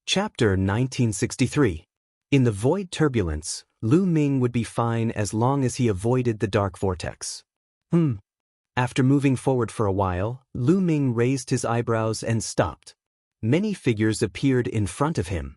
Chapter 1963. In the void turbulence, Lu Ming would be fine as long as he avoided the dark vortex. After moving forward for a while, Lu Ming raised his eyebrows and stopped. Many figures appeared in front of him.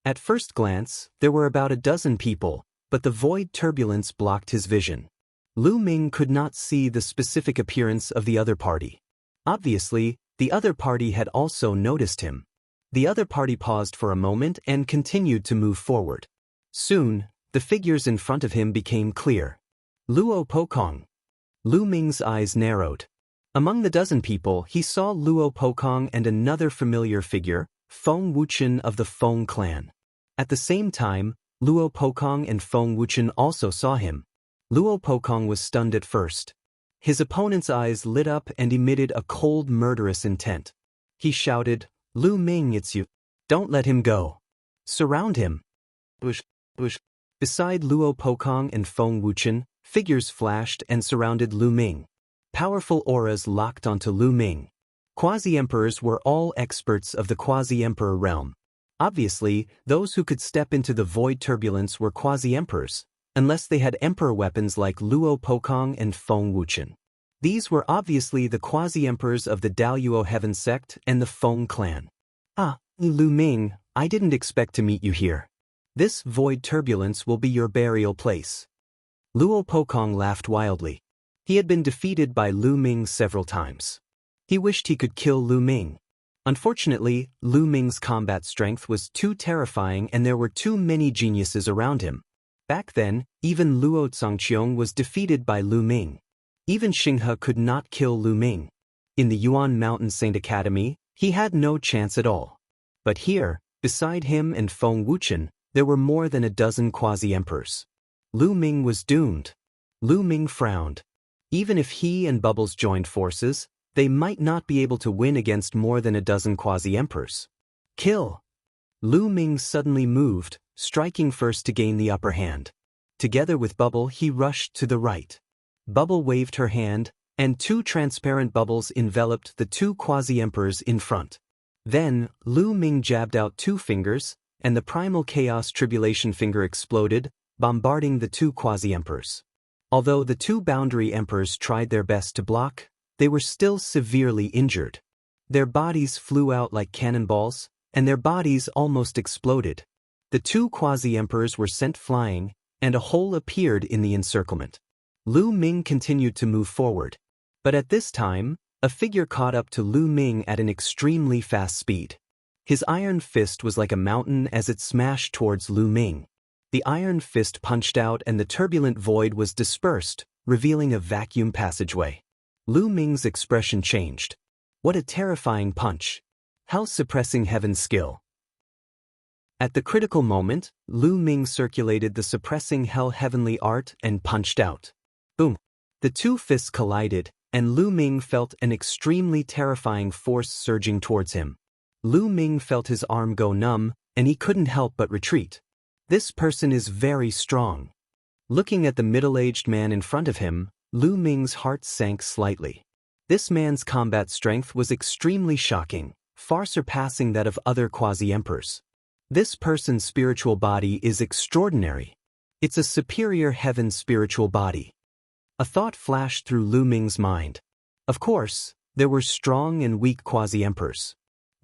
At first glance, there were about a dozen people, but the void turbulence blocked his vision. Lu Ming could not see the specific appearance of the other party. Obviously, the other party had also noticed him. The other party paused for a moment and continued to move forward. Soon, the figures in front of him became clear. Luo Pokong. Lu Ming's eyes narrowed. Among the dozen people, he saw Luo Pokong and another familiar figure, Feng Wuxian of the Feng clan. At the same time, Luo Pokong and Feng Wuxian also saw him. Luo Pokong was stunned at first. His opponent's eyes lit up and emitted a cold, murderous intent. He shouted, "Lu Ming, it's you. Don't let him go. Surround him." Bush. Beside Luo Pokong and Feng Wuxian, figures flashed and surrounded Lu Ming. Powerful auras locked onto Lu Ming. Quasi-emperors were all experts of the quasi-emperor realm. Obviously, those who could step into the void turbulence were quasi-emperors, unless they had emperor weapons like Luo Pokong and Feng Wuxian. These were obviously the quasi-emperors of the Daoyuo Heaven sect and the Feng clan. Lu Ming, I didn't expect to meet you here. This void turbulence will be your burial place. Luo Pokong laughed wildly. He had been defeated by Lu Ming several times. He wished he could kill Lu Ming. Unfortunately, Lu Ming's combat strength was too terrifying and there were too many geniuses around him. Back then, even Luo Zongqiong was defeated by Lu Ming. Even Xinghe could not kill Lu Ming. In the Yuan Mountain Saint Academy, he had no chance at all. But here, beside him and Feng Wuxian, there were more than a dozen quasi-emperors. Lu Ming was doomed. Lu Ming frowned. Even if he and Bubbles joined forces, they might not be able to win against more than a dozen quasi-emperors. Kill! Lu Ming suddenly moved, striking first to gain the upper hand. Together with Bubble, he rushed to the right. Bubble waved her hand, and two transparent bubbles enveloped the two quasi-emperors in front. Then, Lu Ming jabbed out two fingers, and the primal chaos tribulation finger exploded, bombarding the two quasi-emperors. Although the two boundary emperors tried their best to block, they were still severely injured. Their bodies flew out like cannonballs, and their bodies almost exploded. The two quasi-emperors were sent flying, and a hole appeared in the encirclement. Lu Ming continued to move forward. But at this time, a figure caught up to Lu Ming at an extremely fast speed. His iron fist was like a mountain as it smashed towards Lu Ming. The iron fist punched out and the turbulent void was dispersed, revealing a vacuum passageway. Lu Ming's expression changed. What a terrifying punch! How suppressing heaven's skill! At the critical moment, Lu Ming circulated the suppressing hell heavenly art and punched out. Boom! The two fists collided, and Lu Ming felt an extremely terrifying force surging towards him. Lu Ming felt his arm go numb, and he couldn't help but retreat. This person is very strong. Looking at the middle-aged man in front of him, Lu Ming's heart sank slightly. This man's combat strength was extremely shocking, far surpassing that of other quasi-emperors. This person's spiritual body is extraordinary. It's a superior heaven spiritual body. A thought flashed through Lu Ming's mind. Of course, there were strong and weak quasi-emperors.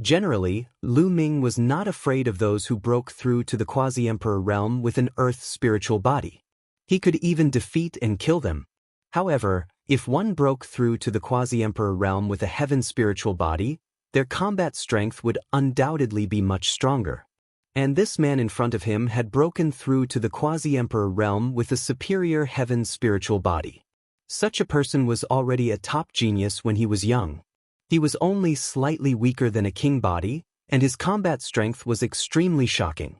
Generally, Lu Ming was not afraid of those who broke through to the quasi-emperor realm with an earth spiritual body. He could even defeat and kill them. However, if one broke through to the quasi-emperor realm with a heaven spiritual body, their combat strength would undoubtedly be much stronger. And this man in front of him had broken through to the quasi-emperor realm with a superior heaven spiritual body. Such a person was already a top genius when he was young. He was only slightly weaker than a king body, and his combat strength was extremely shocking.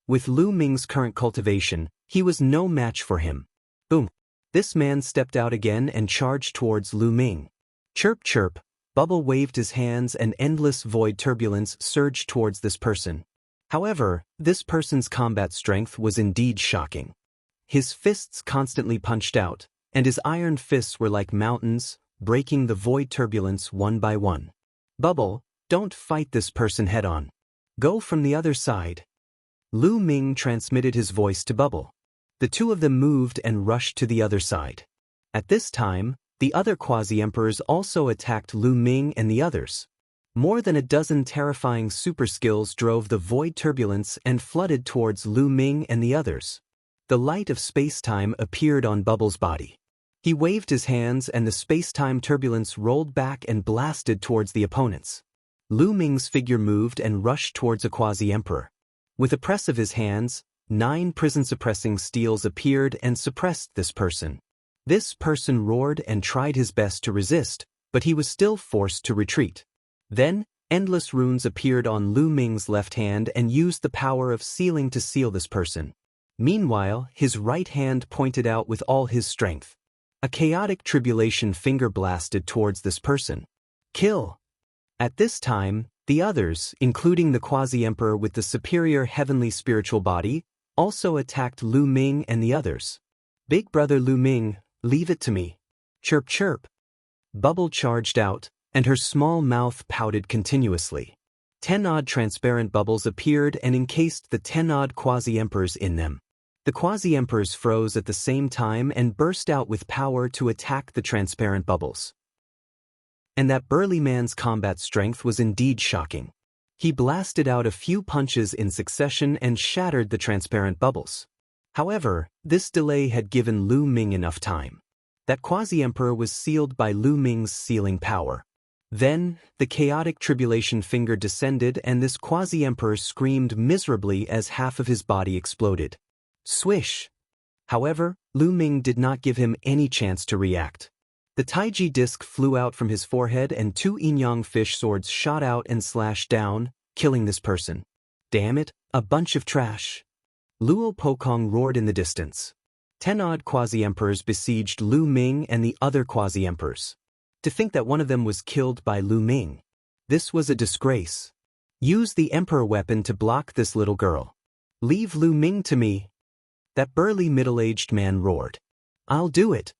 With Lu Ming's current cultivation, he was no match for him. Boom! This man stepped out again and charged towards Lu Ming. Chirp chirp, Bubble waved his hands and endless void turbulence surged towards this person. However, this person's combat strength was indeed shocking. His fists constantly punched out, and his iron fists were like mountains, breaking the void turbulence one by one. Bubble, don't fight this person head-on. Go from the other side. Lu Ming transmitted his voice to Bubble. The two of them moved and rushed to the other side. At this time, the other quasi-emperors also attacked Lu Ming and the others. More than a dozen terrifying super skills drove the void turbulence and flooded towards Lu Ming and the others. The light of space-time appeared on Bubble's body. He waved his hands and the space-time turbulence rolled back and blasted towards the opponents. Lu Ming's figure moved and rushed towards a quasi-emperor. With a press of his hands, 9 prison-suppressing steels appeared and suppressed this person. This person roared and tried his best to resist, but he was still forced to retreat. Then, endless runes appeared on Lu Ming's left hand and used the power of sealing to seal this person. Meanwhile, his right hand pointed out with all his strength. A chaotic tribulation finger blasted towards this person. Kill! At this time, the others, including the quasi-emperor with the superior heavenly spiritual body, also attacked Lu Ming and the others. Big brother Lu Ming, leave it to me. Chirp chirp. Bubble charged out, and her small mouth pouted continuously. 10-odd transparent bubbles appeared and encased the 10-odd quasi-emperors in them. The quasi-emperors froze at the same time and burst out with power to attack the transparent bubbles. And that burly man's combat strength was indeed shocking. He blasted out a few punches in succession and shattered the transparent bubbles. However, this delay had given Lu Ming enough time. That quasi-emperor was sealed by Lu Ming's sealing power. Then, the chaotic tribulation finger descended and this quasi-emperor screamed miserably as half of his body exploded. Swish! However, Lu Ming did not give him any chance to react. The Taiji disc flew out from his forehead and 2 yin-yang fish swords shot out and slashed down, killing this person. Damn it, a bunch of trash. Luo Pokong roared in the distance. 10-odd quasi-emperors besieged Lu Ming and the other quasi-emperors. To think that one of them was killed by Lu Ming. This was a disgrace. Use the emperor weapon to block this little girl. Leave Lu Ming to me. That burly middle-aged man roared. I'll do it.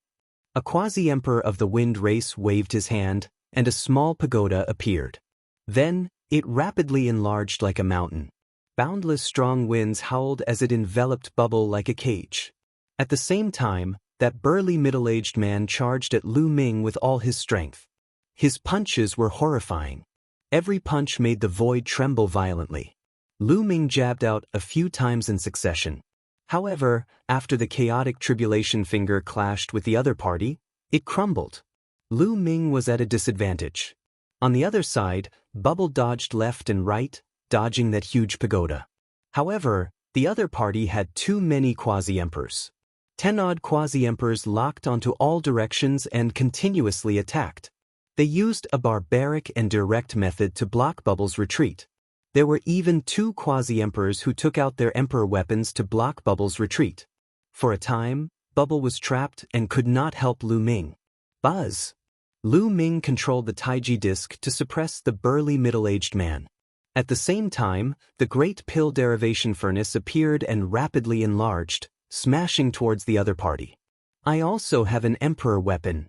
A quasi-emperor of the wind race waved his hand, and a small pagoda appeared. Then, it rapidly enlarged like a mountain. Boundless strong winds howled as it enveloped Bubble like a cage. At the same time, that burly middle-aged man charged at Lu Ming with all his strength. His punches were horrifying. Every punch made the void tremble violently. Lu Ming jabbed out a few times in succession. However, after the chaotic tribulation finger clashed with the other party, it crumbled. Lu Ming was at a disadvantage. On the other side, Bubble dodged left and right, dodging that huge pagoda. However, the other party had too many quasi-emperors. 10-odd quasi-emperors locked onto all directions and continuously attacked. They used a barbaric and direct method to block Bubble's retreat. There were even 2 quasi-emperors who took out their emperor weapons to block Bubble's retreat. For a time, Bubble was trapped and could not help Lu Ming. Buzz! Lu Ming controlled the Taiji disc to suppress the burly middle-aged man. At the same time, the great pill derivation furnace appeared and rapidly enlarged, smashing towards the other party. I also have an emperor weapon.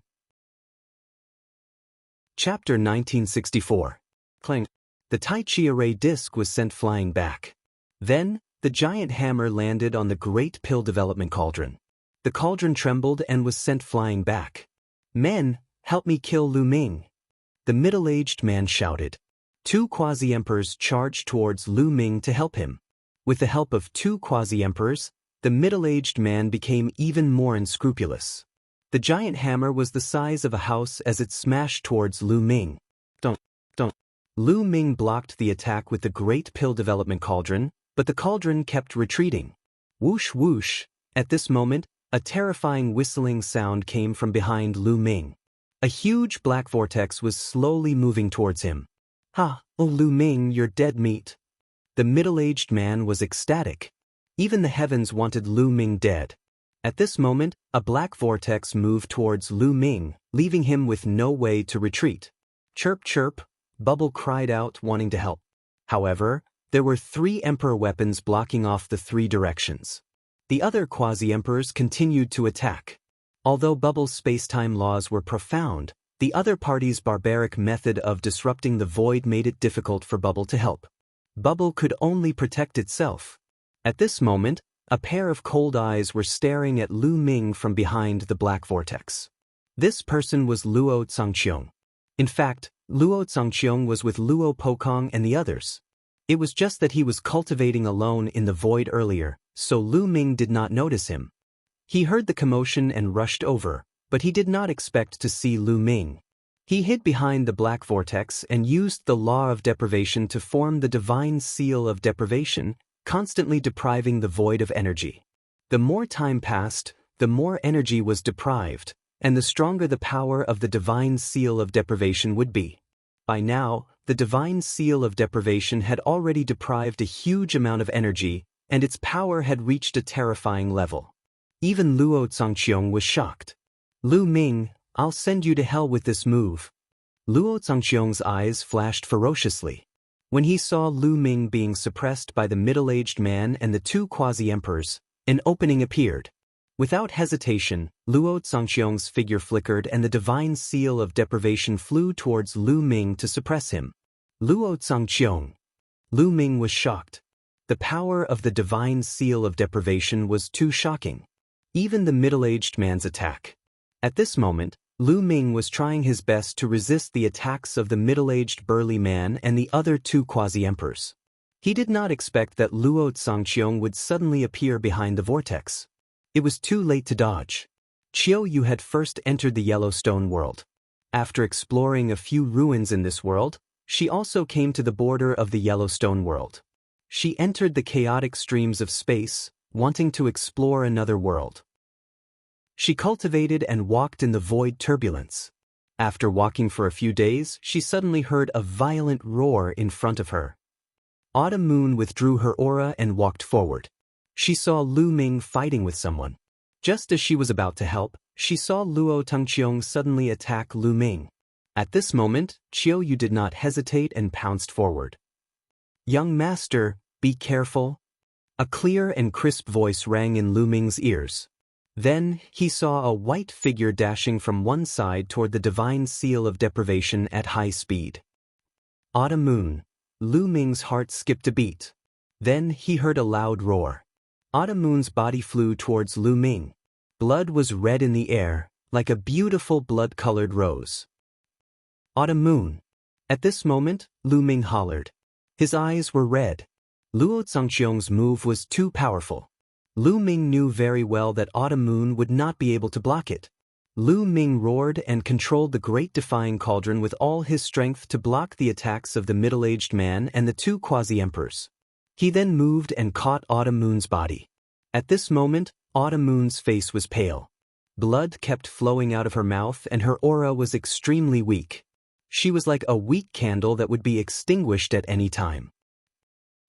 Chapter 1964. Clang. The Tai Chi array disc was sent flying back. Then, the giant hammer landed on the great pill development cauldron. The cauldron trembled and was sent flying back. Men, help me kill Lu Ming. The middle-aged man shouted. 2 quasi-emperors charged towards Lu Ming to help him. With the help of 2 quasi-emperors, the middle-aged man became even more unscrupulous. The giant hammer was the size of a house as it smashed towards Lu Ming. Don't. Lu Ming blocked the attack with the great pill development cauldron, but the cauldron kept retreating. Whoosh whoosh. At this moment, a terrifying whistling sound came from behind Lu Ming. A huge black vortex was slowly moving towards him. Ha, oh Lu Ming, you're dead meat. The middle-aged man was ecstatic. Even the heavens wanted Lu Ming dead. At this moment, a black vortex moved towards Lu Ming, leaving him with no way to retreat. Chirp chirp. Bubble cried out, wanting to help. However, there were 3 emperor weapons blocking off the 3 directions. The other quasi-emperors continued to attack. Although Bubble's space-time laws were profound, the other party's barbaric method of disrupting the void made it difficult for Bubble to help. Bubble could only protect itself. At this moment, a pair of cold eyes were staring at Lu Ming from behind the black vortex. This person was Luo Zhangqiong. In fact, Luo Zhangqiong was with Luo Pokong and the others. It was just that he was cultivating alone in the void earlier, so Lu Ming did not notice him. He heard the commotion and rushed over, but he did not expect to see Lu Ming. He hid behind the black vortex and used the law of deprivation to form the divine seal of deprivation, constantly depriving the void of energy. The more time passed, the more energy was deprived, and the stronger the power of the divine seal of deprivation would be. By now, the divine seal of deprivation had already deprived a huge amount of energy, and its power had reached a terrifying level. Even Luo Zhangqiong was shocked. Lu Ming, I'll send you to hell with this move. Luo Zhangqiong's eyes flashed ferociously. When he saw Lu Ming being suppressed by the middle-aged man and the two quasi-emperors, an opening appeared. Without hesitation, Luo Zhangqiong's figure flickered and the divine seal of deprivation flew towards Lu Ming to suppress him. Luo Zhangqiong. Lu Ming was shocked. The power of the divine seal of deprivation was too shocking. Even the middle-aged man's attack. At this moment, Lu Ming was trying his best to resist the attacks of the middle-aged burly man and the other two quasi-emperors. He did not expect that Luo Zhangqiong would suddenly appear behind the vortex. It was too late to dodge. Qiu Yu had first entered the Yellowstone world. After exploring a few ruins in this world, she also came to the border of the Yellowstone world. She entered the chaotic streams of space, wanting to explore another world. She cultivated and walked in the void turbulence. After walking for a few days, she suddenly heard a violent roar in front of her. Autumn Moon withdrew her aura and walked forward. She saw Lu Ming fighting with someone. Just as she was about to help, she saw Luo Zhangqiong suddenly attack Lu Ming. At this moment, Qiu Yu did not hesitate and pounced forward. "Young master, be careful." A clear and crisp voice rang in Lu Ming's ears. Then, he saw a white figure dashing from one side toward the divine seal of deprivation at high speed. Autumn Moon. Lu Ming's heart skipped a beat. Then, he heard a loud roar. Autumn Moon's body flew towards Lu Ming. Blood was red in the air, like a beautiful blood-colored rose. Autumn Moon. At this moment, Lu Ming hollered. His eyes were red. Luo Zhangqiong's move was too powerful. Lu Ming knew very well that Autumn Moon would not be able to block it. Lu Ming roared and controlled the great defying cauldron with all his strength to block the attacks of the middle-aged man and the two quasi-emperors. He then moved and caught Autumn Moon's body. At this moment, Autumn Moon's face was pale. Blood kept flowing out of her mouth and her aura was extremely weak. She was like a weak candle that would be extinguished at any time.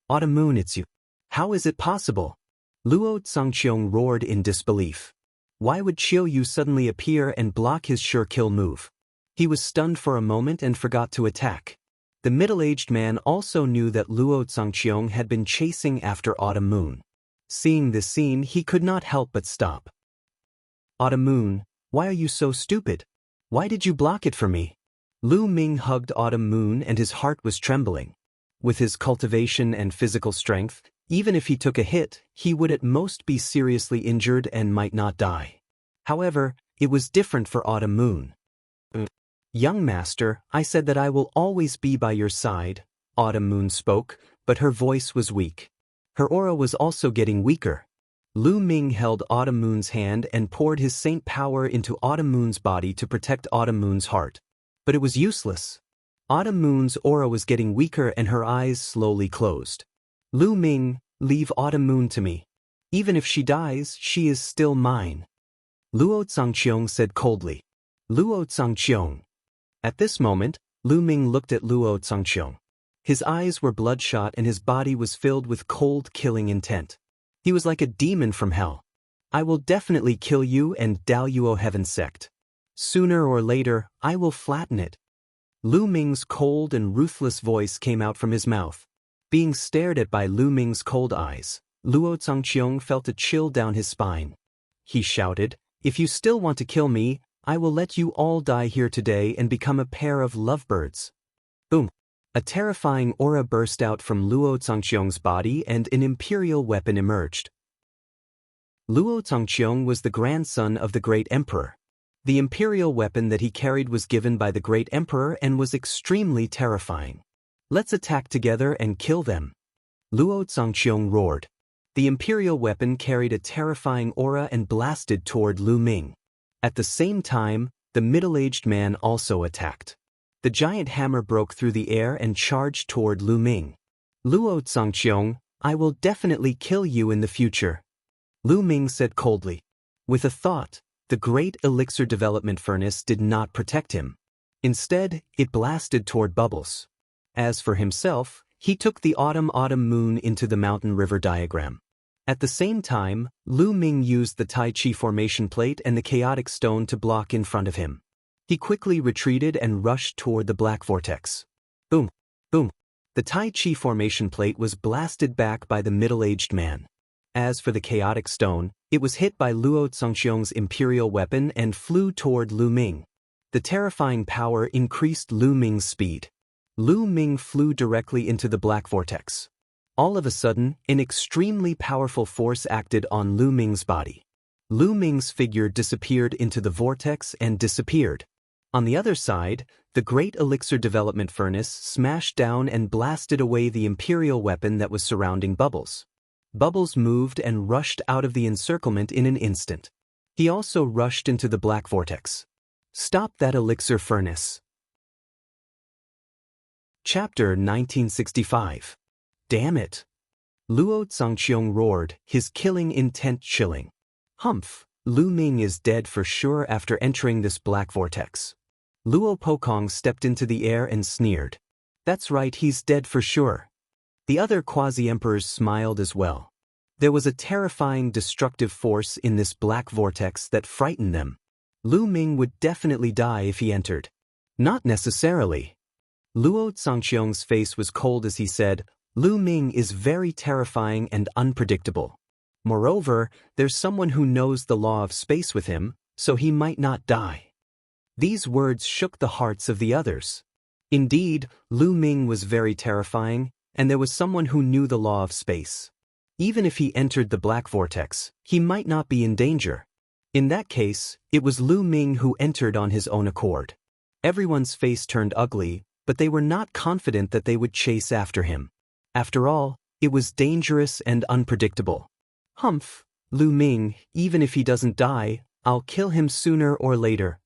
"Autumn Moon, it's you. How is it possible?" Luo Zhangqiong roared in disbelief. Why would Qiu Yu suddenly appear and block his sure-kill move? He was stunned for a moment and forgot to attack. The middle-aged man also knew that Luo Zhangqiong had been chasing after Autumn Moon. Seeing this scene, he could not help but stop. "Autumn Moon, why are you so stupid? Why did you block it for me?" Lu Ming hugged Autumn Moon and his heart was trembling. With his cultivation and physical strength, even if he took a hit, he would at most be seriously injured and might not die. However, it was different for Autumn Moon. "Young master, I said that I will always be by your side," Autumn Moon spoke, but her voice was weak. Her aura was also getting weaker. Lu Ming held Autumn Moon's hand and poured his saint power into Autumn Moon's body to protect Autumn Moon's heart. But it was useless. Autumn Moon's aura was getting weaker and her eyes slowly closed. "Lu Ming, leave Autumn Moon to me. Even if she dies, she is still mine," Luo Zhangqiong said coldly. "Luo Zhangqiong." At this moment, Lu Ming looked at Luo Zhangqiong. His eyes were bloodshot and his body was filled with cold, killing intent. He was like a demon from hell. "I will definitely kill you and Daoyuo Heaven Sect. Sooner or later, I will flatten it." Lu Ming's cold and ruthless voice came out from his mouth. Being stared at by Lu Ming's cold eyes, Luo Zhangqiong felt a chill down his spine. He shouted, "If you still want to kill me, I will let you all die here today and become a pair of lovebirds." Boom! A terrifying aura burst out from Luo Zhangqiong's body and an imperial weapon emerged. Luo Zhangqiong was the grandson of the great emperor. The imperial weapon that he carried was given by the great emperor and was extremely terrifying. "Let's attack together and kill them," Luo Zhangqiong roared. The imperial weapon carried a terrifying aura and blasted toward Lu Ming. At the same time, the middle-aged man also attacked. The giant hammer broke through the air and charged toward Lu Ming. "Luo Zhangqiong, I will definitely kill you in the future," Lu Ming said coldly. With a thought, the great elixir development furnace did not protect him. Instead, it blasted toward Bubbles. As for himself, he took the autumn moon into the mountain river diagram. At the same time, Lu Ming used the Tai Chi formation plate and the chaotic stone to block in front of him. He quickly retreated and rushed toward the black vortex. Boom! Boom! The Tai Chi formation plate was blasted back by the middle-aged man. As for the chaotic stone, it was hit by Luo Zhangqiong's imperial weapon and flew toward Lu Ming. The terrifying power increased Lu Ming's speed. Lu Ming flew directly into the black vortex. All of a sudden, an extremely powerful force acted on Lu Ming's body. Lu Ming's figure disappeared into the vortex and disappeared. On the other side, the great elixir development furnace smashed down and blasted away the imperial weapon that was surrounding Bubbles. Bubbles moved and rushed out of the encirclement in an instant. He also rushed into the black vortex. "Stop that elixir furnace." Chapter 1965. "Damn it!" Luo Zhangqiong roared, his killing intent chilling. "Humph, Lu Ming is dead for sure after entering this black vortex." Luo Pokong stepped into the air and sneered. "That's right, he's dead for sure." The other quasi-emperors smiled as well. There was a terrifying destructive force in this black vortex that frightened them. Lu Ming would definitely die if he entered. Not necessarily. Luo Zhangqiong's face was cold as he said, "Lu Ming is very terrifying and unpredictable. Moreover, there's someone who knows the law of space with him, so he might not die." These words shook the hearts of the others. Indeed, Lu Ming was very terrifying, and there was someone who knew the law of space. Even if he entered the black vortex, he might not be in danger. In that case, it was Lu Ming who entered on his own accord. Everyone's face turned ugly, but they were not confident that they would chase after him. After all, it was dangerous and unpredictable. "Humph, Lu Ming, even if he doesn't die, I'll kill him sooner or later,"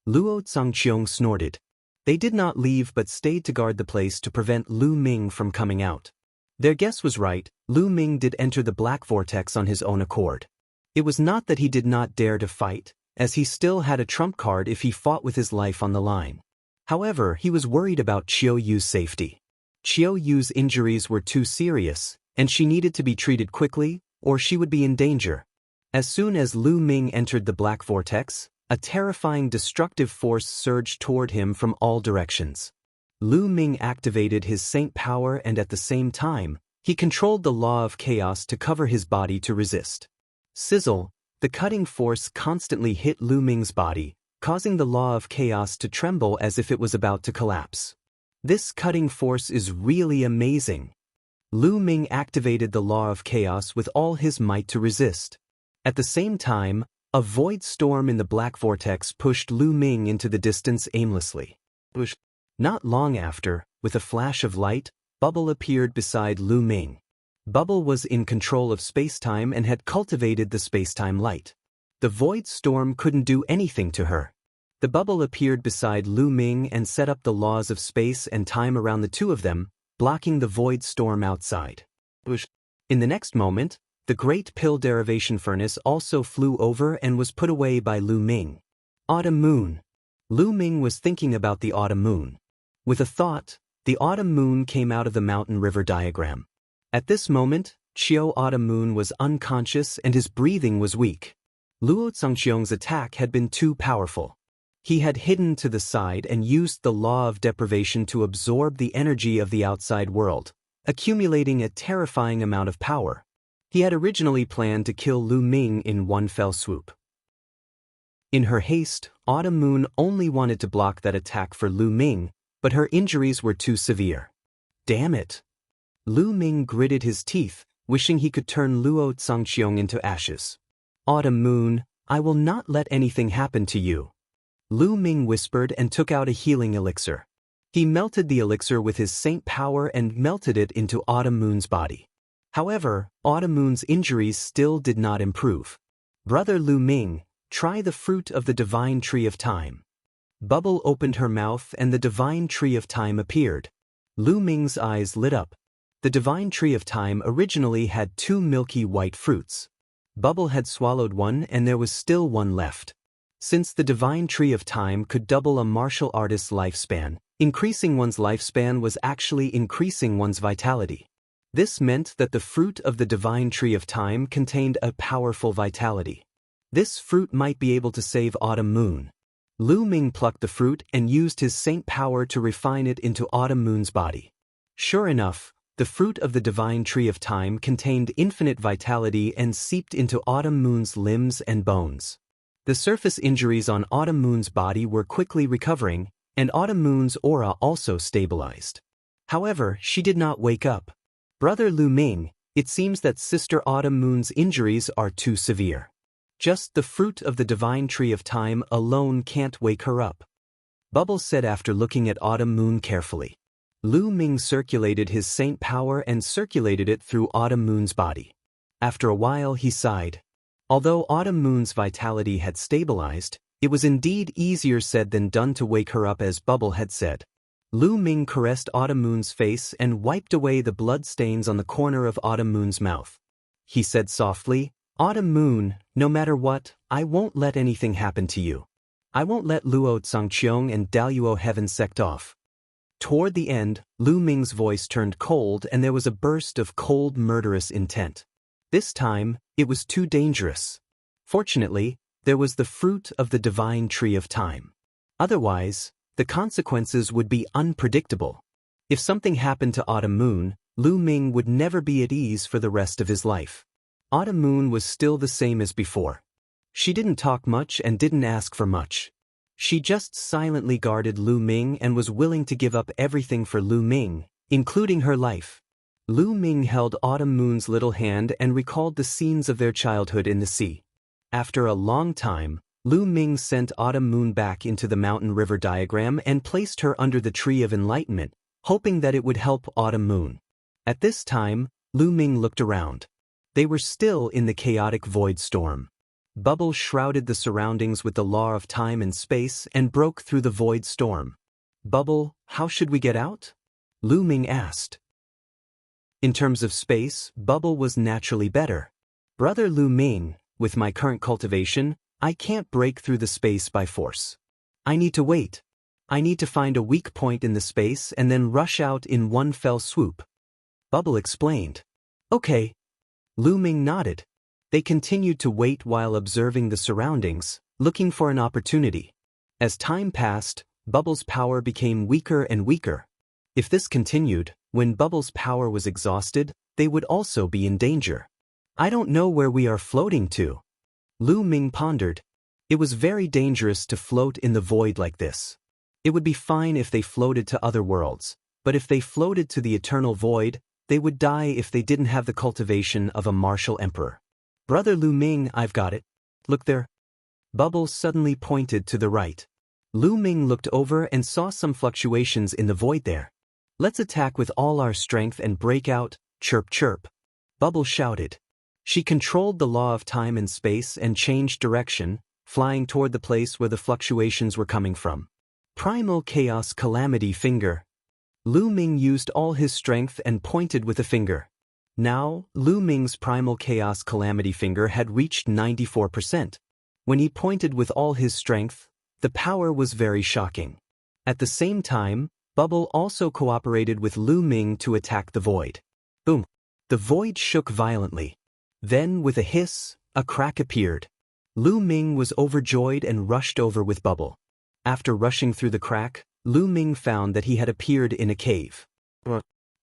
Luo Zhangqiong snorted. They did not leave but stayed to guard the place to prevent Lu Ming from coming out. Their guess was right, Lu Ming did enter the black vortex on his own accord. It was not that he did not dare to fight, as he still had a trump card if he fought with his life on the line. However, he was worried about Qiu Yu's safety. Qiu Yu's injuries were too serious, and she needed to be treated quickly, or she would be in danger. As soon as Lu Ming entered the black vortex, a terrifying destructive force surged toward him from all directions. Lu Ming activated his saint power and at the same time, he controlled the law of chaos to cover his body to resist. Sizzle, the cutting force constantly hit Lu Ming's body, causing the law of chaos to tremble as if it was about to collapse. This cutting force is really amazing. Lu Ming activated the law of chaos with all his might to resist. At the same time, a void storm in the black vortex pushed Lu Ming into the distance aimlessly. Not long after, with a flash of light, Bubble appeared beside Lu Ming. Bubble was in control of space-time and had cultivated the space-time light. The void storm couldn't do anything to her. The bubble appeared beside Lu Ming and set up the laws of space and time around the two of them, blocking the void storm outside. In the next moment, the great pill derivation furnace also flew over and was put away by Lu Ming. Autumn moon. Lu Ming was thinking about the autumn moon. With a thought, the autumn moon came out of the mountain river diagram. At this moment, Qiu Autumn Moon was unconscious and his breathing was weak. Luo Zhangqiong's attack had been too powerful. He had hidden to the side and used the law of deprivation to absorb the energy of the outside world, accumulating a terrifying amount of power. He had originally planned to kill Lu Ming in one fell swoop. In her haste, Autumn Moon only wanted to block that attack for Lu Ming, but her injuries were too severe. Damn it! Lu Ming gritted his teeth, wishing he could turn Luo Zhangqiong into ashes. Autumn Moon, I will not let anything happen to you. Lu Ming whispered and took out a healing elixir. He melted the elixir with his saint power and melted it into Autumn Moon's body. However, Autumn Moon's injuries still did not improve. Brother Lu Ming, try the fruit of the divine tree of time. Bubble opened her mouth and the divine tree of time appeared. Lu Ming's eyes lit up. The divine tree of time originally had 2 milky white fruits. Bubble had swallowed one and there was still one left. Since the divine tree of time could double a martial artist's lifespan, increasing one's lifespan was actually increasing one's vitality. This meant that the fruit of the divine tree of time contained a powerful vitality. This fruit might be able to save Autumn Moon. Lu Ming plucked the fruit and used his saint power to refine it into Autumn Moon's body. Sure enough, the fruit of the divine tree of time contained infinite vitality and seeped into Autumn Moon's limbs and bones. The surface injuries on Autumn Moon's body were quickly recovering, and Autumn Moon's aura also stabilized. However, she did not wake up. Brother Lu Ming, it seems that Sister Autumn Moon's injuries are too severe. Just the fruit of the divine tree of time alone can't wake her up. Bubble said after looking at Autumn Moon carefully. Lu Ming circulated his saint power and circulated it through Autumn Moon's body. After a while he sighed. Although Autumn Moon's vitality had stabilized, it was indeed easier said than done to wake her up as Bubble had said. Lu Ming caressed Autumn Moon's face and wiped away the blood stains on the corner of Autumn Moon's mouth. He said softly, Autumn Moon, no matter what, I won't let anything happen to you. I won't let Luo Zhangqiong and Daluo Heaven sect off. Toward the end, Lu Ming's voice turned cold and there was a burst of cold murderous intent. This time, it was too dangerous. Fortunately, there was the fruit of the divine tree of time. Otherwise, the consequences would be unpredictable. If something happened to Autumn Moon, Lu Ming would never be at ease for the rest of his life. Autumn Moon was still the same as before. She didn't talk much and didn't ask for much. She just silently guarded Lu Ming and was willing to give up everything for Lu Ming, including her life. Lu Ming held Autumn Moon's little hand and recalled the scenes of their childhood in the sea. After a long time, Lu Ming sent Autumn Moon back into the mountain river diagram and placed her under the tree of enlightenment, hoping that it would help Autumn Moon. At this time, Lu Ming looked around. They were still in the chaotic void storm. Bubble shrouded the surroundings with the law of time and space and broke through the void storm. Bubble, how should we get out? Lu Ming asked. In terms of space, Bubble was naturally better. Brother Lu Ming, with my current cultivation, I can't break through the space by force. I need to wait. I need to find a weak point in the space and then rush out in one fell swoop. Bubble explained. Okay. Lu Ming nodded. They continued to wait while observing the surroundings, looking for an opportunity. As time passed, Bubble's power became weaker and weaker. If this continued, when Bubble's power was exhausted, they would also be in danger. I don't know where we are floating to. Lu Ming pondered. It was very dangerous to float in the void like this. It would be fine if they floated to other worlds, but if they floated to the eternal void, they would die if they didn't have the cultivation of a martial emperor. Brother Lu Ming, I've got it. Look there. Bubble suddenly pointed to the right. Lu Ming looked over and saw some fluctuations in the void there. Let's attack with all our strength and break out, chirp chirp. Bubble shouted. She controlled the law of time and space and changed direction, flying toward the place where the fluctuations were coming from. Primal Chaos Calamity Finger. Lu Ming used all his strength and pointed with a finger. Now, Lu Ming's Primal Chaos Calamity Finger had reached 94%. When he pointed with all his strength, the power was very shocking. At the same time, Bubble also cooperated with Lu Ming to attack the void. Boom! The void shook violently. Then, with a hiss, a crack appeared. Lu Ming was overjoyed and rushed over with Bubble. After rushing through the crack, Lu Ming found that he had appeared in a cave.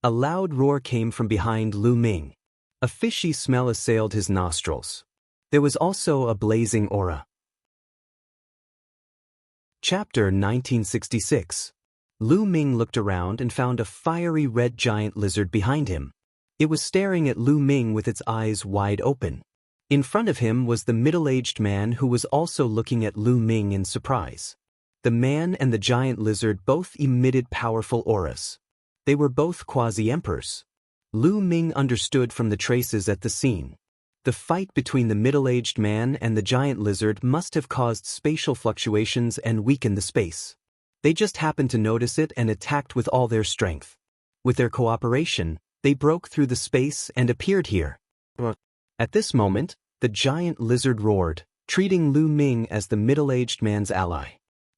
A loud roar came from behind Lu Ming. A fishy smell assailed his nostrils. There was also a blazing aura. Chapter 1966. Lu Ming looked around and found a fiery red giant lizard behind him. It was staring at Lu Ming with its eyes wide open. In front of him was the middle-aged man who was also looking at Lu Ming in surprise. The man and the giant lizard both emitted powerful auras. They were both quasi-emperors. Lu Ming understood from the traces at the scene. The fight between the middle-aged man and the giant lizard must have caused spatial fluctuations and weakened the space. They just happened to notice it and attacked with all their strength. With their cooperation, they broke through the space and appeared here. At this moment, the giant lizard roared, treating Lu Ming as the middle-aged man's ally.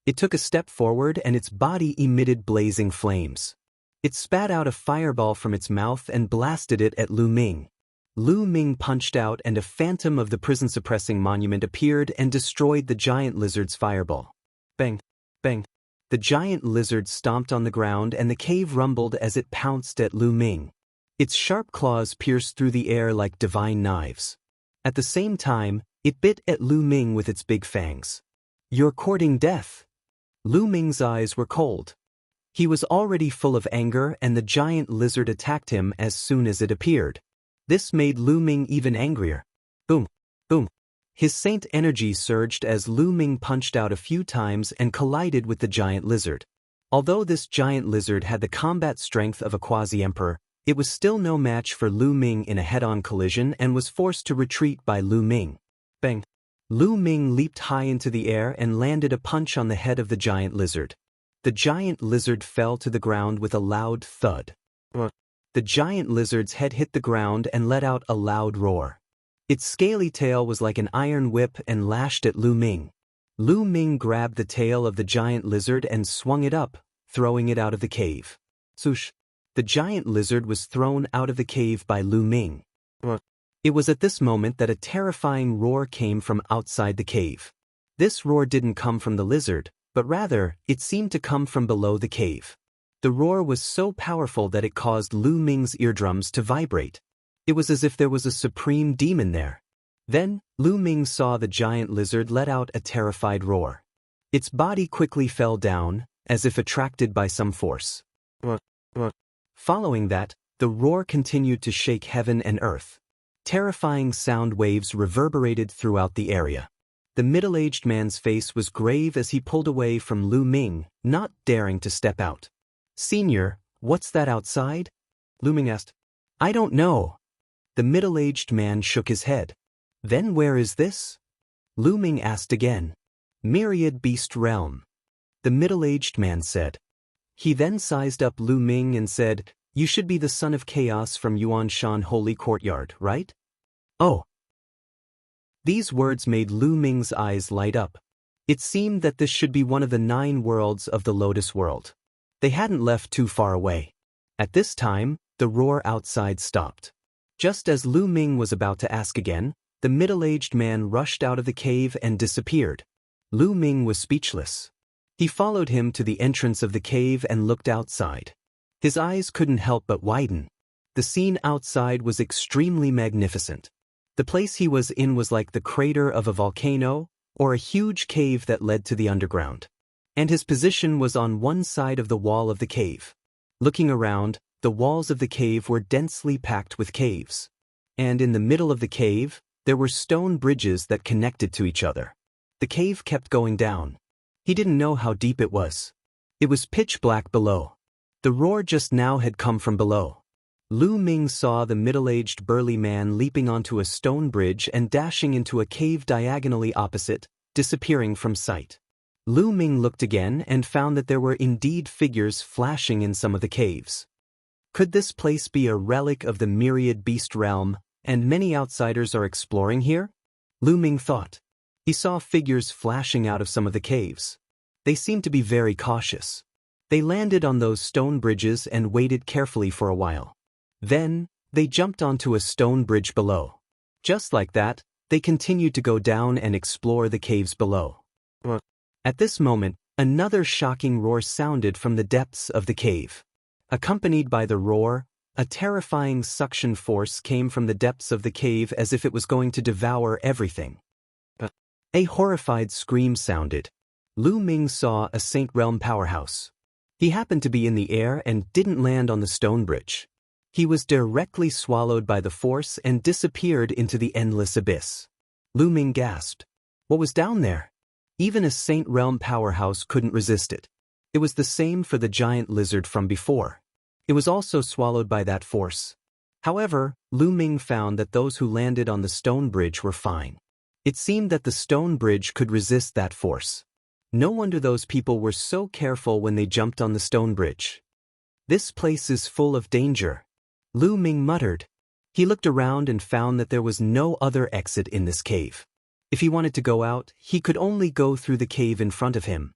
It took a step forward and its body emitted blazing flames. It spat out a fireball from its mouth and blasted it at Lu Ming. Lu Ming punched out and a phantom of the prison-suppressing monument appeared and destroyed the giant lizard's fireball. Bang! Bang! The giant lizard stomped on the ground and the cave rumbled as it pounced at Lu Ming. Its sharp claws pierced through the air like divine knives. At the same time, it bit at Lu Ming with its big fangs. "You're courting death." Lu Ming's eyes were cold. He was already full of anger and the giant lizard attacked him as soon as it appeared. This made Lu Ming even angrier. Boom! Boom! His saint energy surged as Lu Ming punched out a few times and collided with the giant lizard. Although this giant lizard had the combat strength of a quasi-emperor, it was still no match for Lu Ming in a head-on collision and was forced to retreat by Lu Ming. Bang! Lu Ming leaped high into the air and landed a punch on the head of the giant lizard. The giant lizard fell to the ground with a loud thud. The giant lizard's head hit the ground and let out a loud roar. Its scaly tail was like an iron whip and lashed at Lu Ming. Lu Ming grabbed the tail of the giant lizard and swung it up, throwing it out of the cave. Swoosh! The giant lizard was thrown out of the cave by Lu Ming. It was at this moment that a terrifying roar came from outside the cave. This roar didn't come from the lizard, but rather, it seemed to come from below the cave. The roar was so powerful that it caused Lu Ming's eardrums to vibrate. It was as if there was a supreme demon there. Then, Lu Ming saw the giant lizard let out a terrified roar. Its body quickly fell down, as if attracted by some force. Following that, the roar continued to shake heaven and earth. Terrifying sound waves reverberated throughout the area. The middle-aged man's face was grave as he pulled away from Lu Ming, not daring to step out. "Senior, what's that outside?" Lu Ming asked. "I don't know." The middle-aged man shook his head. "Then where is this?" Lu Ming asked again. "Myriad Beast Realm." The middle-aged man said. He then sized up Lu Ming and said, "You should be the son of chaos from Yuanshan Holy Courtyard, right?" "Oh." These words made Lu Ming's eyes light up. It seemed that this should be one of the 9 worlds of the Lotus World. They hadn't left too far away. At this time, the roar outside stopped. Just as Lu Ming was about to ask again, the middle-aged man rushed out of the cave and disappeared. Lu Ming was speechless. He followed him to the entrance of the cave and looked outside. His eyes couldn't help but widen. The scene outside was extremely magnificent. The place he was in was like the crater of a volcano, or a huge cave that led to the underground. And his position was on one side of the wall of the cave. Looking around, the walls of the cave were densely packed with caves. And in the middle of the cave, there were stone bridges that connected to each other. The cave kept going down. He didn't know how deep it was. It was pitch black below. The roar just now had come from below. Lu Ming saw the middle-aged burly man leaping onto a stone bridge and dashing into a cave diagonally opposite, disappearing from sight. Lu Ming looked again and found that there were indeed figures flashing in some of the caves. Could this place be a relic of the Myriad Beast Realm, and many outsiders are exploring here? Lu Ming thought. He saw figures flashing out of some of the caves. They seemed to be very cautious. They landed on those stone bridges and waited carefully for a while. Then, they jumped onto a stone bridge below. Just like that, they continued to go down and explore the caves below. At this moment, another shocking roar sounded from the depths of the cave. Accompanied by the roar, a terrifying suction force came from the depths of the cave as if it was going to devour everything. A horrified scream sounded. Lu Ming saw a Saint Realm powerhouse. He happened to be in the air and didn't land on the stone bridge. He was directly swallowed by the force and disappeared into the endless abyss. Lu Ming gasped. What was down there? Even a Saint Realm powerhouse couldn't resist it. It was the same for the giant lizard from before. It was also swallowed by that force. However, Lu Ming found that those who landed on the stone bridge were fine. It seemed that the stone bridge could resist that force. No wonder those people were so careful when they jumped on the stone bridge. This place is full of danger, Lu Ming muttered. He looked around and found that there was no other exit in this cave. If he wanted to go out, he could only go through the cave in front of him.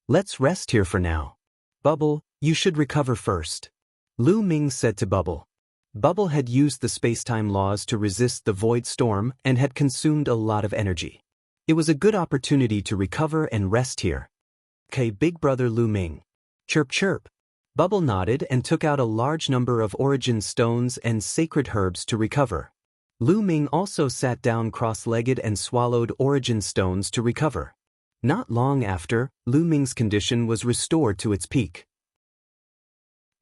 Let's rest here for now. Bubble, you should recover first, Lu Ming said to Bubble. Bubble had used the space-time laws to resist the void storm and had consumed a lot of energy. It was a good opportunity to recover and rest here. Okay, big brother Lu Ming. Chirp chirp. Bubble nodded and took out a large number of origin stones and sacred herbs to recover. Lu Ming also sat down cross-legged and swallowed origin stones to recover. Not long after, Lu Ming's condition was restored to its peak.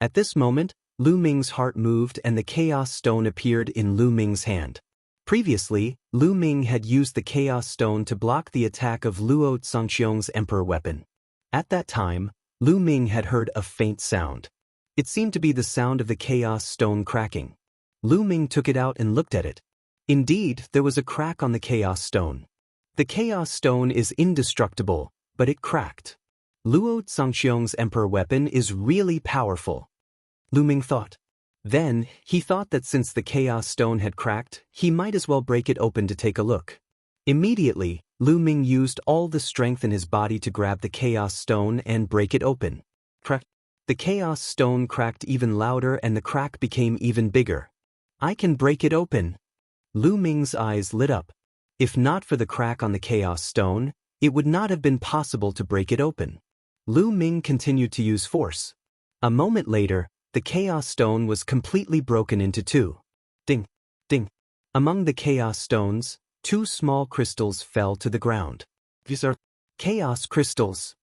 At this moment, Lu Ming's heart moved and the Chaos Stone appeared in Lu Ming's hand. Previously, Lu Ming had used the Chaos Stone to block the attack of Luo Zongxiong's Emperor weapon. At that time, Lu Ming had heard a faint sound. It seemed to be the sound of the Chaos Stone cracking. Lu Ming took it out and looked at it. Indeed, there was a crack on the Chaos Stone. The Chaos Stone is indestructible, but it cracked. Luo Zongxiong's Emperor weapon is really powerful, Lu Ming thought. Then, he thought that since the Chaos Stone had cracked, he might as well break it open to take a look. Immediately, Lu Ming used all the strength in his body to grab the Chaos Stone and break it open. Crack. The Chaos Stone cracked even louder and the crack became even bigger. I can break it open. Lu Ming's eyes lit up. If not for the crack on the Chaos Stone, it would not have been possible to break it open. Lu Ming continued to use force. A moment later, the Chaos Stone was completely broken into two. Ding, ding. Among the Chaos Stones, two small crystals fell to the ground. These are Chaos Crystals.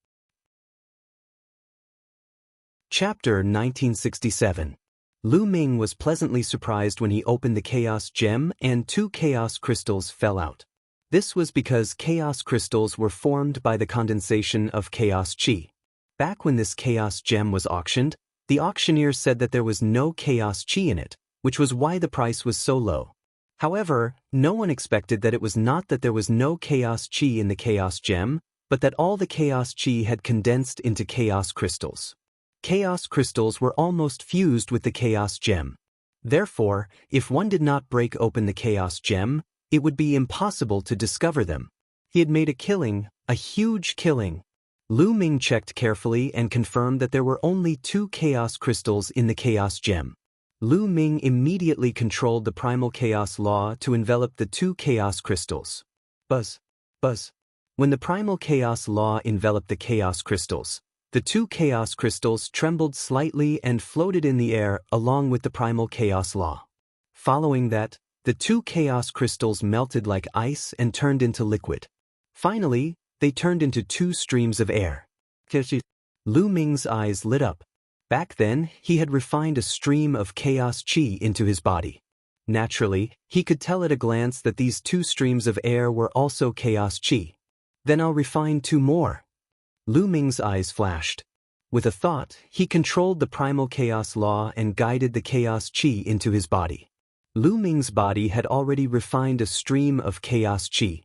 Chapter 1967. Lu Ming was pleasantly surprised when he opened the Chaos Gem and two Chaos Crystals fell out. This was because Chaos Crystals were formed by the condensation of Chaos Chi. Back when this Chaos Gem was auctioned, the auctioneer said that there was no Chaos Chi in it, which was why the price was so low. However, no one expected that it was not that there was no Chaos Chi in the Chaos Gem, but that all the Chaos Chi had condensed into Chaos Crystals. Chaos Crystals were almost fused with the Chaos Gem. Therefore, if one did not break open the Chaos Gem, it would be impossible to discover them. He had made a killing, a huge killing. Lu Ming checked carefully and confirmed that there were only two Chaos Crystals in the Chaos Gem. Lu Ming immediately controlled the Primal Chaos Law to envelop the two Chaos Crystals. Buzz, buzz. When the Primal Chaos Law enveloped the Chaos Crystals, the two Chaos Crystals trembled slightly and floated in the air along with the Primal Chaos Law. Following that, the two Chaos Crystals melted like ice and turned into liquid. Finally, they turned into two streams of air. Lu Ming's eyes lit up. Back then, he had refined a stream of Chaos Chi into his body. Naturally, he could tell at a glance that these two streams of air were also Chaos Chi. Then I'll refine two more. Lu Ming's eyes flashed. With a thought, he controlled the Primal Chaos Law and guided the Chaos Chi into his body. Lu Ming's body had already refined a stream of Chaos Chi.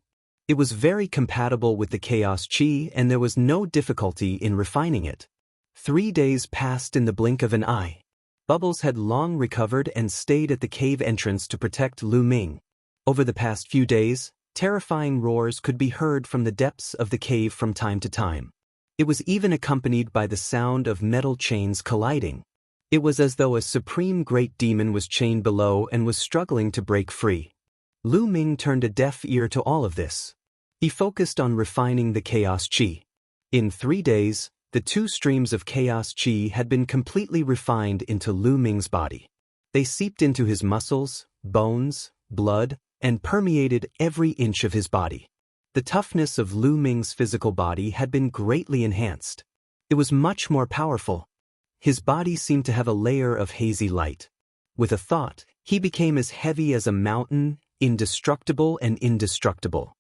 It was very compatible with the Chaos Chi and there was no difficulty in refining it. 3 days passed in the blink of an eye. Bubbles had long recovered and stayed at the cave entrance to protect Lu Ming. Over the past few days, terrifying roars could be heard from the depths of the cave from time to time. It was even accompanied by the sound of metal chains colliding. It was as though a supreme great demon was chained below and was struggling to break free. Lu Ming turned a deaf ear to all of this. He focused on refining the Chaos Chi. In 3 days, the two streams of Chaos Chi had been completely refined into Lu Ming's body. They seeped into his muscles, bones, blood, and permeated every inch of his body. The toughness of Lu Ming's physical body had been greatly enhanced. It was much more powerful. His body seemed to have a layer of hazy light. With a thought, he became as heavy as a mountain, indestructible and indestructible.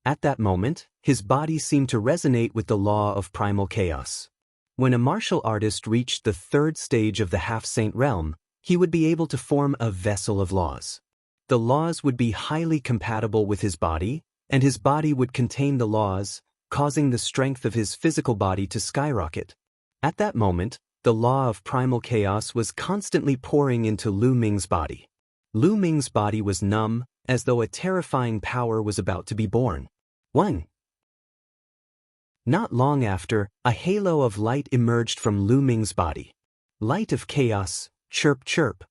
At that moment, his body seemed to resonate with the law of primal chaos. When a martial artist reached the third stage of the half-saint realm, he would be able to form a vessel of laws. The laws would be highly compatible with his body, and his body would contain the laws, causing the strength of his physical body to skyrocket. At that moment, the law of primal chaos was constantly pouring into Lu Ming's body. Lu Ming's body was numb, as though a terrifying power was about to be born. 1. Not long after, a halo of light emerged from Lu Ming's body. Light of chaos, chirp chirp.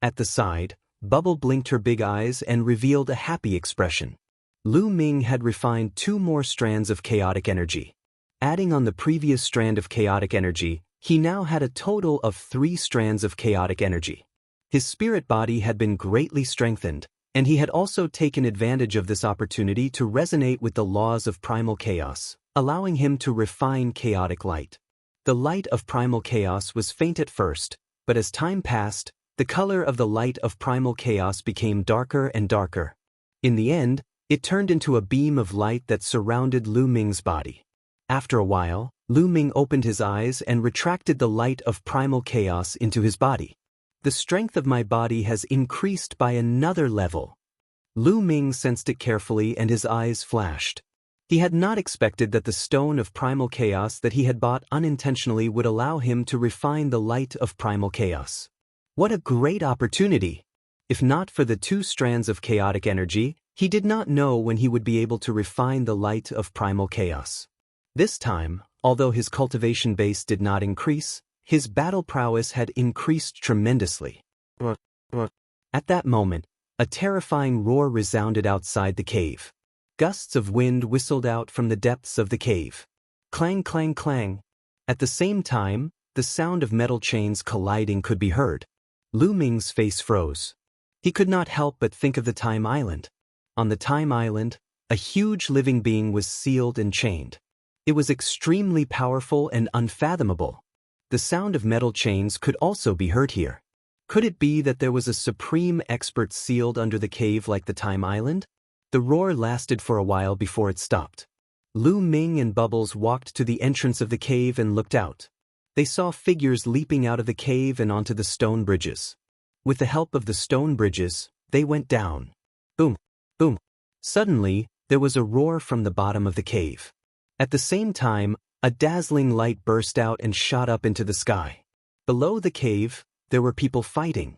At the side, Bubble blinked her big eyes and revealed a happy expression. Lu Ming had refined 2 more strands of chaotic energy. Adding on the previous strand of chaotic energy, he now had a total of 3 strands of chaotic energy. His spirit body had been greatly strengthened, and he had also taken advantage of this opportunity to resonate with the laws of primal chaos, allowing him to refine chaotic light. The light of primal chaos was faint at first, but as time passed, the color of the light of primal chaos became darker and darker. In the end, it turned into a beam of light that surrounded Lu Ming's body. After a while, Lu Ming opened his eyes and retracted the light of primal chaos into his body. The strength of my body has increased by another level. Lu Ming sensed it carefully and his eyes flashed. He had not expected that the stone of primal chaos that he had bought unintentionally would allow him to refine the light of primal chaos. What a great opportunity! If not for the 2 strands of chaotic energy, he did not know when he would be able to refine the light of primal chaos. This time, although his cultivation base did not increase, his battle prowess had increased tremendously. At that moment, a terrifying roar resounded outside the cave. Gusts of wind whistled out from the depths of the cave. Clang, clang, clang. At the same time, the sound of metal chains colliding could be heard. Lu Ming's face froze. He could not help but think of the Time Island. On the Time Island, a huge living being was sealed and chained. It was extremely powerful and unfathomable. The sound of metal chains could also be heard here. Could it be that there was a supreme expert sealed under the cave like the Time Island? The roar lasted for a while before it stopped. Lu Ming and Bubbles walked to the entrance of the cave and looked out. They saw figures leaping out of the cave and onto the stone bridges. With the help of the stone bridges, they went down. Boom, boom. Suddenly, there was a roar from the bottom of the cave. At the same time, a dazzling light burst out and shot up into the sky. Below the cave, there were people fighting.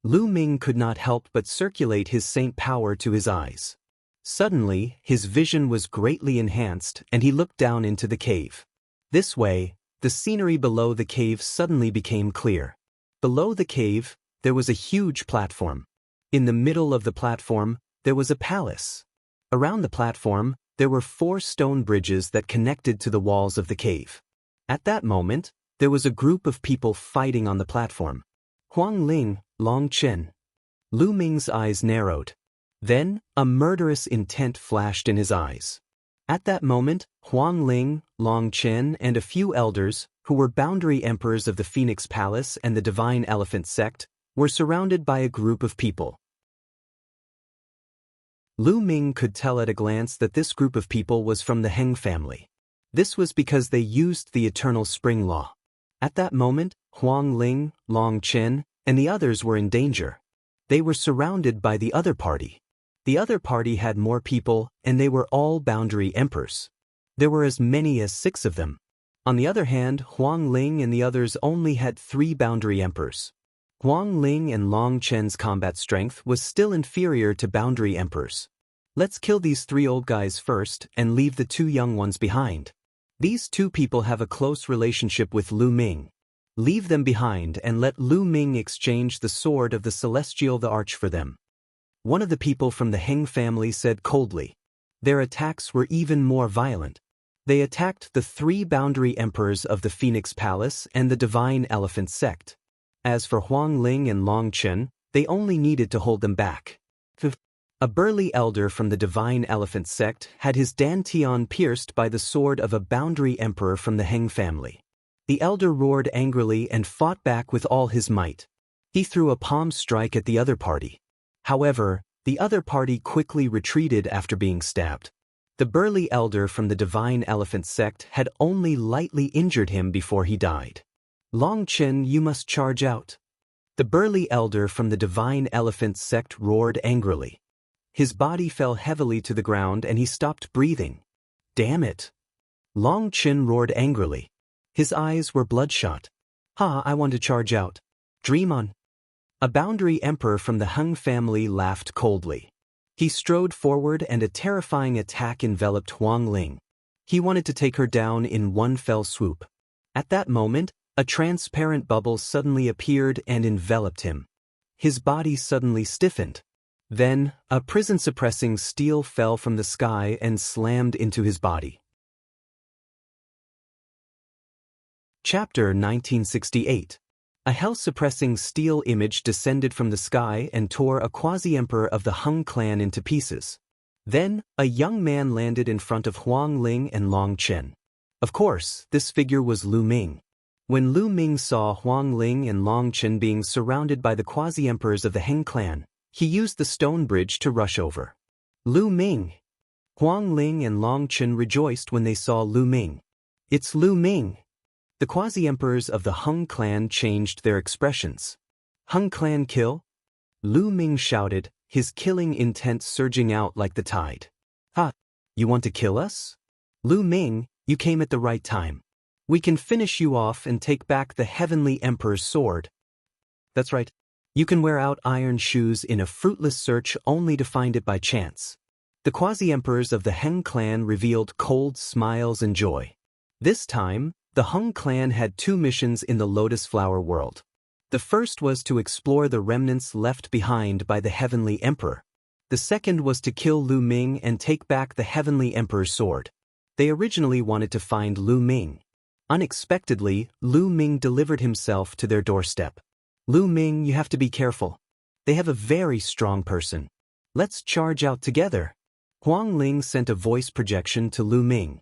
Lu Ming could not help but circulate his saint power to his eyes. Suddenly, his vision was greatly enhanced and he looked down into the cave. This way, the scenery below the cave suddenly became clear. Below the cave, there was a huge platform. In the middle of the platform, there was a palace. Around the platform, there were 4 stone bridges that connected to the walls of the cave. At that moment, there was a group of people fighting on the platform. Huang Ling, Long Chen. Lu Ming's eyes narrowed. Then, a murderous intent flashed in his eyes. At that moment, Huang Ling, Long Chen, and a few elders, who were boundary emperors of the Phoenix Palace and the Divine Elephant Sect, were surrounded by a group of people. Lu Ming could tell at a glance that this group of people was from the Heng family. This was because they used the Eternal Spring Law. At that moment, Huang Ling, Long Chen, and the others were in danger. They were surrounded by the other party. The other party had more people, and they were all boundary emperors. There were as many as 6 of them. On the other hand, Huang Ling and the others only had 3 boundary emperors. Huang Ling and Long Chen's combat strength was still inferior to boundary emperors. Let's kill these 3 old guys first and leave the 2 young ones behind. These 2 people have a close relationship with Lu Ming. Leave them behind and let Lu Ming exchange the sword of the Celestial the Arch for them. One of the people from the Heng family said coldly. Their attacks were even more violent. They attacked the 3 boundary emperors of the Phoenix Palace and the Divine Elephant Sect. As for Huang Ling and Long Chen, they only needed to hold them back. A burly elder from the Divine Elephant sect had his dantian pierced by the sword of a boundary emperor from the Heng family. The elder roared angrily and fought back with all his might. He threw a palm strike at the other party. However, the other party quickly retreated after being stabbed. The burly elder from the Divine Elephant sect had only lightly injured him before he died. Long Chen, you must charge out. The burly elder from the Divine Elephant sect roared angrily. His body fell heavily to the ground and he stopped breathing. Damn it! Long Chen roared angrily. His eyes were bloodshot. I want to charge out. Dream on. A boundary emperor from the Heng family laughed coldly. He strode forward and a terrifying attack enveloped Huang Ling. He wanted to take her down in one fell swoop. At that moment, a transparent bubble suddenly appeared and enveloped him. His body suddenly stiffened. Then, a prison-suppressing steel fell from the sky and slammed into his body. Chapter 1968. A hell-suppressing steel image descended from the sky and tore a quasi-emperor of the Heng clan into pieces. Then, a young man landed in front of Huang Ling and Long Chen. Of course, this figure was Lu Ming. When Lu Ming saw Huang Ling and Long Chen being surrounded by the quasi-emperors of the Heng clan, he used the stone bridge to rush over. Lu Ming! Huang Ling and Long Chen rejoiced when they saw Lu Ming. It's Lu Ming! The quasi-emperors of the Heng clan changed their expressions. Heng clan kill? Lu Ming shouted, his killing intent surging out like the tide. You want to kill us? Lu Ming, you came at the right time. We can finish you off and take back the Heavenly Emperor's sword. That's right. You can wear out iron shoes in a fruitless search only to find it by chance. The quasi-emperors of the Heng clan revealed cold smiles and joy. This time, the Heng clan had two missions in the Lotus Flower world. The first was to explore the remnants left behind by the Heavenly Emperor. The second was to kill Lu Ming and take back the Heavenly Emperor's sword. They originally wanted to find Lu Ming. Unexpectedly, Lu Ming delivered himself to their doorstep. Lu Ming, you have to be careful. They have a very strong person. Let's charge out together. Huang Ling sent a voice projection to Lu Ming.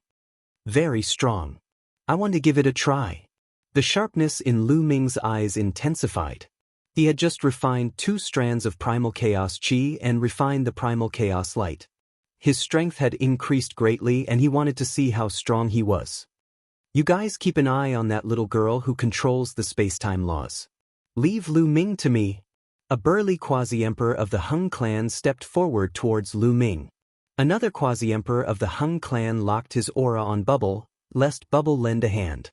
Very strong. I want to give it a try. The sharpness in Lu Ming's eyes intensified. He had just refined 2 strands of primal chaos qi and refined the primal chaos light. His strength had increased greatly and he wanted to see how strong he was. You guys keep an eye on that little girl who controls the space-time laws. Leave Lu Ming to me. A burly quasi-emperor of the Heng clan stepped forward towards Lu Ming. Another quasi-emperor of the Heng clan locked his aura on Bubble, lest Bubble lend a hand.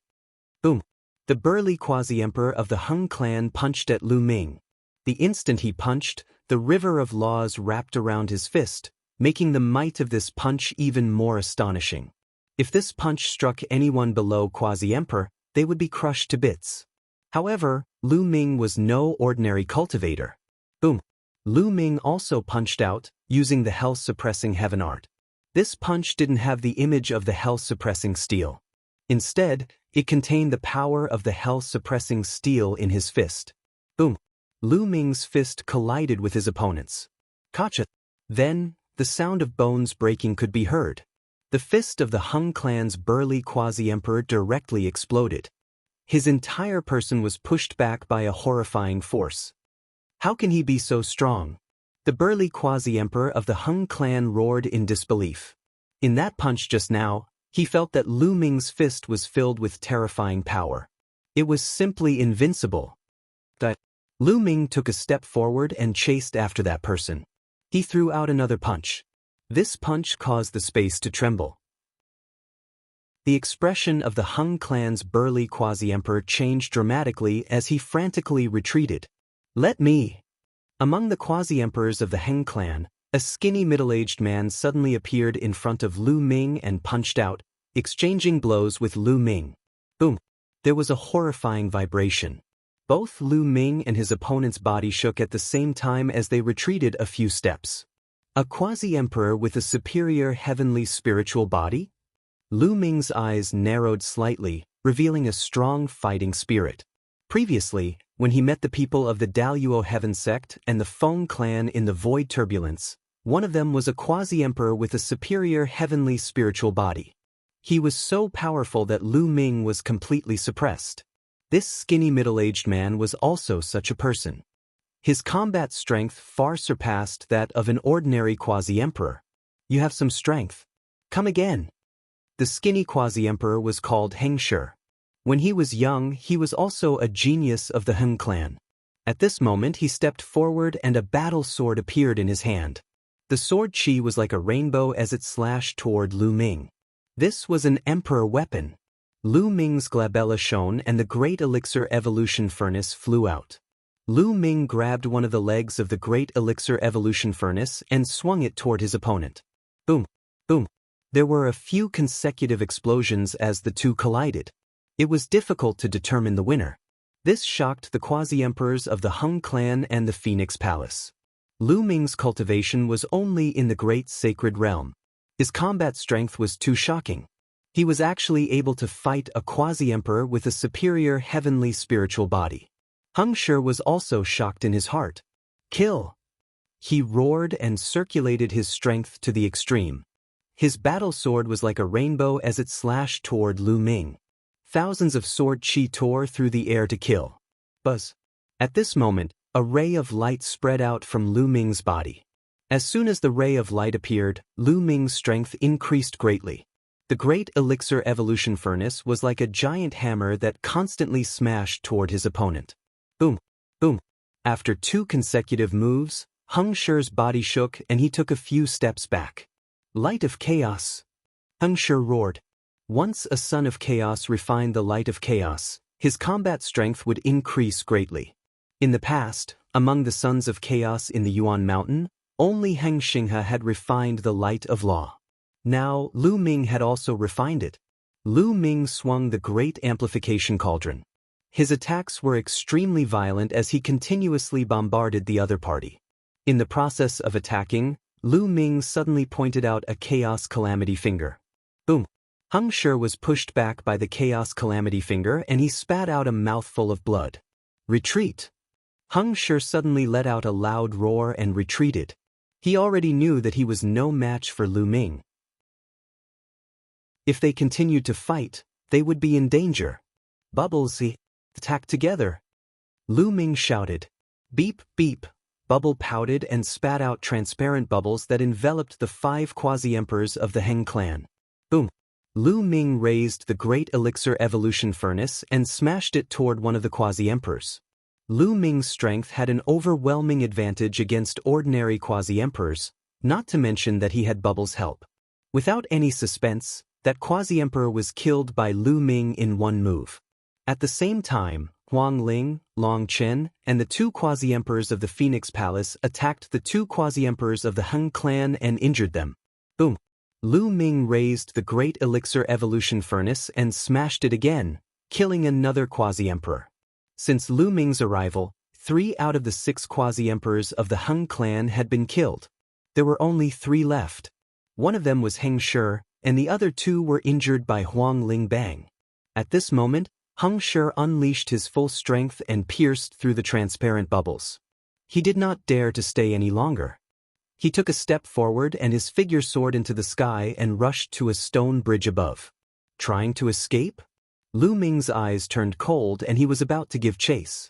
Boom! The burly quasi-emperor of the Heng clan punched at Lu Ming. The instant he punched, the river of laws wrapped around his fist, making the might of this punch even more astonishing. If this punch struck anyone below quasi-emperor, they would be crushed to bits. However, Lu Ming was no ordinary cultivator. Boom! Lu Ming also punched out, using the hell-suppressing heaven art. This punch didn't have the image of the hell-suppressing steel. Instead, it contained the power of the hell-suppressing steel in his fist. Boom! Lu Ming's fist collided with his opponent's. Gotcha! Then, the sound of bones breaking could be heard. The fist of the Heng clan's burly quasi-emperor directly exploded. His entire person was pushed back by a horrifying force. How can he be so strong? The burly quasi-emperor of the Heng clan roared in disbelief. In that punch just now, he felt that Lu Ming's fist was filled with terrifying power. It was simply invincible. Lu Ming took a step forward and chased after that person. He threw out another punch. This punch caused the space to tremble. The expression of the Heng clan's burly quasi-emperor changed dramatically as he frantically retreated. Let me! Among the quasi-emperors of the Heng clan, a skinny middle-aged man suddenly appeared in front of Lu Ming and punched out, exchanging blows with Lu Ming. Boom! There was a horrifying vibration. Both Lu Ming and his opponent's body shook at the same time as they retreated a few steps. A quasi-emperor with a superior heavenly spiritual body? Lu Ming's eyes narrowed slightly, revealing a strong fighting spirit. Previously, when he met the people of the Daluo Heaven sect and the Feng clan in the Void Turbulence, One of them was a quasi-emperor with a superior heavenly spiritual body. He was so powerful that Lu Ming was completely suppressed. This skinny middle-aged man was also such a person. His combat strength far surpassed that of an ordinary quasi-emperor. You have some strength. Come again. The skinny quasi-emperor was called Heng Shi. When he was young, he was also a genius of the Heng clan. At this moment he stepped forward and a battle sword appeared in his hand. The sword chi was like a rainbow as it slashed toward Lu Ming. This was an emperor weapon. Lu Ming's glabella shone and the great elixir evolution furnace flew out. Lu Ming grabbed one of the legs of the great elixir evolution furnace and swung it toward his opponent. Boom! Boom! There were a few consecutive explosions as the two collided. It was difficult to determine the winner. This shocked the quasi-emperors of the Heng clan and the Phoenix Palace. Lu Ming's cultivation was only in the great sacred realm. His combat strength was too shocking. He was actually able to fight a quasi-emperor with a superior heavenly spiritual body. Heng Shi was also shocked in his heart. Kill! He roared and circulated his strength to the extreme. His battle sword was like a rainbow as it slashed toward Lu Ming. Thousands of sword chi tore through the air to kill. Buzz! At this moment, a ray of light spread out from Lu Ming's body. As soon as the ray of light appeared, Lu Ming's strength increased greatly. The great elixir evolution furnace was like a giant hammer that constantly smashed toward his opponent. Boom! Boom! After two consecutive moves, Heng Shi's body shook and he took a few steps back. Light of chaos! Heng Shi roared. Once a son of chaos refined the light of chaos, his combat strength would increase greatly. In the past, among the sons of chaos in the Yuan Mountain, only Heng Xinghe had refined the light of law. Now, Lu Ming had also refined it. Lu Ming swung the great amplification cauldron. His attacks were extremely violent as he continuously bombarded the other party. In the process of attacking, Lu Ming suddenly pointed out a chaos calamity finger. Boom! Heng Shi was pushed back by the chaos calamity finger and he spat out a mouthful of blood. Retreat! Heng Shi suddenly let out a loud roar and retreated. He already knew that he was no match for Lu Ming. If they continued to fight, they would be in danger. Bubbles, attack together! Lu Ming shouted. Beep, beep! Bubble pouted and spat out transparent bubbles that enveloped the 5 quasi-emperors of the Heng clan. Boom! Lu Ming raised the great elixir evolution furnace and smashed it toward one of the quasi-emperors. Lu Ming's strength had an overwhelming advantage against ordinary quasi-emperors, not to mention that he had Bubbles' help. Without any suspense, that quasi-emperor was killed by Lu Ming in one move. At the same time, Huang Ling, Long Chen, and the 2 quasi-emperors of the Phoenix Palace attacked the 2 quasi-emperors of the Heng clan and injured them. Boom! Lu Ming raised the great elixir evolution furnace and smashed it again, killing another quasi-emperor. Since Lu Ming's arrival, 3 out of the 6 quasi-emperors of the Heng clan had been killed. There were only 3 left. One of them was Heng Shi, and the other 2 were injured by Huang Ling Bang. At this moment, Heng Shi unleashed his full strength and pierced through the transparent bubbles. He did not dare to stay any longer. He took a step forward and his figure soared into the sky and rushed to a stone bridge above. Trying to escape? Lu Ming's eyes turned cold and he was about to give chase.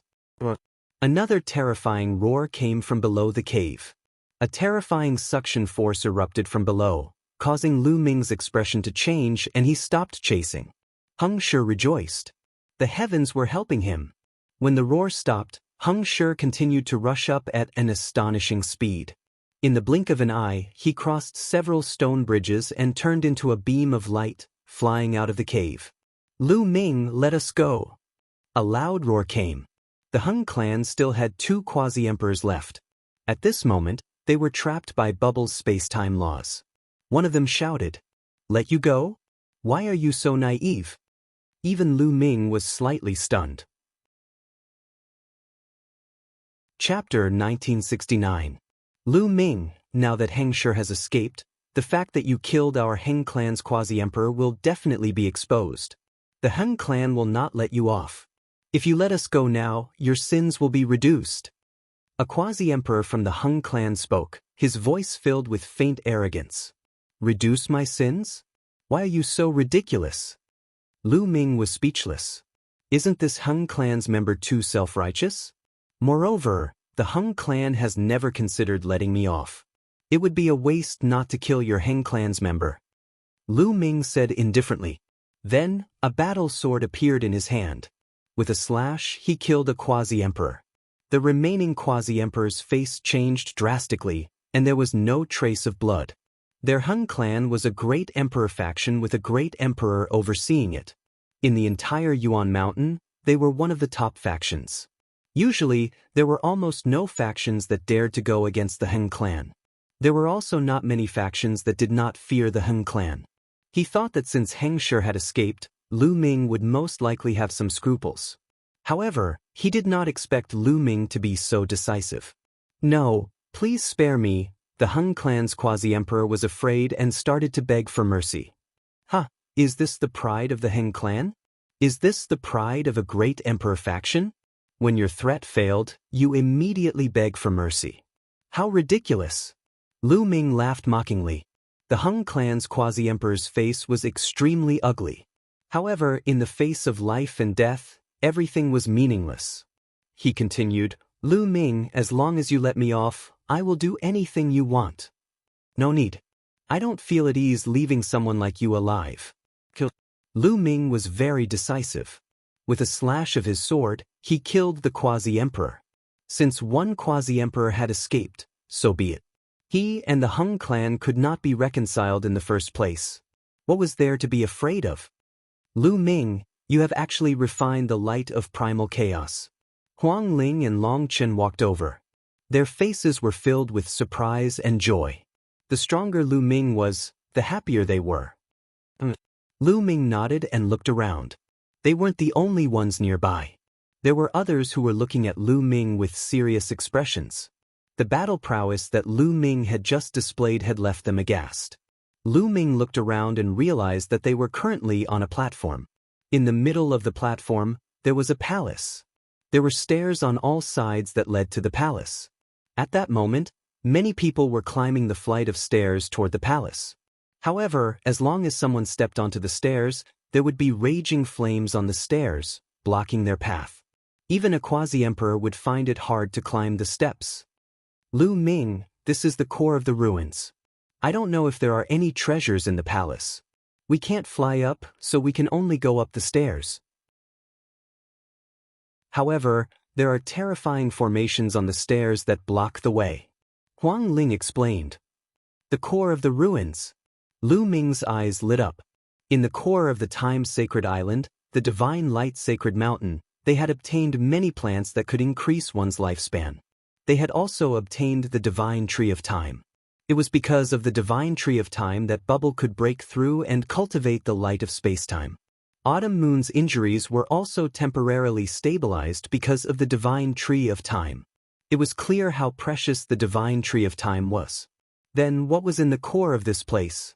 Another terrifying roar came from below the cave. A terrifying suction force erupted from below, causing Lu Ming's expression to change and he stopped chasing. Heng Shi rejoiced. The heavens were helping him. When the roar stopped, Heng Shi continued to rush up at an astonishing speed. In the blink of an eye, he crossed several stone bridges and turned into a beam of light, flying out of the cave. Lu Ming, let us go! A loud roar came. The Heng clan still had 2 quasi-emperors left. At this moment, they were trapped by Bubbles' space-time laws. One of them shouted, "Let you go? Why are you so naive?" Even Lu Ming was slightly stunned. Chapter 1969. Lu Ming, now that Heng Shi has escaped, the fact that you killed our Heng clan's quasi-emperor will definitely be exposed. The Heng clan will not let you off. If you let us go now, your sins will be reduced. A quasi-emperor from the Heng clan spoke. his voice filled with faint arrogance. Reduce my sins? Why are you so ridiculous? Lu Ming was speechless. Isn't this Hung clan's member too self-righteous? Moreover, the Hung clan has never considered letting me off. It would be a waste not to kill your Heng clan's member. Lu Ming said indifferently. Then, a battle sword appeared in his hand. With a slash, he killed a quasi-emperor. The remaining quasi-emperor's face changed drastically, and there was no trace of blood. Their Hung clan was a great emperor faction with a great emperor overseeing it. In the entire Yuan Mountain, they were one of the top factions. Usually, there were almost no factions that dared to go against the Heng clan. There were also not many factions that did not fear the Heng clan. He thought that since Heng Shi had escaped, Lu Ming would most likely have some scruples. However, he did not expect Lu Ming to be so decisive. No, please spare me. The Hung clan's quasi-emperor was afraid and started to beg for mercy. Is this the pride of the Heng clan? Is this the pride of a great emperor faction? When your threat failed, you immediately beg for mercy. How ridiculous! Lu Ming laughed mockingly. The Hung clan's quasi-emperor's face was extremely ugly. However, in the face of life and death, everything was meaningless. He continued, Lu Ming, as long as you let me off, I will do anything you want. No need. I don't feel at ease leaving someone like you alive. Lu Ming was very decisive. With a slash of his sword, he killed the quasi-emperor. Since one quasi-emperor had escaped, so be it. He and the Hung clan could not be reconciled in the first place. What was there to be afraid of? Lu Ming, you have actually refined the light of primal chaos. Huang Ling and Long Chen walked over. Their faces were filled with surprise and joy. The stronger Lu Ming was, the happier they were. Lu Ming nodded and looked around. They weren't the only ones nearby. There were others who were looking at Lu Ming with serious expressions. The battle prowess that Lu Ming had just displayed had left them aghast. Lu Ming looked around and realized that they were currently on a platform. In the middle of the platform, there was a palace. There were stairs on all sides that led to the palace. At that moment, many people were climbing the flight of stairs toward the palace. However, as long as someone stepped onto the stairs, there would be raging flames on the stairs, blocking their path. Even a quasi-emperor would find it hard to climb the steps. Lu Ming, this is the core of the ruins. I don't know if there are any treasures in the palace. We can't fly up, so we can only go up the stairs. However, there are terrifying formations on the stairs that block the way. Huang Ling explained. The core of the ruins. Lu Ming's eyes lit up. In the core of the time-sacred island, the divine light-sacred mountain, they had obtained many plants that could increase one's lifespan. They had also obtained the divine tree of time. It was because of the divine tree of time that Bubble could break through and cultivate the light of spacetime. Autumn Moon's injuries were also temporarily stabilized because of the divine tree of time. It was clear how precious the divine tree of time was. Then what was in the core of this place?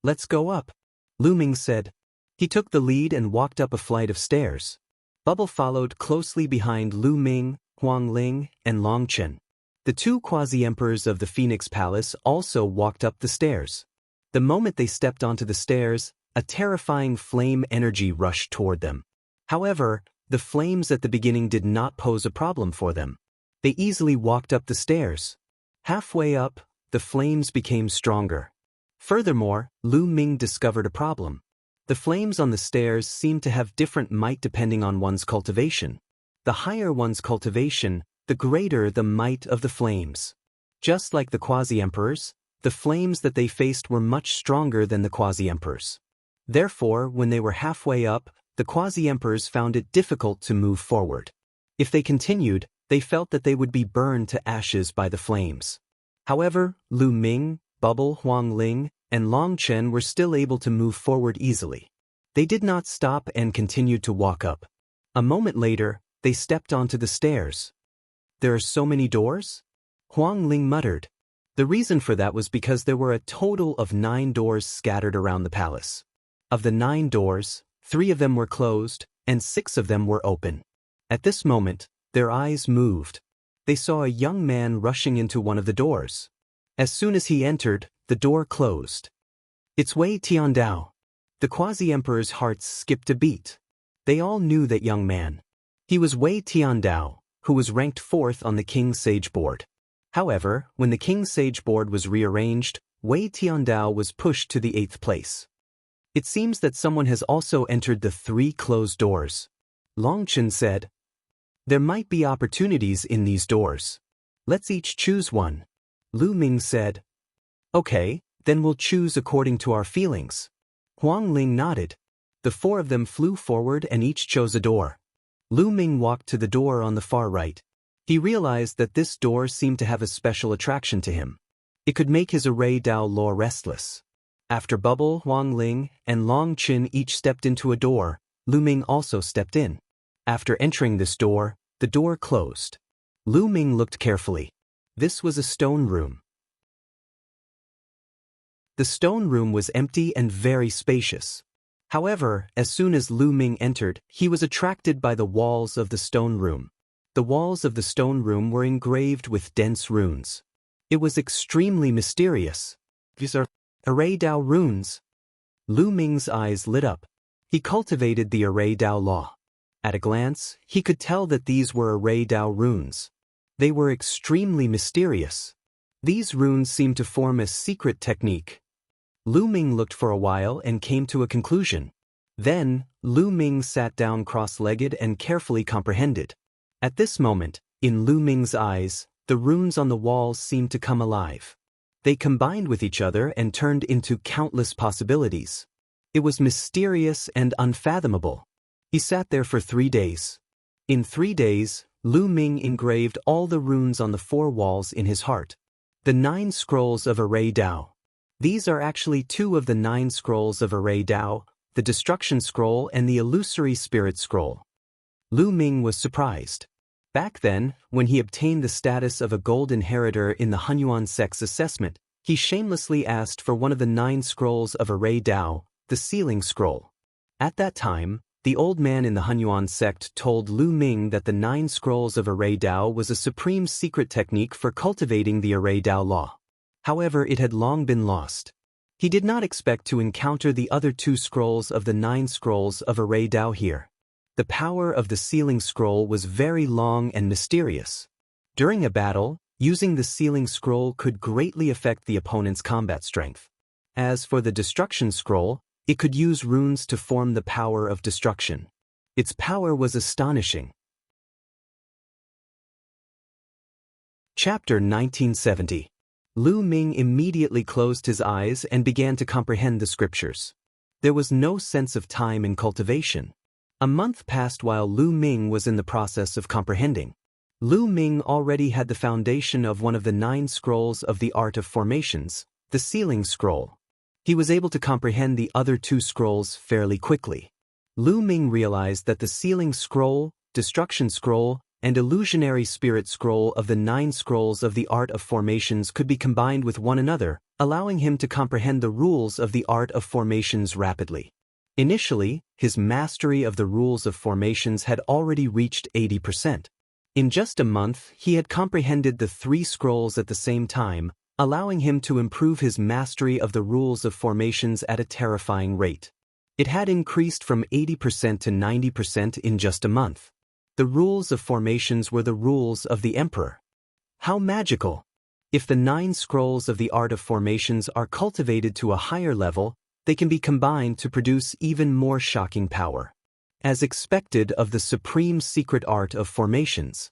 Let's go up, Lu Ming said. He took the lead and walked up a flight of stairs. Bubble followed closely behind Lu Ming, Huang Ling, and Long Chen. The two quasi-emperors of the Phoenix Palace also walked up the stairs. The moment they stepped onto the stairs, a terrifying flame energy rushed toward them. However, the flames at the beginning did not pose a problem for them. They easily walked up the stairs. Halfway up, the flames became stronger. Furthermore, Lu Ming discovered a problem. The flames on the stairs seemed to have different might depending on one's cultivation. The higher one's cultivation, the greater the might of the flames. Just like the quasi-emperors, the flames that they faced were much stronger than the quasi-emperors. Therefore, when they were halfway up, the quasi-emperors found it difficult to move forward. If they continued, they felt that they would be burned to ashes by the flames. However, Lu Ming, Bubble, Huang Ling, and Long Chen were still able to move forward easily. They did not stop and continued to walk up. A moment later, they stepped onto the stairs. There are so many doors? Huang Ling muttered. The reason for that was because there were a total of 9 doors scattered around the palace. Of the 9 doors, 3 of them were closed, and 6 of them were open. At this moment, their eyes moved. They saw a young man rushing into one of the doors. As soon as he entered, the door closed. It's Wei Tiandao. The quasi-emperor's hearts skipped a beat. They all knew that young man. He was Wei Tiandao, who was ranked 4th on the King's Sage Board. However, when the King's Sage Board was rearranged, Wei Tiandao was pushed to the 8th place. It seems that someone has also entered the 3 closed doors. Long Chen said, "There might be opportunities in these doors. Let's each choose one." Lu Ming said, "Okay, then we'll choose according to our feelings." Huang Ling nodded. The 4 of them flew forward and each chose a door. Lu Ming walked to the door on the far right. He realized that this door seemed to have a special attraction to him. It could make his array Dao lore restless. After Bubble, Huang Ling, and Long Chin each stepped into a door, Lu Ming also stepped in. After entering this door, the door closed. Lu Ming looked carefully. This was a stone room. The stone room was empty and very spacious. However, as soon as Lu Ming entered, he was attracted by the walls of the stone room. The walls of the stone room were engraved with dense runes. It was extremely mysterious. These are Array Dao runes. Lu Ming's eyes lit up. He cultivated the Array Dao law. At a glance, he could tell that these were Array Dao runes. They were extremely mysterious. These runes seemed to form a secret technique. Lu Ming looked for a while and came to a conclusion. Then, Lu Ming sat down cross-legged and carefully comprehended. At this moment, in Lu Ming's eyes, the runes on the walls seemed to come alive. They combined with each other and turned into countless possibilities. It was mysterious and unfathomable. He sat there for 3 days. In 3 days, Lu Ming engraved all the runes on the 4 walls in his heart. The 9 scrolls of Array Dao. These are actually 2 of the 9 scrolls of Array Dao, the Destruction Scroll and the Illusory Spirit Scroll. Lu Ming was surprised. Back then, when he obtained the status of a gold inheritor in the Hunyuan sect's assessment, he shamelessly asked for one of the 9 scrolls of Array Dao, the Sealing Scroll. At that time, the old man in the Hunyuan sect told Lu Ming that the 9 scrolls of Array Dao was a supreme secret technique for cultivating the Array Dao law. However, it had long been lost. He did not expect to encounter the other 2 scrolls of the 9 scrolls of Array Dao here. The power of the Sealing Scroll was very long and mysterious. During a battle, using the Sealing Scroll could greatly affect the opponent's combat strength. As for the Destruction Scroll, it could use runes to form the power of destruction. Its power was astonishing. Chapter 1970. Lu Ming immediately closed his eyes and began to comprehend the scriptures. There was no sense of time in cultivation. A month passed while Lu Ming was in the process of comprehending. Lu Ming already had the foundation of one of the 9 scrolls of the art of formations, the Sealing Scroll. He was able to comprehend the other 2 scrolls fairly quickly. Lu Ming realized that the Sealing Scroll, Destruction Scroll, and Illusionary Spirit Scroll of the 9 scrolls of the art of formations could be combined with one another, allowing him to comprehend the rules of the art of formations rapidly. Initially, his mastery of the rules of formations had already reached 80%. In just a month, he had comprehended the 3 scrolls at the same time, allowing him to improve his mastery of the rules of formations at a terrifying rate. It had increased from 80% to 90% in just a month. The rules of formations were the rules of the emperor. How magical! If the 9 scrolls of the art of formations are cultivated to a higher level, they can be combined to produce even more shocking power. As expected of the supreme secret art of formations.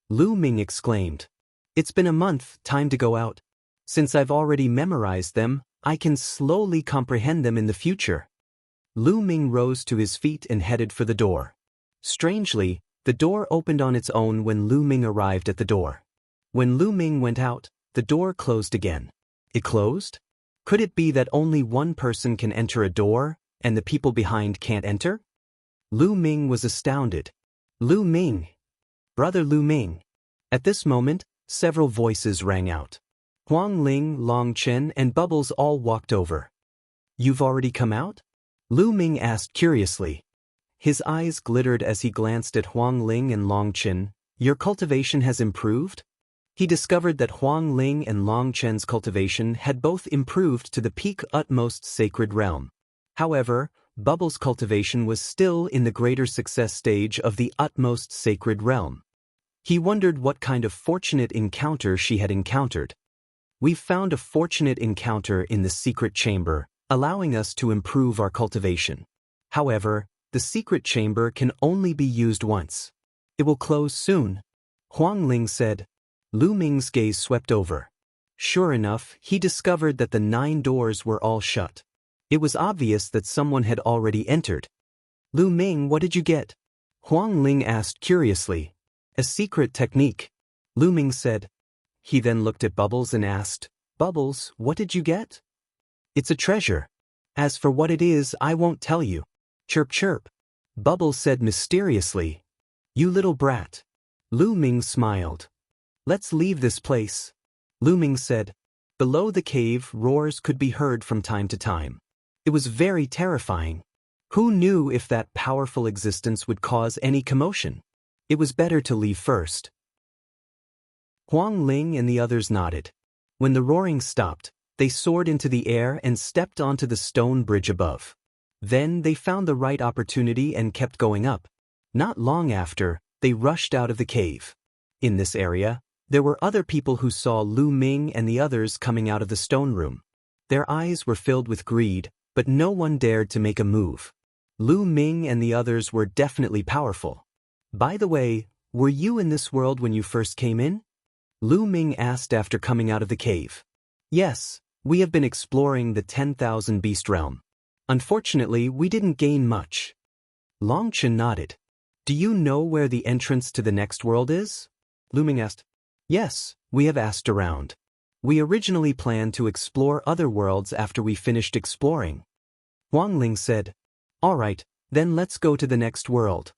Lu Ming exclaimed, "It's been a month, time to go out. Since I've already memorized them, I can slowly comprehend them in the future." Lu Ming rose to his feet and headed for the door. Strangely, the door opened on its own when Lu Ming arrived at the door. When Lu Ming went out, the door closed again. It closed? Could it be that only one person can enter a door, and the people behind can't enter? Lu Ming was astounded. Lu Ming! Brother Lu Ming! At this moment, several voices rang out. Huang Ling, Long Chen, and Bubbles all walked over. "You've already come out?" Lu Ming asked curiously. His eyes glittered as he glanced at Huang Ling and Long Chen. "Your cultivation has improved?" He discovered that Huang Ling and Long Chen's cultivation had both improved to the peak utmost sacred realm. However, Bubble's cultivation was still in the greater success stage of the utmost sacred realm. He wondered what kind of fortunate encounter she had encountered. "We've found a fortunate encounter in the secret chamber, allowing us to improve our cultivation. However, the secret chamber can only be used once. It will close soon," Huang Ling said. Lu Ming's gaze swept over. Sure enough, he discovered that the 9 doors were all shut. It was obvious that someone had already entered. "Lu Ming, what did you get?" Huang Ling asked curiously. "A secret technique," Lu Ming said. He then looked at Bubbles and asked, "Bubbles, what did you get?" "It's a treasure. As for what it is, I won't tell you." "Chirp chirp," Bubbles said mysteriously. "You little brat." Lu Ming smiled. "Let's leave this place," Lu Ming said. Below the cave, roars could be heard from time to time. It was very terrifying. Who knew if that powerful existence would cause any commotion? It was better to leave first. Huang Ling and the others nodded. When the roaring stopped, they soared into the air and stepped onto the stone bridge above. Then they found the right opportunity and kept going up. Not long after, they rushed out of the cave. In this area, there were other people who saw Lu Ming and the others coming out of the stone room. Their eyes were filled with greed, but no one dared to make a move. Lu Ming and the others were definitely powerful. "By the way, were you in this world when you first came in?" Lu Ming asked after coming out of the cave. "Yes, we have been exploring the 10,000 beast realm. Unfortunately, we didn't gain much." Long Chen nodded. "Do you know where the entrance to the next world is?" Lu Ming asked. "Yes, we have asked around. We originally planned to explore other worlds after we finished exploring." Huang Ling said. "All right, then let's go to the next world,"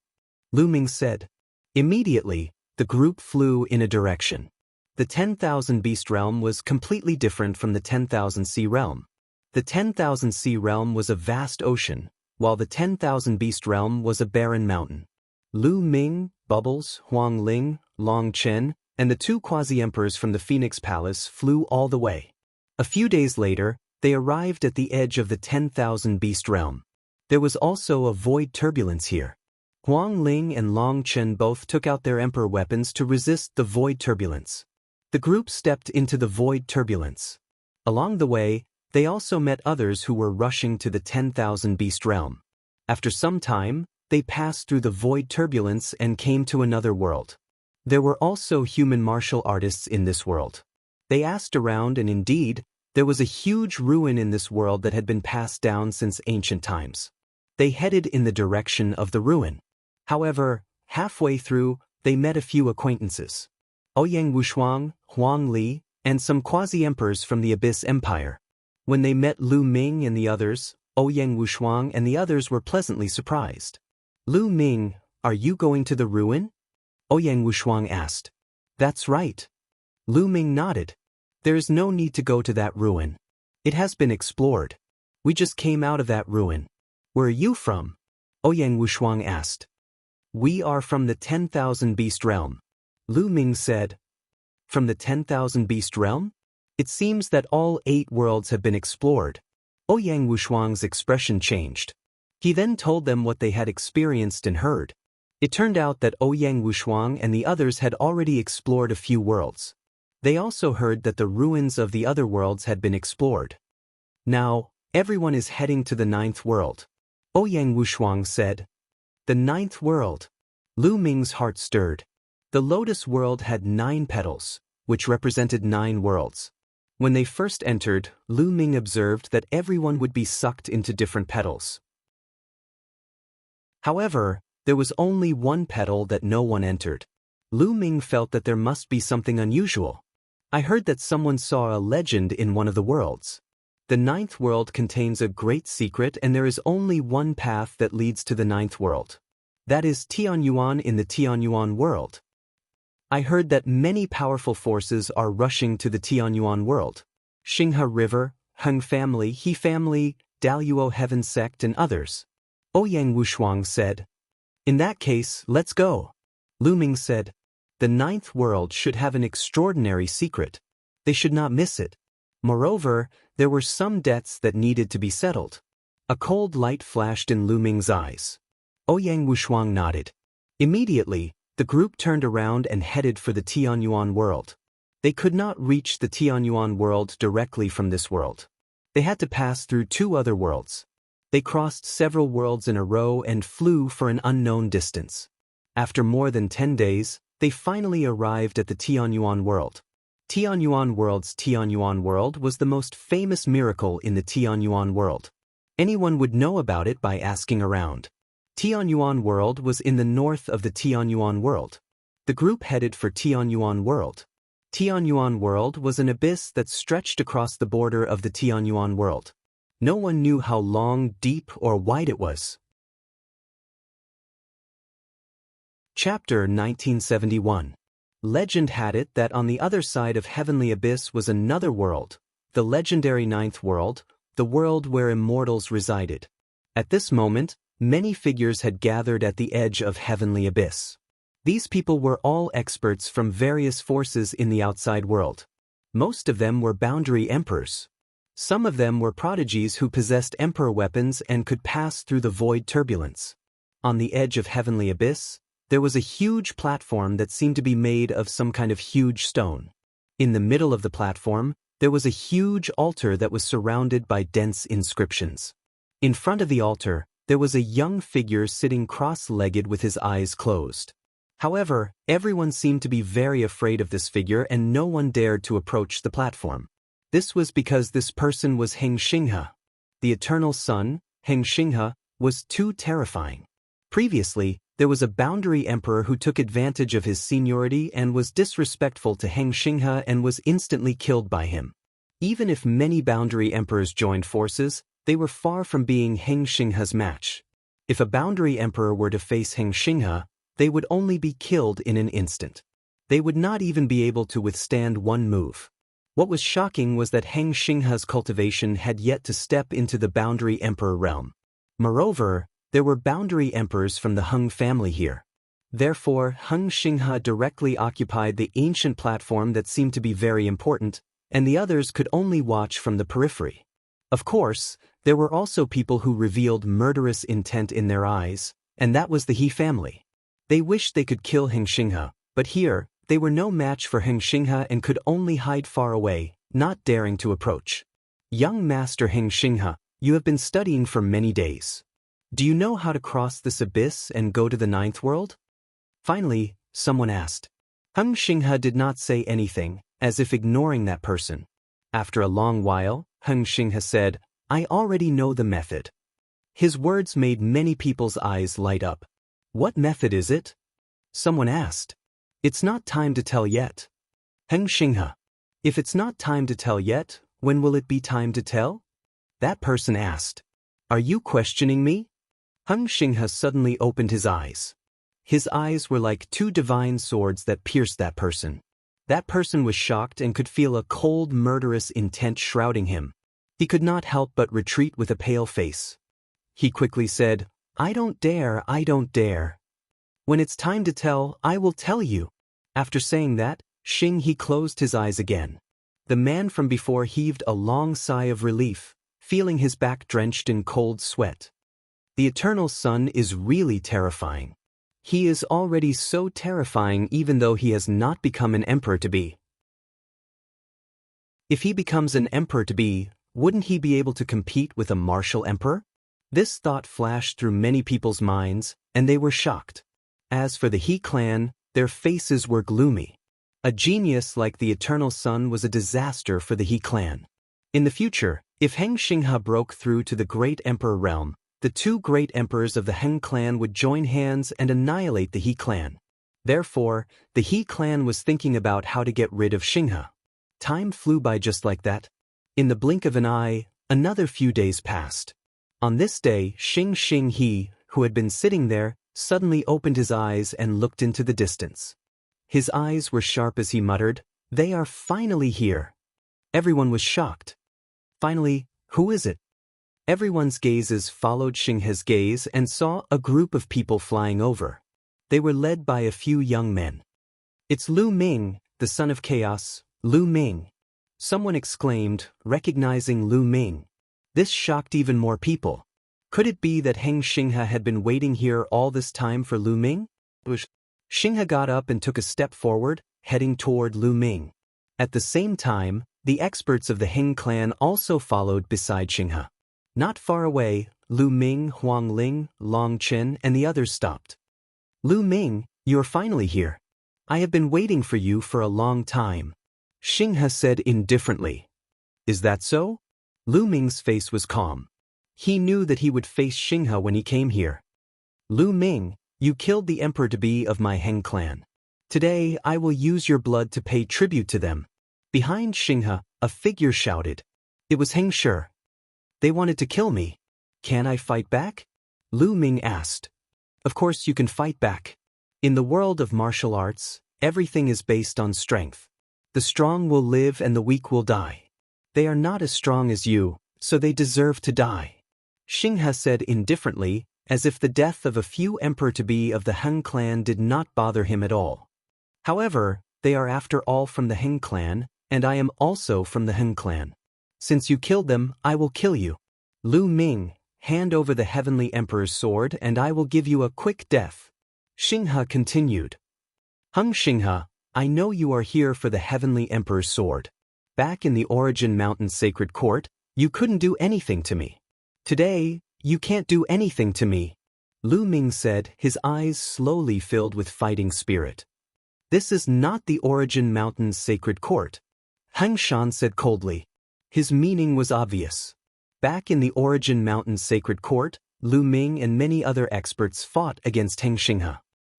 Lu Ming said. Immediately, the group flew in a direction. The 10,000 beast realm was completely different from the 10,000 sea realm. The 10,000 sea realm was a vast ocean, while the 10,000 beast realm was a barren mountain. Lu Ming, Bubbles, Huang Ling, Long Chen, and the 2 quasi-emperors from the Phoenix Palace flew all the way. A few days later, they arrived at the edge of the 10,000 beast realm. There was also a void turbulence here. Huang Ling and Long Chen both took out their emperor weapons to resist the void turbulence. The group stepped into the void turbulence. Along the way, they also met others who were rushing to the 10,000 beast realm. After some time, they passed through the void turbulence and came to another world. There were also human martial artists in this world. They asked around, and indeed, there was a huge ruin in this world that had been passed down since ancient times. They headed in the direction of the ruin. However, halfway through, they met a few acquaintances. Ouyang Wushuang, Huang Li, and some quasi-emperors from the Abyss Empire. When they met Lu Ming and the others, Ouyang Wushuang and the others were pleasantly surprised. "Lu Ming, are you going to the ruin?" Ouyang Wushuang asked. "That's right." Lu Ming nodded. "There is no need to go to that ruin. It has been explored. We just came out of that ruin." "Where are you from?" Ouyang Wushuang asked. "We are from the 10,000 beast realm," Lu Ming said. "From the 10,000 beast realm? It seems that all 8 worlds have been explored." Ouyang Wushuang's expression changed. He then told them what they had experienced and heard. It turned out that Ouyang Wushuang and the others had already explored a few worlds. They also heard that the ruins of the other worlds had been explored. "Now, everyone is heading to the 9th world," Ouyang Wushuang said. "The 9th world." Lu Ming's heart stirred. The lotus world had 9 petals, which represented 9 worlds. When they first entered, Lu Ming observed that everyone would be sucked into different petals. However, there was only one petal that no one entered. Lu Ming felt that there must be something unusual. "I heard that someone saw a legend in one of the worlds. The 9th world contains a great secret, and there is only one path that leads to the 9th world. That is Tianyuan in the Tianyuan world. I heard that many powerful forces are rushing to the Tianyuan world. Xinghe River, Heng family, He family, Daluo Heaven sect, and others." Ouyang Wushuang said. "In that case, let's go," Lu Ming said. The ninth world should have an extraordinary secret. They should not miss it. Moreover, there were some debts that needed to be settled. A cold light flashed in Lu Ming's eyes. Ouyang Wushuang nodded. Immediately, the group turned around and headed for the Tianyuan world. They could not reach the Tianyuan world directly from this world. They had to pass through 2 other worlds. They crossed several worlds in a row and flew for an unknown distance. After more than 10 days, they finally arrived at the Tianyuan world. Tianyuan world was the most famous miracle in the Tianyuan world. Anyone would know about it by asking around. Tianyuan world was in the north of the Tianyuan world. The group headed for Tianyuan world. Tianyuan world was an abyss that stretched across the border of the Tianyuan world. No one knew how long, deep, or wide it was. Chapter 1971. Legend had it that on the other side of Heavenly Abyss was another world, the legendary Ninth World, the world where immortals resided. At this moment, many figures had gathered at the edge of Heavenly Abyss. These people were all experts from various forces in the outside world. Most of them were boundary emperors. Some of them were prodigies who possessed emperor weapons and could pass through the void turbulence. On the edge of Heavenly Abyss, there was a huge platform that seemed to be made of some kind of huge stone. In the middle of the platform, there was a huge altar that was surrounded by dense inscriptions. In front of the altar, there was a young figure sitting cross-legged with his eyes closed. However, everyone seemed to be very afraid of this figure and no one dared to approach the platform. This was because this person was Heng Xinghe. The eternal son, Heng Xinghe, was too terrifying. Previously, there was a boundary emperor who took advantage of his seniority and was disrespectful to Heng Xinghe and was instantly killed by him. Even if many boundary emperors joined forces, they were far from being Heng Xinghe's match. If a boundary emperor were to face Heng Xinghe, they would only be killed in an instant. They would not even be able to withstand one move. What was shocking was that Heng Xinghe's cultivation had yet to step into the boundary emperor realm. Moreover, there were boundary emperors from the Heng family here. Therefore, Heng Xinghe directly occupied the ancient platform that seemed to be very important, and the others could only watch from the periphery. Of course, there were also people who revealed murderous intent in their eyes, and that was the He family. They wished they could kill Heng Xinghe, but here, they were no match for Heng Xinghe and could only hide far away, not daring to approach. Young Master Heng Xinghe, you have been studying for many days. Do you know how to cross this abyss and go to the ninth world? Finally, someone asked. Heng Xinghe did not say anything, as if ignoring that person. After a long while, Heng Xinghe said, I already know the method. His words made many people's eyes light up. What method is it? Someone asked. It's not time to tell yet. Heng Xinghe. If it's not time to tell yet, when will it be time to tell? That person asked. Are you questioning me? Heng Xinghe suddenly opened his eyes. His eyes were like 2 divine swords that pierced that person. That person was shocked and could feel a cold, murderous intent shrouding him. He could not help but retreat with a pale face. He quickly said, I don't dare, I don't dare. When it's time to tell, I will tell you. After saying that, He closed his eyes again. The man from before heaved a long sigh of relief, feeling his back drenched in cold sweat. The Eternal Son is really terrifying. He is already so terrifying even though he has not become an emperor-to-be. If he becomes an emperor-to-be, wouldn't he be able to compete with a martial emperor? This thought flashed through many people's minds, and they were shocked. As for the He clan, their faces were gloomy. A genius like the Eternal Son was a disaster for the He clan. In the future, if Heng Xinghe broke through to the Great Emperor realm, the 2 great emperors of the Heng clan would join hands and annihilate the He clan. Therefore, the He clan was thinking about how to get rid of Xinghe. Time flew by just like that. In the blink of an eye, another few days passed. On this day, Xing He, who had been sitting there, suddenly opened his eyes and looked into the distance. His eyes were sharp as he muttered, They are finally here. Everyone was shocked. Finally, who is it? Everyone's gazes followed Xinghe's gaze and saw a group of people flying over. They were led by a few young men. It's Lu Ming, the son of chaos, Lu Ming. Someone exclaimed, recognizing Lu Ming. This shocked even more people. Could it be that Heng Xinghe had been waiting here all this time for Lu Ming? Xinghe got up and took a step forward, heading toward Lu Ming. At the same time, the experts of the Heng clan also followed beside Xinghe. Not far away, Lu Ming, Huang Ling, Long Chen, and the others stopped. Lu Ming, you're finally here. I have been waiting for you for a long time. Xinghe said indifferently. Is that so? Lu Ming's face was calm. He knew that he would face Xinghe when he came here. Lu Ming, you killed the emperor-to-be of my Heng clan. Today I will use your blood to pay tribute to them. Behind Xinghe, a figure shouted. It was Heng Shi. They wanted to kill me. Can I fight back? Lu Ming asked. Of course you can fight back. In the world of martial arts, everything is based on strength. The strong will live and the weak will die. They are not as strong as you, so they deserve to die. Xinghe said indifferently, as if the death of a few emperor-to-be of the Heng clan did not bother him at all. However, they are after all from the Heng clan, and I am also from the Heng clan. Since you killed them, I will kill you. Lu Ming, hand over the heavenly emperor's sword and I will give you a quick death. Xinghe continued. Heng Xinghe, I know you are here for the heavenly emperor's sword. Back in the Origin Mountain Sacred Court, you couldn't do anything to me. Today, you can't do anything to me. Lu Ming said, his eyes slowly filled with fighting spirit. This is not the Origin Mountain's Sacred Court. Heng Shan said coldly. His meaning was obvious. Back in the Origin Mountain's Sacred Court, Lu Ming and many other experts fought against Heng Xinghe.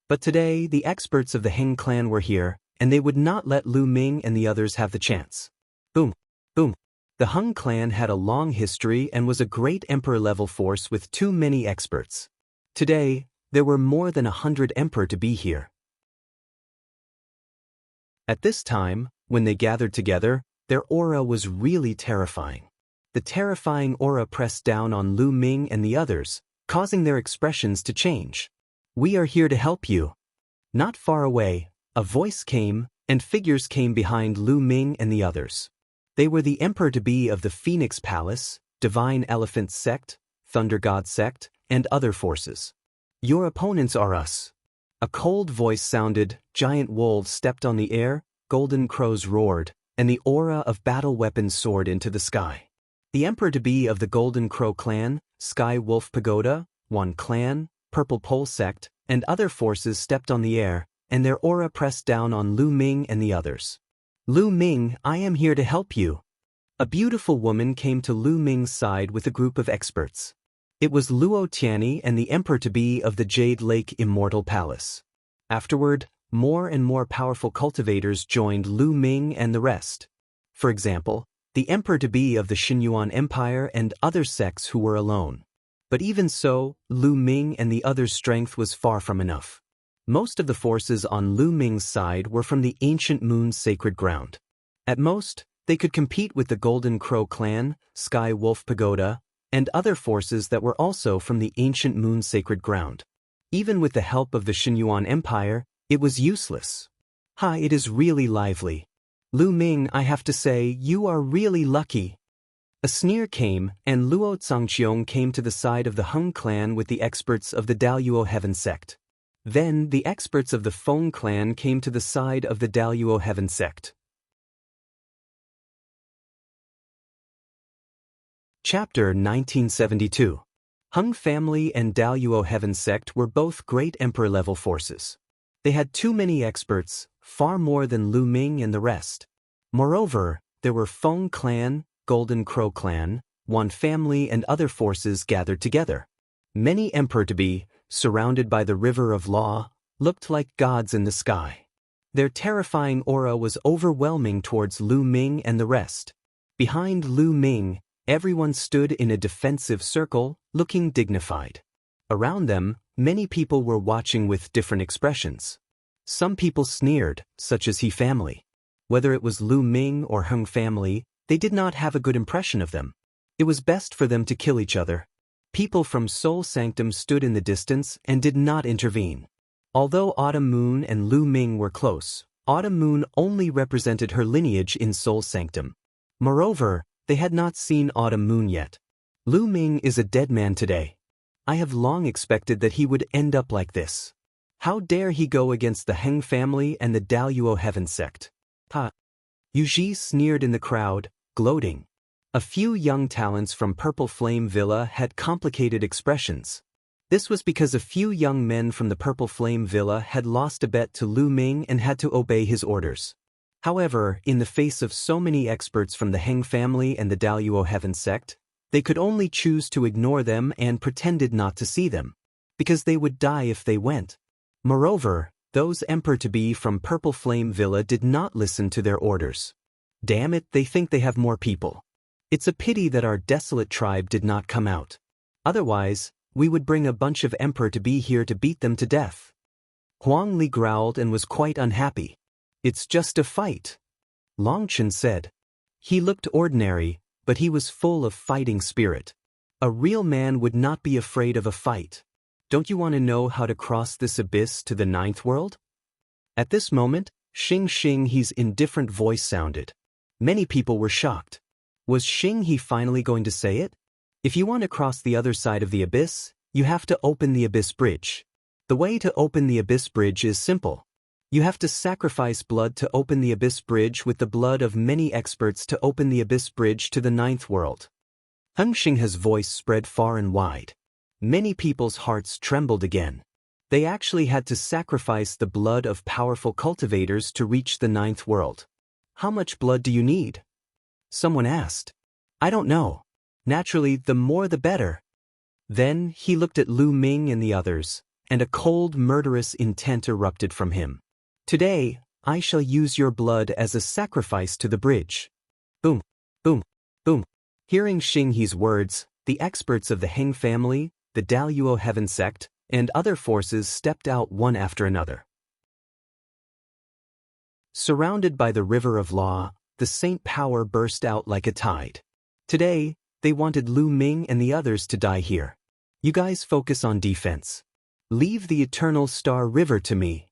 But today, the experts of the Heng clan were here, and they would not let Lu Ming and the others have the chance. Boom, boom. The Heng clan had a long history and was a great emperor-level force with too many experts. Today, there were more than 100 emperor to be here. At this time, when they gathered together, their aura was really terrifying. The terrifying aura pressed down on Lu Ming and the others, causing their expressions to change. We are here to help you. Not far away, a voice came, and figures came behind Lu Ming and the others. They were the emperor-to-be of the Phoenix Palace, Divine Elephant Sect, Thunder God Sect, and other forces. Your opponents are us. A cold voice sounded, giant wolves stepped on the air, golden crows roared, and the aura of battle weapons soared into the sky. The emperor-to-be of the Golden Crow Clan, Sky Wolf Pagoda, One Clan, Purple Pole Sect, and other forces stepped on the air, and their aura pressed down on Lu Ming and the others. Lu Ming, I am here to help you. A beautiful woman came to Lu Ming's side with a group of experts. It was Luo Tianyi and the emperor-to-be of the Jade Lake Immortal Palace. Afterward, more and more powerful cultivators joined Lu Ming and the rest. For example, the emperor-to-be of the Xinyuan Empire and other sects who were alone. But even so, Lu Ming and the others' strength was far from enough. Most of the forces on Lu Ming's side were from the Ancient Moon's sacred ground. At most, they could compete with the Golden Crow Clan, Sky Wolf Pagoda, and other forces that were also from the Ancient Moon's sacred ground. Even with the help of the Xinyuan Empire, it was useless. Ha, it is really lively. Lu Ming, I have to say, you are really lucky. A sneer came, and Luo Zhangqiong came to the side of the Heng clan with the experts of the Daluo Heaven sect. Then the experts of the Feng clan came to the side of the Daluo Heaven sect. Chapter 1972. Heng family and Daluo Heaven sect were both great emperor-level forces. They had too many experts, far more than Lu Ming and the rest. Moreover, there were Feng clan, Golden Crow Clan, One Family and other forces gathered together. Many emperor-to-be, surrounded by the river of law, looked like gods in the sky. Their terrifying aura was overwhelming towards Lu Ming and the rest. Behind Lu Ming, everyone stood in a defensive circle, looking dignified. Around them, many people were watching with different expressions. Some people sneered, such as He family. Whether it was Lu Ming or Heng family, they did not have a good impression of them. It was best for them to kill each other. People from Soul Sanctum stood in the distance and did not intervene. Although Autumn Moon and Lu Ming were close, Autumn Moon only represented her lineage in Soul Sanctum. Moreover, they had not seen Autumn Moon yet. Lu Ming is a dead man today. I have long expected that he would end up like this. How dare he go against the Heng family and the Daluo Heaven sect? Ha! Yu Ji sneered in the crowd, gloating. A few young talents from Purple Flame Villa had complicated expressions. This was because a few young men from the Purple Flame Villa had lost a bet to Lu Ming and had to obey his orders. However, in the face of so many experts from the Heng family and the Daluo Heaven sect, they could only choose to ignore them and pretended not to see them, because they would die if they went. Moreover, those Emperor-to-be from Purple Flame Villa did not listen to their orders. Damn it, they think they have more people. It's a pity that our desolate tribe did not come out. Otherwise, we would bring a bunch of Emperor-to-be here to beat them to death. Huang Li growled and was quite unhappy. It's just a fight, Long Chen said. He looked ordinary, but he was full of fighting spirit. A real man would not be afraid of a fight. Don't you want to know how to cross this abyss to the ninth world? At this moment, Xing Xing He's indifferent voice sounded. Many people were shocked. Was Xing He finally going to say it? If you want to cross the other side of the abyss, you have to open the abyss bridge. The way to open the abyss bridge is simple. You have to sacrifice blood to open the abyss bridge with the blood of many experts to open the abyss bridge to the ninth world. Heng Xinghe's voice spread far and wide. Many people's hearts trembled again. They actually had to sacrifice the blood of powerful cultivators to reach the ninth world. How much blood do you need? Someone asked. I don't know. Naturally, the more the better. Then he looked at Lu Ming and the others, and a cold, murderous intent erupted from him. Today, I shall use your blood as a sacrifice to the bridge. Boom, boom, boom. Hearing Xing He's words, the experts of the Heng family, the Daluo Heaven sect, and other forces stepped out one after another. Surrounded by the river of law, the saint power burst out like a tide. Today, they wanted Lu Ming and the others to die here. You guys focus on defense. Leave the eternal star river to me.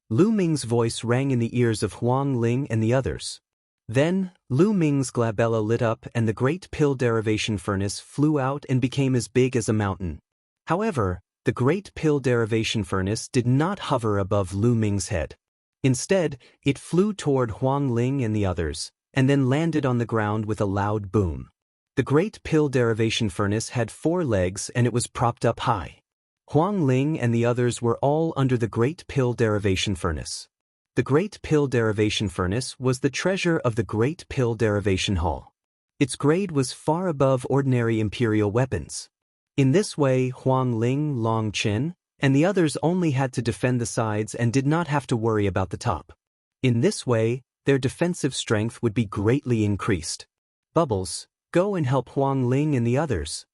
Lu Ming's voice rang in the ears of Huang Ling and the others. Then, Lu Ming's glabella lit up and the great pill derivation furnace flew out and became as big as a mountain. However, the great pill derivation furnace did not hover above Lu Ming's head. Instead, it flew toward Huang Ling and the others, and then landed on the ground with a loud boom. The great pill derivation furnace had 4 legs and it was propped up high. Huang Ling and the others were all under the great pill derivation furnace. The great pill derivation furnace was the treasure of the great pill derivation hall. Its grade was far above ordinary imperial weapons. In this way, Huang Ling, Long Chen, and the others only had to defend the sides and did not have to worry about the top. In this way, their defensive strength would be greatly increased. Bubbles, go and help Huang Ling and the others.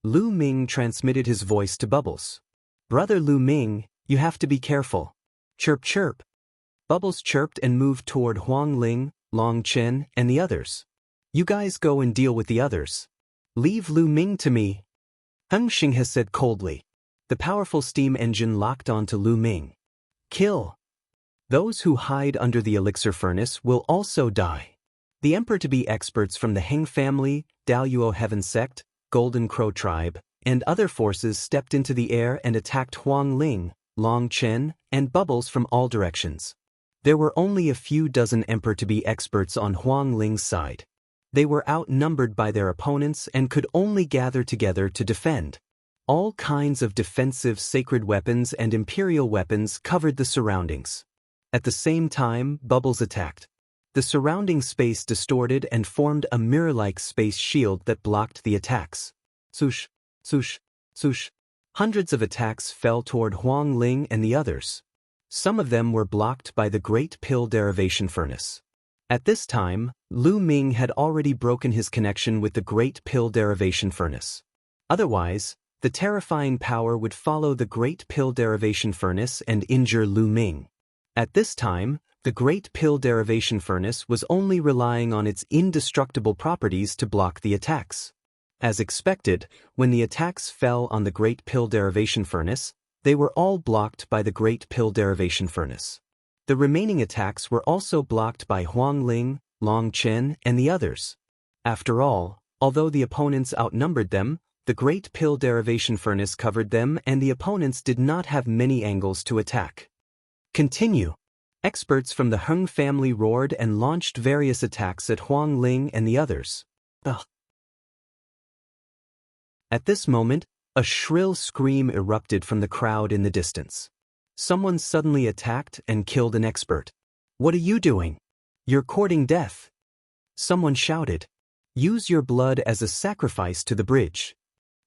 Lu Ming transmitted his voice to Bubbles. Brother Lu Ming, you have to be careful. Chirp chirp. Bubbles chirped and moved toward Huang Ling, Long Chen, and the others. You guys go and deal with the others. Leave Lu Ming to me. Heng Xinghe said coldly. The powerful steam engine locked onto Lu Ming. Kill. Those who hide under the elixir furnace will also die. The Emperor-to-be experts from the Heng family, Daluo Heaven sect, Golden Crow tribe, and other forces stepped into the air and attacked Huang Ling, Long Chen, and Bubbles from all directions. There were only a few dozen Emperor-to-be experts on Huang Ling's side. They were outnumbered by their opponents and could only gather together to defend. All kinds of defensive sacred weapons and imperial weapons covered the surroundings. At the same time, Bubbles attacked. The surrounding space distorted and formed a mirror-like space shield that blocked the attacks. Swoosh, swoosh, swoosh. Hundreds of attacks fell toward Huang Ling and the others. Some of them were blocked by the great pill derivation furnace. At this time, Lu Ming had already broken his connection with the great pill derivation furnace. Otherwise, the terrifying power would follow the great pill derivation furnace and injure Lu Ming. At this time, the great pill derivation furnace was only relying on its indestructible properties to block the attacks. As expected, when the attacks fell on the great pill derivation furnace, they were all blocked by the great pill derivation furnace. The remaining attacks were also blocked by Huang Ling, Long Chen, and the others. After all, although the opponents outnumbered them, the Great Pill Derivation Furnace covered them and the opponents did not have many angles to attack. Continue. Experts from the Heng family roared and launched various attacks at Huang Ling and the others. Ugh. At this moment, a shrill scream erupted from the crowd in the distance. Someone suddenly attacked and killed an expert. "What are you doing? You're courting death." Someone shouted. "Use your blood as a sacrifice to the bridge."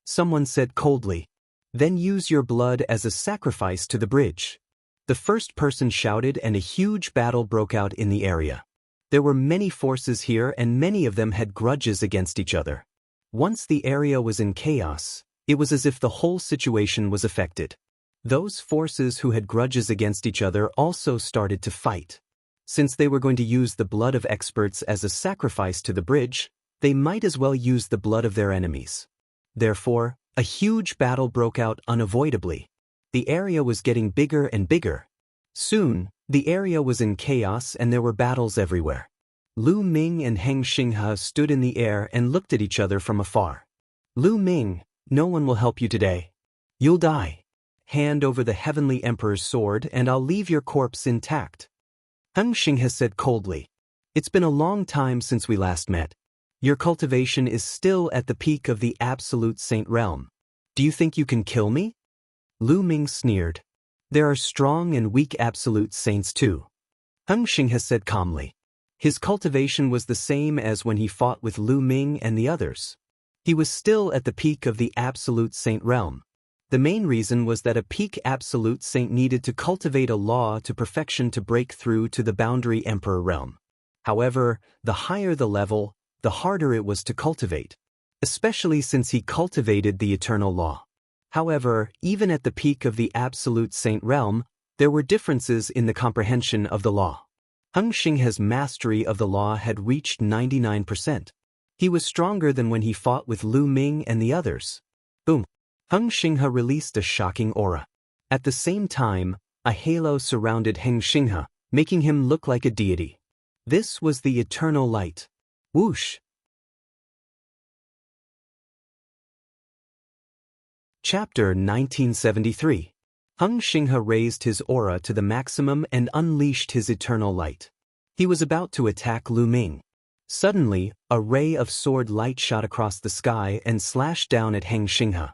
Someone said coldly. "Then use your blood as a sacrifice to the bridge." The first person shouted and a huge battle broke out in the area. There were many forces here and many of them had grudges against each other. Once the area was in chaos, it was as if the whole situation was affected. Those forces who had grudges against each other also started to fight. Since they were going to use the blood of experts as a sacrifice to the bridge, they might as well use the blood of their enemies. Therefore, a huge battle broke out unavoidably. The area was getting bigger and bigger. Soon, the area was in chaos and there were battles everywhere. Lu Ming and Heng Xinghe stood in the air and looked at each other from afar. "Lu Ming, no one will help you today. You'll die. Hand over the Heavenly Emperor's sword and I'll leave your corpse intact." Heng Xinghe said coldly. "It's been a long time since we last met. Your cultivation is still at the peak of the absolute saint realm. Do you think you can kill me?" Lu Ming sneered. "There are strong and weak absolute saints too." Heng Xinghe said calmly. His cultivation was the same as when he fought with Lu Ming and the others. He was still at the peak of the absolute saint realm. The main reason was that a peak absolute saint needed to cultivate a law to perfection to break through to the boundary emperor realm. However, the higher the level, the harder it was to cultivate, especially since he cultivated the eternal law. However, even at the peak of the absolute saint realm, there were differences in the comprehension of the law. Heng Xinghe's mastery of the law had reached 99%. He was stronger than when he fought with Lu Ming and the others. Boom! Heng Xinghe released a shocking aura. At the same time, a halo surrounded Heng Xinghe, making him look like a deity. This was the eternal light. Whoosh! Chapter 1973. Heng Xinghe raised his aura to the maximum and unleashed his eternal light. He was about to attack Lu Ming. Suddenly, a ray of sword light shot across the sky and slashed down at Heng Xinghe.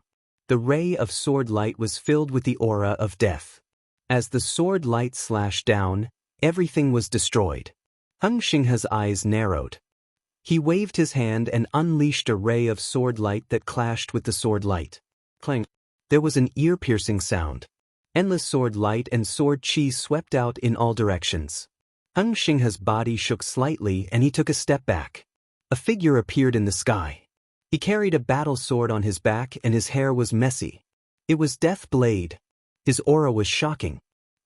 The ray of sword light was filled with the aura of death. As the sword light slashed down, everything was destroyed. Heng Xinghe's eyes narrowed. He waved his hand and unleashed a ray of sword light that clashed with the sword light. Clang! There was an ear-piercing sound. Endless sword light and sword chi swept out in all directions. Heng Xinghe's body shook slightly and he took a step back. A figure appeared in the sky. He carried a battle sword on his back and his hair was messy. It was Death Blade. His aura was shocking.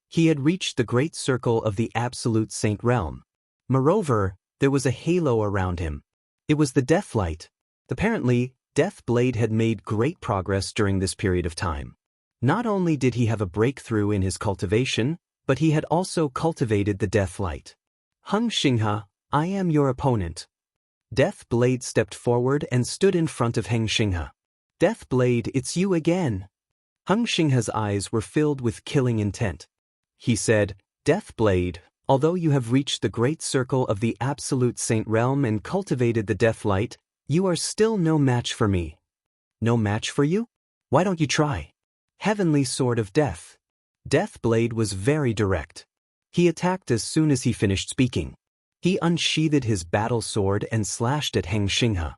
He had reached the great circle of the absolute saint realm. Moreover, there was a halo around him. It was the Death Light. Apparently, Death Blade had made great progress during this period of time. Not only did he have a breakthrough in his cultivation, but he had also cultivated the Death Light. Heng Xinghe, I am your opponent. Death Blade stepped forward and stood in front of Heng Xinghe. Death Blade, it's you again. Heng Xinghe's eyes were filled with killing intent. He said, Death Blade, although you have reached the great circle of the absolute saint realm and cultivated the Death Light, you are still no match for me. No match for you? Why don't you try? Heavenly Sword of Death. Death Blade was very direct. He attacked as soon as he finished speaking. He unsheathed his battle sword and slashed at Heng Xinghe.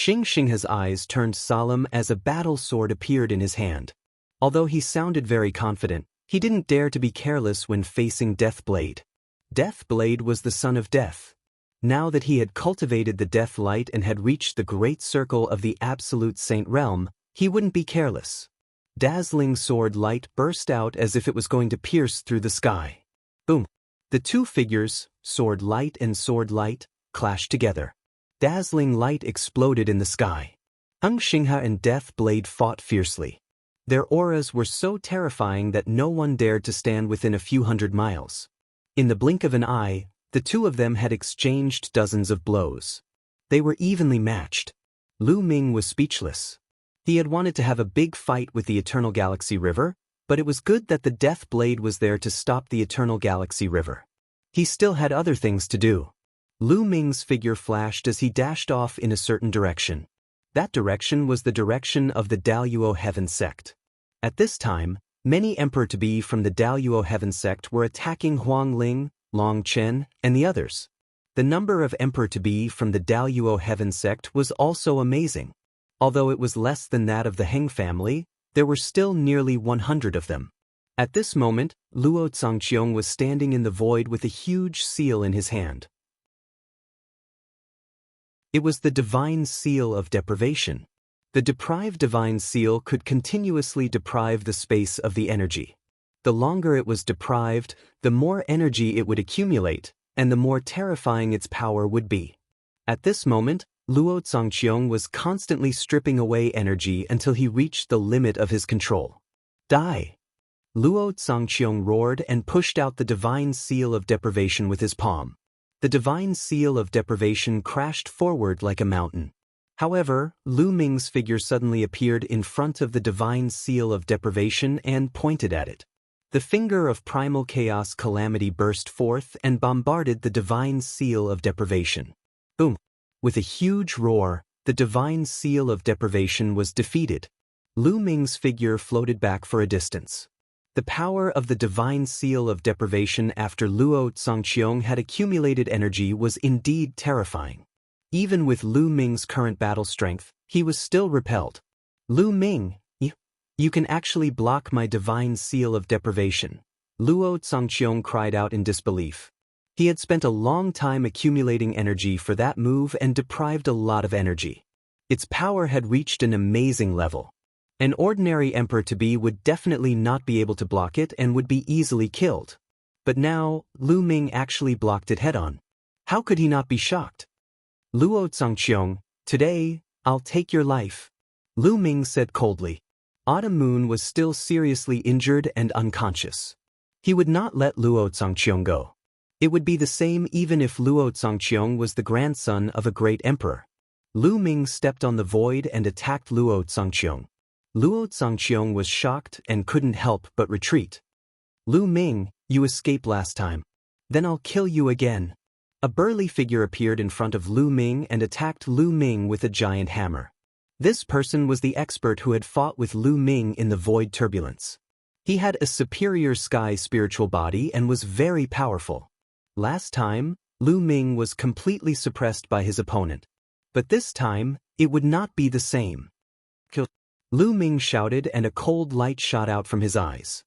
Heng Xinghe's eyes turned solemn as a battle sword appeared in his hand. Although he sounded very confident, he didn't dare to be careless when facing Death Blade. Death Blade was the son of death. Now that he had cultivated the Death Light and had reached the great circle of the absolute saint realm, he wouldn't be careless. Dazzling sword light burst out as if it was going to pierce through the sky. Boom! The two figures, sword light and sword light, clashed together. Dazzling light exploded in the sky. Heng Xinghe and Death Blade fought fiercely. Their auras were so terrifying that no one dared to stand within a few hundred miles. In the blink of an eye, the two of them had exchanged dozens of blows. They were evenly matched. Lu Ming was speechless. He had wanted to have a big fight with the Eternal Galaxy River, but it was good that the Death Blade was there to stop the Eternal Galaxy River. He still had other things to do. Lu Ming's figure flashed as he dashed off in a certain direction. That direction was the direction of the Daluo Heaven Sect. At this time, many Emperor-to-be from the Daluo Heaven Sect were attacking Huang Ling, Long Chen, and the others. The number of Emperor-to-be from the Daluo Heaven Sect was also amazing. Although it was less than that of the Heng family, there were still nearly 100 of them. At this moment, Luo Zhangqiong was standing in the void with a huge seal in his hand. It was the divine seal of deprivation. The deprived divine seal could continuously deprive the space of the energy. The longer it was deprived, the more energy it would accumulate, and the more terrifying its power would be. At this moment, Luo Zhangqiong was constantly stripping away energy until he reached the limit of his control. Die! Luo Zhangqiong roared and pushed out the divine seal of deprivation with his palm. The divine seal of deprivation crashed forward like a mountain. However, Lu Ming's figure suddenly appeared in front of the divine seal of deprivation and pointed at it. The finger of primal chaos calamity burst forth and bombarded the divine seal of deprivation. Boom! With a huge roar, the divine seal of deprivation was defeated. Lu Ming's figure floated back for a distance. The power of the divine seal of deprivation after Luo Zhangqiong had accumulated energy was indeed terrifying. Even with Lu Ming's current battle strength, he was still repelled. Lu Ming, you can actually block my divine seal of deprivation. Luo Zhangqiong cried out in disbelief. He had spent a long time accumulating energy for that move and deprived a lot of energy. Its power had reached an amazing level. An ordinary Emperor-to-be would definitely not be able to block it and would be easily killed. But now, Lu Ming actually blocked it head-on. How could he not be shocked? Luo Zhangqiong, today, I'll take your life. Lu Ming said coldly. Autumn Moon was still seriously injured and unconscious. He would not let Luo Zhangqiong go. It would be the same even if Luo Zhangqiong was the grandson of a great emperor. Lu Ming stepped on the void and attacked Luo Zhangqiong. Luo Zhangqiong was shocked and couldn't help but retreat. Lu Ming, you escaped last time. Then I'll kill you again. A burly figure appeared in front of Lu Ming and attacked Lu Ming with a giant hammer. This person was the expert who had fought with Lu Ming in the void turbulence. He had a superior sky spiritual body and was very powerful. Last time, Lu Ming was completely suppressed by his opponent. But this time, it would not be the same. Kill. Lu Ming shouted and a cold light shot out from his eyes.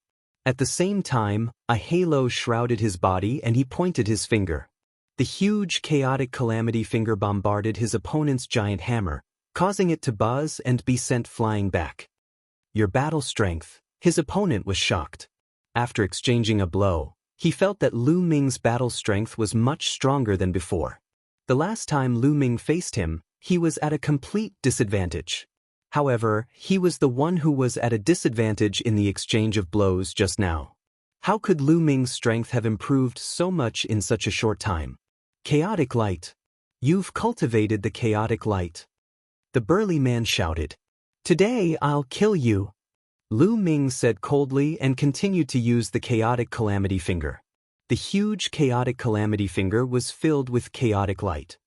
At the same time, a halo shrouded his body and he pointed his finger. The huge chaotic calamity finger bombarded his opponent's giant hammer, causing it to buzz and be sent flying back. Your battle strength. His opponent was shocked. After exchanging a blow, he felt that Lu Ming's battle strength was much stronger than before. The last time Lu Ming faced him, he was at a complete disadvantage. However, he was the one who was at a disadvantage in the exchange of blows just now. How could Lu Ming's strength have improved so much in such a short time? Chaotic light. You've cultivated the chaotic light. The burly man shouted. Today I'll kill you. Lu Ming said coldly and continued to use the chaotic calamity finger. The huge chaotic calamity finger was filled with chaotic light.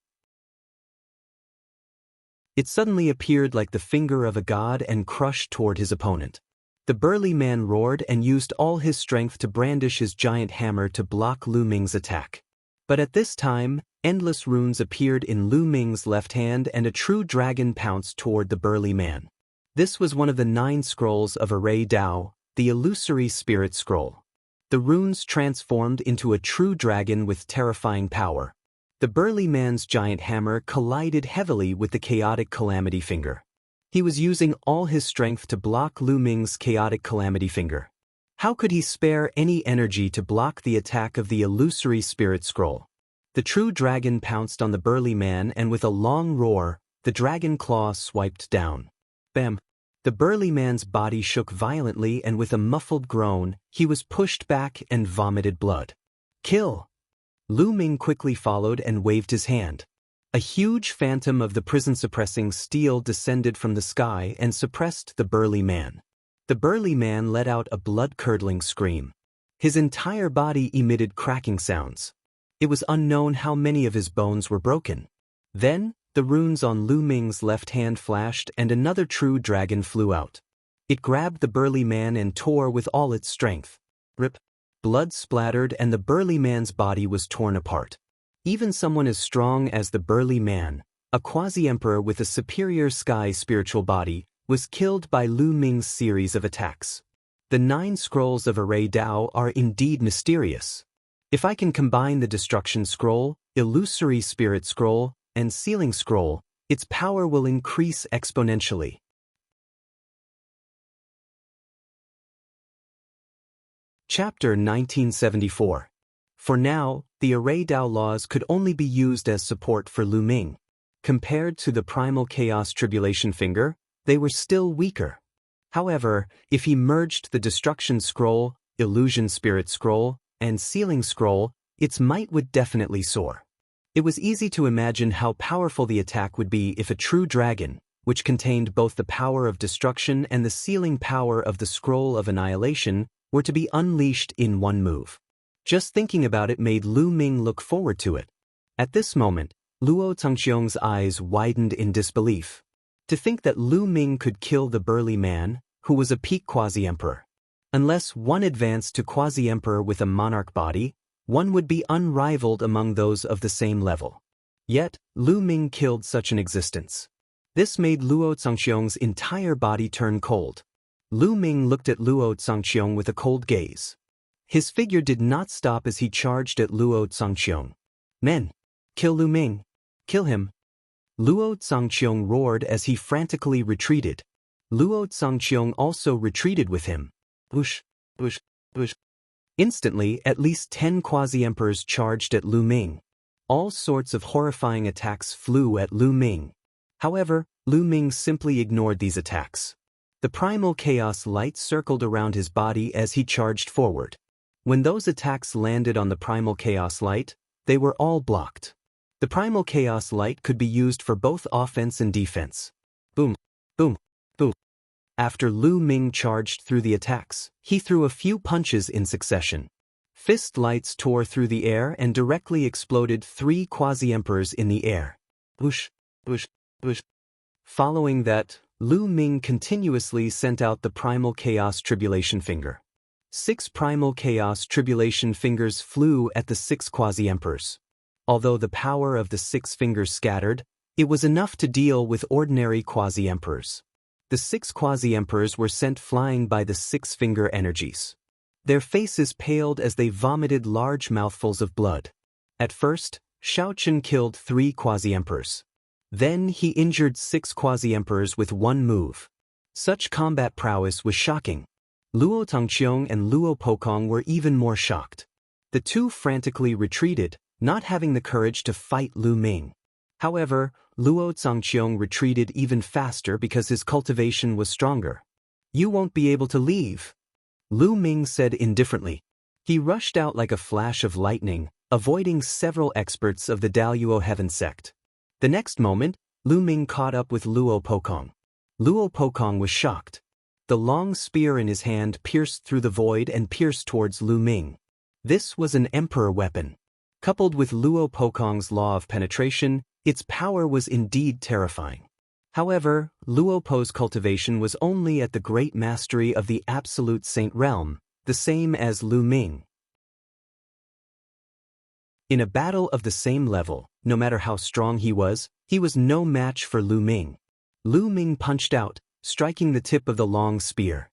It suddenly appeared like the finger of a god and crushed toward his opponent. The burly man roared and used all his strength to brandish his giant hammer to block Lu Ming's attack. But at this time, endless runes appeared in Lu Ming's left hand and a true dragon pounced toward the burly man. This was one of the 9 scrolls of Array Dao, the illusory spirit scroll. The runes transformed into a true dragon with terrifying power. The burly man's giant hammer collided heavily with the chaotic calamity finger. He was using all his strength to block Lu Ming's chaotic calamity finger. How could he spare any energy to block the attack of the illusory spirit scroll? The true dragon pounced on the burly man and with a long roar, the dragon claw swiped down. Bam! The burly man's body shook violently and with a muffled groan, he was pushed back and vomited blood. Kill! Lu Ming quickly followed and waved his hand. A huge phantom of the prison-suppressing steel descended from the sky and suppressed the burly man. The burly man let out a blood-curdling scream. His entire body emitted cracking sounds. It was unknown how many of his bones were broken. Then, the runes on Lu Ming's left hand flashed and another true dragon flew out. It grabbed the burly man and tore with all its strength. Rip! Blood splattered and the burly man's body was torn apart. Even someone as strong as the burly man, a quasi-emperor with a superior sky spiritual body, was killed by Lu Ming's series of attacks. The 9 scrolls of Array Dao are indeed mysterious. If I can combine the Destruction Scroll, Illusory Spirit Scroll, and Sealing Scroll, its power will increase exponentially. Chapter 1974. For now, the Array Dao laws could only be used as support for Lu Ming. Compared to the Primal Chaos Tribulation Finger, they were still weaker. However, if he merged the Destruction Scroll, Illusion Spirit Scroll, and Sealing Scroll, its might would definitely soar. It was easy to imagine how powerful the attack would be if a true dragon, which contained both the power of destruction and the sealing power of the Scroll of Annihilation, were to be unleashed in one move. Just thinking about it made Lu Ming look forward to it. At this moment, Luo Zhangqiong's eyes widened in disbelief. To think that Lu Ming could kill the burly man, who was a peak quasi-emperor. Unless one advanced to quasi-emperor with a monarch body, one would be unrivaled among those of the same level. Yet, Lu Ming killed such an existence. This made Luo Zhangqiong's entire body turn cold. Lu Ming looked at Luo Zhangqiong with a cold gaze. His figure did not stop as he charged at Luo Zhangqiong. Men! Kill Lu Ming! Kill him! Luo Zhangqiong roared as he frantically retreated. Luo Zhangqiong also retreated with him. Whoosh! Whoosh! Whoosh! Instantly, at least 10 quasi-emperors charged at Lu Ming. All sorts of horrifying attacks flew at Lu Ming. However, Lu Ming simply ignored these attacks. The primal chaos light circled around his body as he charged forward. When those attacks landed on the primal chaos light, they were all blocked. The primal chaos light could be used for both offense and defense. Boom, boom, boom. After Lu Ming charged through the attacks, he threw a few punches in succession. Fist lights tore through the air and directly exploded 3 quasi-emperors in the air. Whoosh, whoosh, whoosh. Following that, Lu Ming continuously sent out the Primal Chaos Tribulation Finger. 6 Primal Chaos Tribulation Fingers flew at the 6 quasi-emperors. Although the power of the 6 fingers scattered, it was enough to deal with ordinary quasi-emperors. The 6 quasi-emperors were sent flying by the 6-finger energies. Their faces paled as they vomited large mouthfuls of blood. At first, Shaochen killed 3 quasi-emperors. Then he injured 6 quasi-emperors with one move. Such combat prowess was shocking. Luo Zhangqiong and Luo Pokong were even more shocked. The two frantically retreated, not having the courage to fight Lu Ming. However, Luo Zhangqiong retreated even faster because his cultivation was stronger. "You won't be able to leave," Lu Ming said indifferently. He rushed out like a flash of lightning, avoiding several experts of the Daluo Heaven sect. The next moment, Lu Ming caught up with Luo Pokong. Luo Pokong was shocked. The long spear in his hand pierced through the void and pierced towards Lu Ming. This was an emperor weapon. Coupled with Luo Pokong's law of penetration, its power was indeed terrifying. However, Luo Po's cultivation was only at the great mastery of the absolute saint realm, the same as Lu Ming. In a battle of the same level, no matter how strong he was no match for Lu Ming. Lu Ming punched out, striking the tip of the long spear.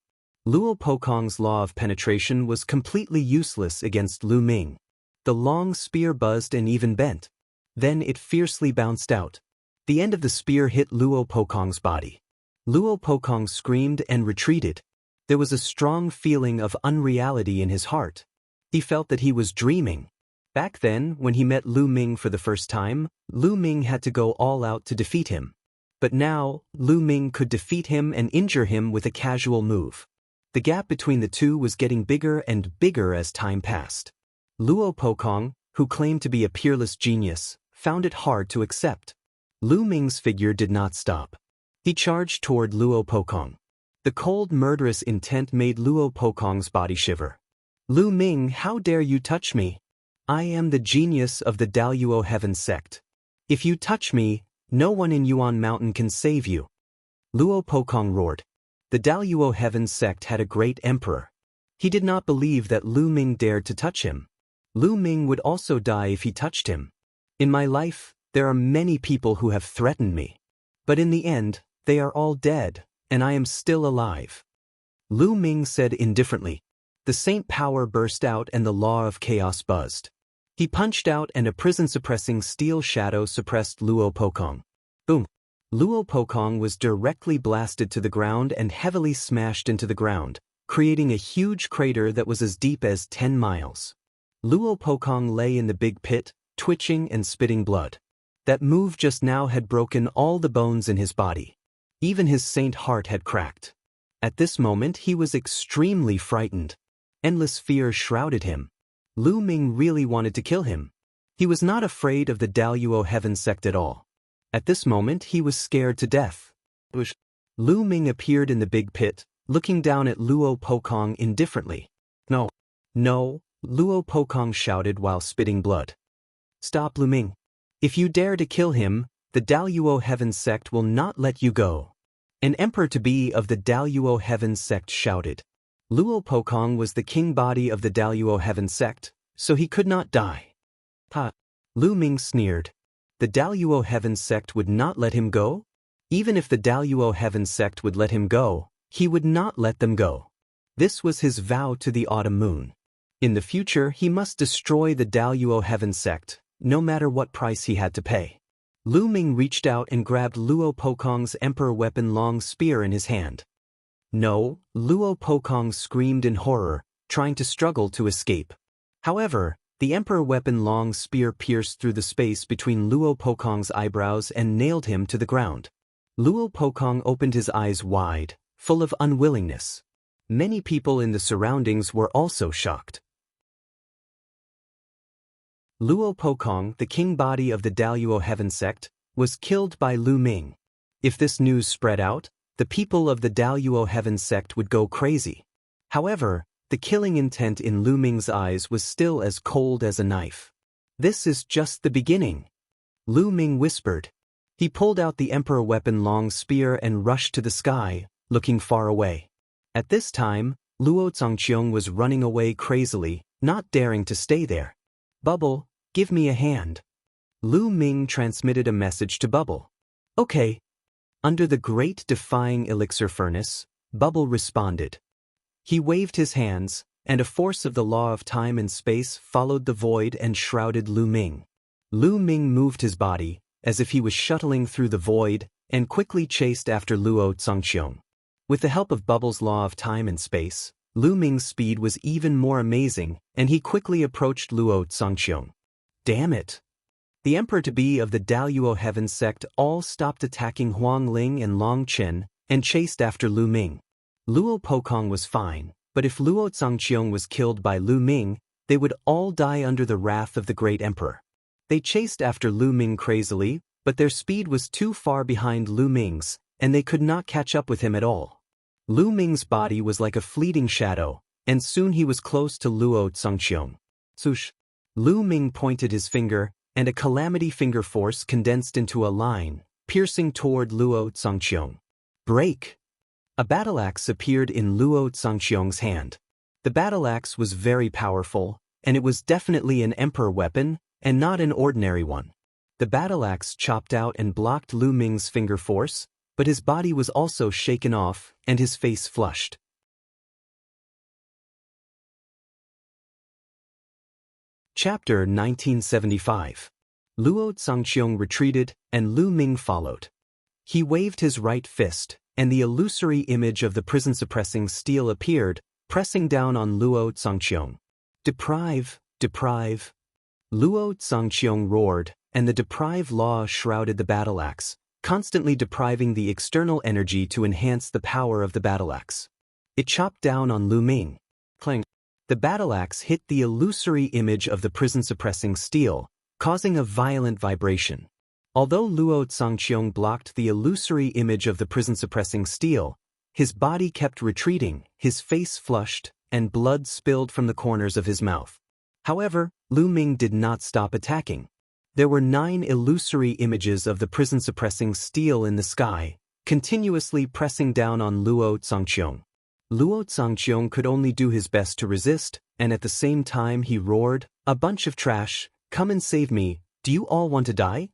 Luo Pokong's law of penetration was completely useless against Lu Ming. The long spear buzzed and even bent. Then it fiercely bounced out. The end of the spear hit Luo Pokong's body. Luo Pokong screamed and retreated. There was a strong feeling of unreality in his heart. He felt that he was dreaming. Back then, when he met Lu Ming for the first time, Lu Ming had to go all out to defeat him. But now, Lu Ming could defeat him and injure him with a casual move. The gap between the two was getting bigger and bigger as time passed. Luo Pokong, who claimed to be a peerless genius, found it hard to accept. Lu Ming's figure did not stop. He charged toward Luo Pokong. The cold, murderous intent made Luo Pokong's body shiver. Lu Ming, how dare you touch me? I am the genius of the Daluo Heaven sect. If you touch me, no one in Yuan Mountain can save you. Luo Pokong roared. The Daluo Heaven sect had a great emperor. He did not believe that Lu Ming dared to touch him. Lu Ming would also die if he touched him. In my life, there are many people who have threatened me. But in the end, they are all dead, and I am still alive. Lu Ming said indifferently. The saint power burst out and the law of chaos buzzed. He punched out and a prison-suppressing steel shadow suppressed Luo Pokong. Boom! Luo Pokong was directly blasted to the ground and heavily smashed into the ground, creating a huge crater that was as deep as 10 miles. Luo Pokong lay in the big pit, twitching and spitting blood. That move just now had broken all the bones in his body. Even his saint heart had cracked. At this moment he was extremely frightened. Endless fear shrouded him. Lu Ming really wanted to kill him. He was not afraid of the Daluo Heaven sect at all. At this moment he was scared to death. Lu Ming appeared in the big pit, looking down at Luo Pokong indifferently. No. No, Luo Pokong shouted while spitting blood. Stop, Lu Ming. If you dare to kill him, the Daluo Heaven sect will not let you go. An emperor-to-be of the Daluo Heaven sect shouted. Luo Pokong was the king body of the Daluo Heaven sect, so he could not die. Ha! Lu Ming sneered. The Daluo Heaven sect would not let him go? Even if the Daluo Heaven sect would let him go, he would not let them go. This was his vow to the autumn moon. In the future he must destroy the Daluo Heaven sect, no matter what price he had to pay. Lu Ming reached out and grabbed Luo Pokong's emperor weapon long spear in his hand. No, Luo Pokong screamed in horror, trying to struggle to escape. However, the emperor weapon long spear pierced through the space between Luo Pokong's eyebrows and nailed him to the ground. Luo Pokong opened his eyes wide, full of unwillingness. Many people in the surroundings were also shocked. Luo Pokong, the king body of the Daluo Heaven sect, was killed by Lu Ming. If this news spread out, the people of the Daluo Heaven sect would go crazy. However, the killing intent in Lu Ming's eyes was still as cold as a knife. This is just the beginning, Lu Ming whispered. He pulled out the emperor weapon long spear and rushed to the sky, looking far away. At this time, Luo Zongqiong was running away crazily, not daring to stay there. Bubble, give me a hand. Lu Ming transmitted a message to Bubble. Okay. Under the great defying elixir furnace, Bubble responded. He waved his hands, and a force of the law of time and space followed the void and shrouded Lu Ming. Lu Ming moved his body, as if he was shuttling through the void, and quickly chased after Luo Zongqiong. With the help of Bubble's law of time and space, Lu Ming's speed was even more amazing, and he quickly approached Luo Zongqiong. Damn it! The emperor-to-be of the Daluo Heaven sect all stopped attacking Huang Ling and Long Chen, and chased after Lu Ming. Luo Pokong was fine, but if Luo Zongqiong was killed by Lu Ming, they would all die under the wrath of the great emperor. They chased after Lu Ming crazily, but their speed was too far behind Lu Ming's, and they could not catch up with him at all. Lu Ming's body was like a fleeting shadow, and soon he was close to Luo Zongqiong. Swoosh! Lu Ming pointed his finger, and a calamity finger force condensed into a line, piercing toward Luo Zongqiong. Break! A battle axe appeared in Luo Zongqiong's hand. The battle axe was very powerful, and it was definitely an emperor weapon, and not an ordinary one. The battle axe chopped out and blocked Lu Ming's finger force, but his body was also shaken off, and his face flushed. Chapter 1975. Luo Zongqiong retreated, and Lu Ming followed. He waved his right fist, and the illusory image of the prison-suppressing steel appeared, pressing down on Luo Zongqiong. Deprive, deprive. Luo Zongqiong roared, and the deprive law shrouded the battle axe, constantly depriving the external energy to enhance the power of the battle axe. It chopped down on Lu Ming. Clang. The battle axe hit the illusory image of the prison-suppressing steel, causing a violent vibration. Although Luo Zhangqiong blocked the illusory image of the prison-suppressing steel, his body kept retreating, his face flushed, and blood spilled from the corners of his mouth. However, Lu Ming did not stop attacking. There were 9 illusory images of the prison-suppressing steel in the sky, continuously pressing down on Luo Zhangqiong. Luo Zhangqiong could only do his best to resist, and at the same time he roared, "A bunch of trash, come and save me, do you all want to die?"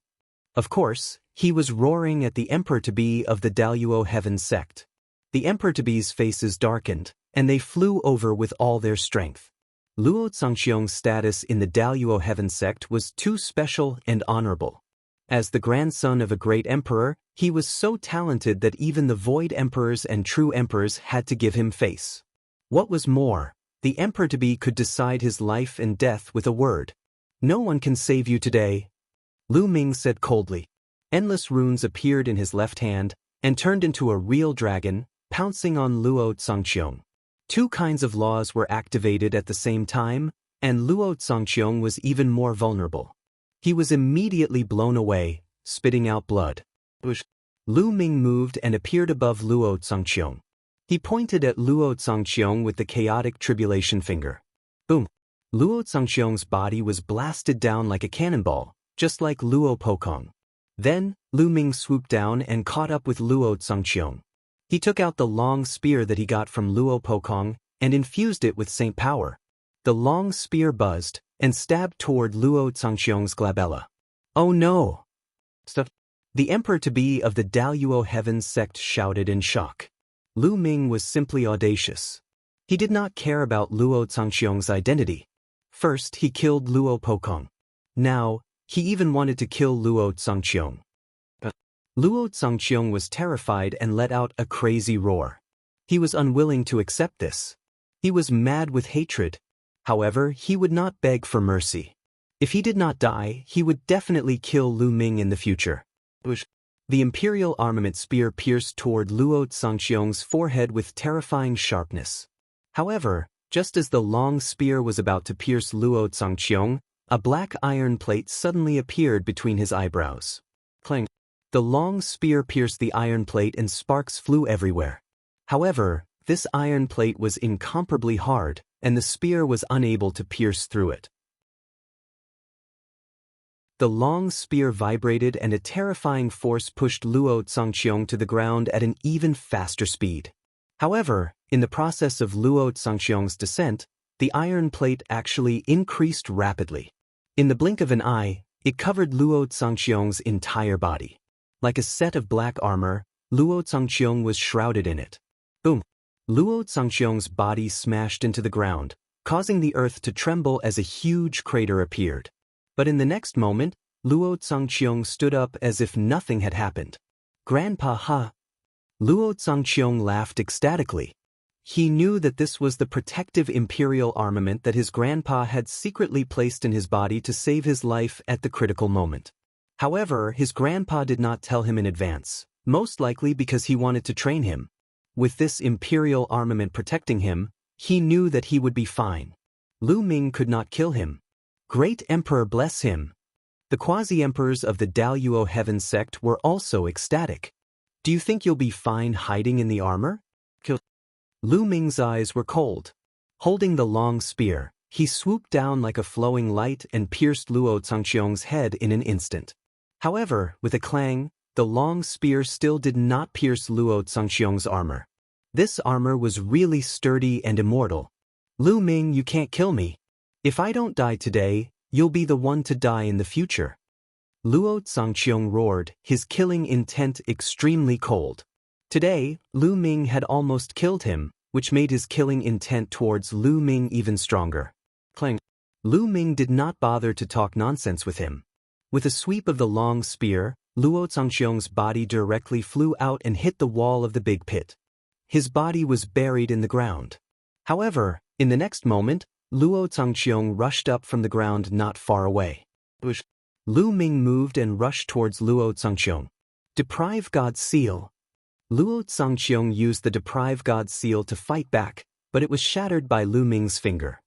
Of course, he was roaring at the Emperor-to-be of the Daluo Heaven sect. The Emperor-to-be's faces darkened, and they flew over with all their strength. Luo Zhangqiong's status in the Daluo Heaven sect was too special and honorable. As the grandson of a great emperor, he was so talented that even the void emperors and true emperors had to give him face. What was more, the Emperor-to-be could decide his life and death with a word. "No one can save you today," Lu Ming said coldly. Endless runes appeared in his left hand and turned into a real dragon, pouncing on Luo Zhangqiong. 2 kinds of laws were activated at the same time, and Luo Zhangqiong was even more vulnerable. He was immediately blown away, spitting out blood. Lu Ming moved and appeared above Luo Zhangqiong. He pointed at Luo Zhangqiong with the chaotic tribulation finger. Boom! Luo Zhangqiong's body was blasted down like a cannonball, just like Luo Pokong. Then, Lu Ming swooped down and caught up with Luo Zhangqiong. He took out the long spear that he got from Luo Pokong and infused it with saint power. The long spear buzzed and stabbed toward Luo Zhangqiong's glabella. "Oh no!" The Emperor-to-be of the Daluo Heaven sect shouted in shock. Lu Ming was simply audacious. He did not care about Luo Zhangqiong's identity. First, he killed Luo Pokong. Now, he even wanted to kill Luo Zhangqiong. Luo Zhangqiong was terrified and let out a crazy roar. He was unwilling to accept this. He was mad with hatred. However, he would not beg for mercy. If he did not die, he would definitely kill Lu Ming in the future. The Imperial Armament spear pierced toward Luo Zhangqiong's forehead with terrifying sharpness. However, just as the long spear was about to pierce Luo Zhangqiong, a black iron plate suddenly appeared between his eyebrows. Clang! The long spear pierced the iron plate and sparks flew everywhere. However, this iron plate was incomparably hard, and the spear was unable to pierce through it. The long spear vibrated and a terrifying force pushed Luo Zhangqiong to the ground at an even faster speed. However, in the process of Luo Zhangqiong's descent, the iron plate actually increased rapidly. In the blink of an eye, it covered Luo Zhangqiong's entire body. Like a set of black armor, Luo Zhangqiong was shrouded in it. Boom! Luo Zhangqiong's body smashed into the ground, causing the earth to tremble as a huge crater appeared. But in the next moment, Luo Zhangqiong stood up as if nothing had happened. "Grandpa, ha!" Luo Zhangqiong laughed ecstatically. He knew that this was the protective imperial armament that his grandpa had secretly placed in his body to save his life at the critical moment. However, his grandpa did not tell him in advance, most likely because he wanted to train him. With this imperial armament protecting him, he knew that he would be fine. Lu Ming could not kill him. Great Emperor bless him. The quasi-emperors of the Daluo Heaven sect were also ecstatic. "Do you think you'll be fine hiding in the armor?" Lu Ming's eyes were cold. Holding the long spear, he swooped down like a flowing light and pierced Luo Zhangqiong's head in an instant. However, with a clang, the long spear still did not pierce Luo Zhangqiong's armor. This armor was really sturdy and immortal. "Lu Ming, you can't kill me. If I don't die today, you'll be the one to die in the future." Luo Zhangqiong roared, his killing intent extremely cold. Today, Lu Ming had almost killed him, which made his killing intent towards Lu Ming even stronger. Clang! Lu Ming did not bother to talk nonsense with him. With a sweep of the long spear, Luo Zhangqiong's body directly flew out and hit the wall of the big pit. His body was buried in the ground. However, in the next moment, Luo Zhangqiong rushed up from the ground not far away. Lu Ming moved and rushed towards Luo Zhangqiong. "Deprive God's seal." Luo Zhangqiong used the Deprive God's seal to fight back, but it was shattered by Lu Ming's finger.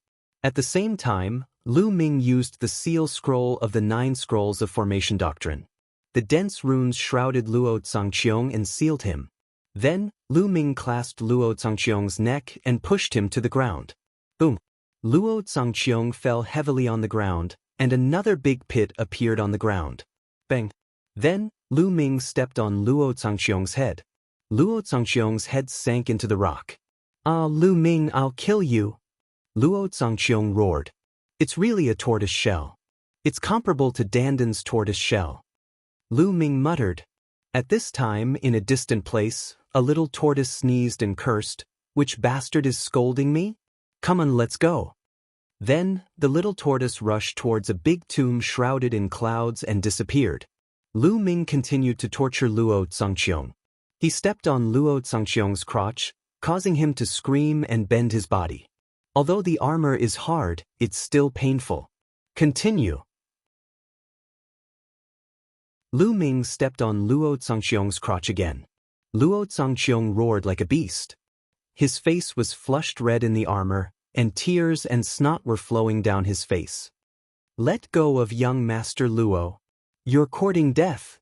At the same time, Lu Ming used the seal scroll of the 9 scrolls of formation doctrine. The dense runes shrouded Luo Zhangqiong and sealed him. Then, Lu Ming clasped Luo Zhangqiong's neck and pushed him to the ground. Boom! Luo Zhangqiong fell heavily on the ground, and another big pit appeared on the ground. Bang! Then, Lu Ming stepped on Luo Zhangqiong's head. Luo Zhangqiong's head sank into the rock. "Ah, Lu Ming, I'll kill you!" Luo Zhangqiong roared. "It's really a tortoise shell. It's comparable to Danden's tortoise shell." Lu Ming muttered. At this time, in a distant place, a little tortoise sneezed and cursed, "Which bastard is scolding me? Come on, let's go." Then, the little tortoise rushed towards a big tomb shrouded in clouds and disappeared. Lu Ming continued to torture Luo Zhangqiong. He stepped on Luo Zhangqiong's crotch, causing him to scream and bend his body. Although the armor is hard, it's still painful. Continue. Lu Ming stepped on Luo Zhangqiong's crotch again. Luo Zhangqiong roared like a beast. His face was flushed red in the armor, and tears and snot were flowing down his face. "Let go of young Master Luo. You're courting death."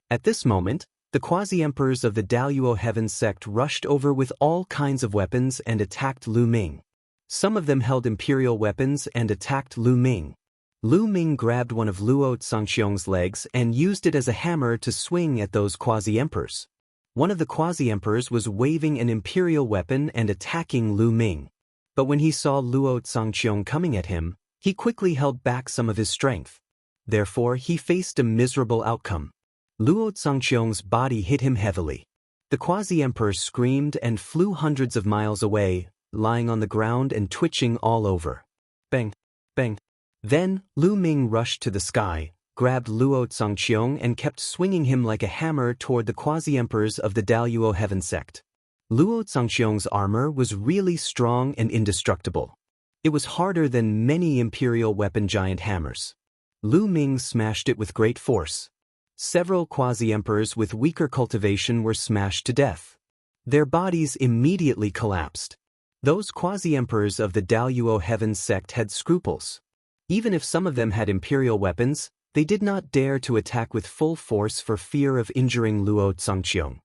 At this moment, the quasi-emperors of the Daluo Heaven sect rushed over with all kinds of weapons and attacked Lu Ming. Some of them held imperial weapons and attacked Lu Ming. Lu Ming grabbed one of Luo Zhangqiong's legs and used it as a hammer to swing at those quasi-emperors. One of the quasi-emperors was waving an imperial weapon and attacking Lu Ming. But when he saw Luo Zhangqiong coming at him, he quickly held back some of his strength. Therefore, he faced a miserable outcome. Luo Zhangqiong's body hit him heavily. The quasi-emperor screamed and flew hundreds of miles away, lying on the ground and twitching all over. Bang! Bang! Then, Lu Ming rushed to the sky, grabbed Luo Zhangqiong and kept swinging him like a hammer toward the quasi-emperors of the Daluo Heaven sect. Luo Zhangqiong's armor was really strong and indestructible. It was harder than many imperial weapon giant hammers. Lu Ming smashed it with great force. Several quasi-emperors with weaker cultivation were smashed to death. Their bodies immediately collapsed. Those quasi-emperors of the Daluo Heaven sect had scruples. Even if some of them had imperial weapons, they did not dare to attack with full force for fear of injuring Luo Zhangqiong.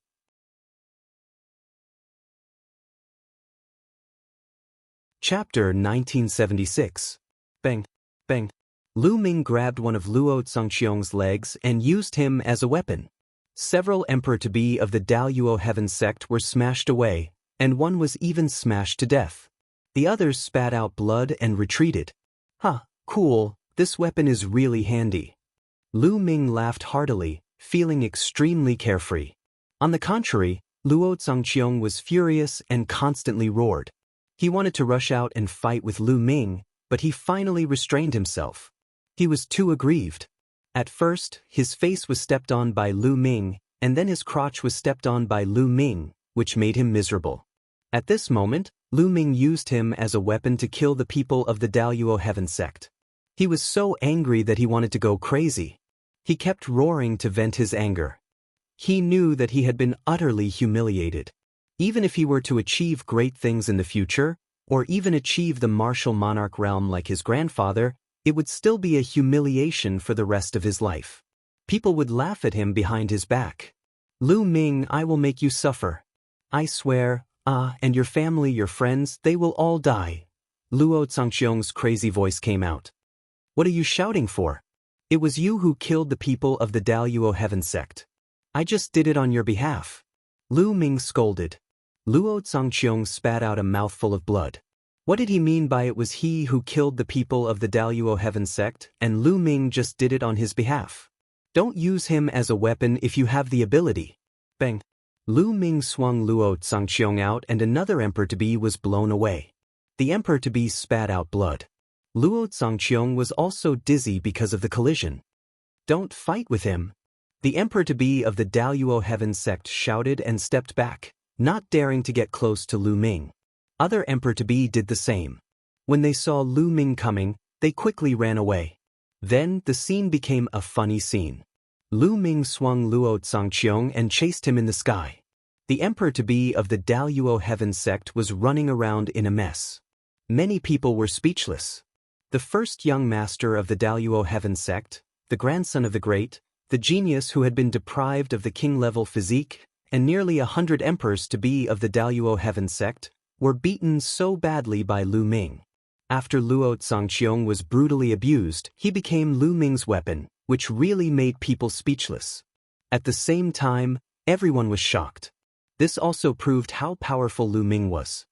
Chapter 1976. Bang! Bang! Lu Ming grabbed one of Luo Zhangqiong's legs and used him as a weapon. Several emperor-to-be of the Daluo Heaven sect were smashed away, and one was even smashed to death. The others spat out blood and retreated. "Huh, cool, this weapon is really handy." Lu Ming laughed heartily, feeling extremely carefree. On the contrary, Luo Zhangqiong was furious and constantly roared. He wanted to rush out and fight with Lu Ming, but he finally restrained himself. He was too aggrieved. At first, his face was stepped on by Lu Ming, and then his crotch was stepped on by Lu Ming, which made him miserable. At this moment, Lu Ming used him as a weapon to kill the people of the Daluo Heaven sect. He was so angry that he wanted to go crazy. He kept roaring to vent his anger. He knew that he had been utterly humiliated. Even if he were to achieve great things in the future, or even achieve the martial monarch realm like his grandfather, it would still be a humiliation for the rest of his life. People would laugh at him behind his back. "Lu Ming, I will make you suffer. I swear, and your family, your friends, they will all die." Luo Zhangqiong's crazy voice came out. "What are you shouting for? It was you who killed the people of the Daluo Heaven sect. I just did it on your behalf." Lu Ming scolded. Luo Zhangqiong spat out a mouthful of blood. What did he mean by it was he who killed the people of the Daluo Heaven sect, and Lu Ming just did it on his behalf? Don't use him as a weapon if you have the ability. Bang! Lu Ming swung Luo Zhangqiong out and another emperor-to-be was blown away. The emperor-to-be spat out blood. Luo Zhangqiong was also dizzy because of the collision. "Don't fight with him." The emperor-to-be of the Daluo Heaven sect shouted and stepped back, not daring to get close to Lu Ming. Other emperor-to-be did the same. When they saw Lu Ming coming, they quickly ran away. Then the scene became a funny scene. Lu Ming swung Luo Zhangqiong and chased him in the sky. The emperor-to-be of the Daluo Heaven sect was running around in a mess. Many people were speechless. The first young master of the Daluo Heaven sect, the grandson of the great, the genius who had been deprived of the king-level physique, and nearly 100 emperors-to-be of the Daluo Heaven sect, were beaten so badly by Lu Ming. After Luo Zongqiong was brutally abused, he became Lu Ming's weapon, which really made people speechless. At the same time, everyone was shocked. This also proved how powerful Lu Ming was.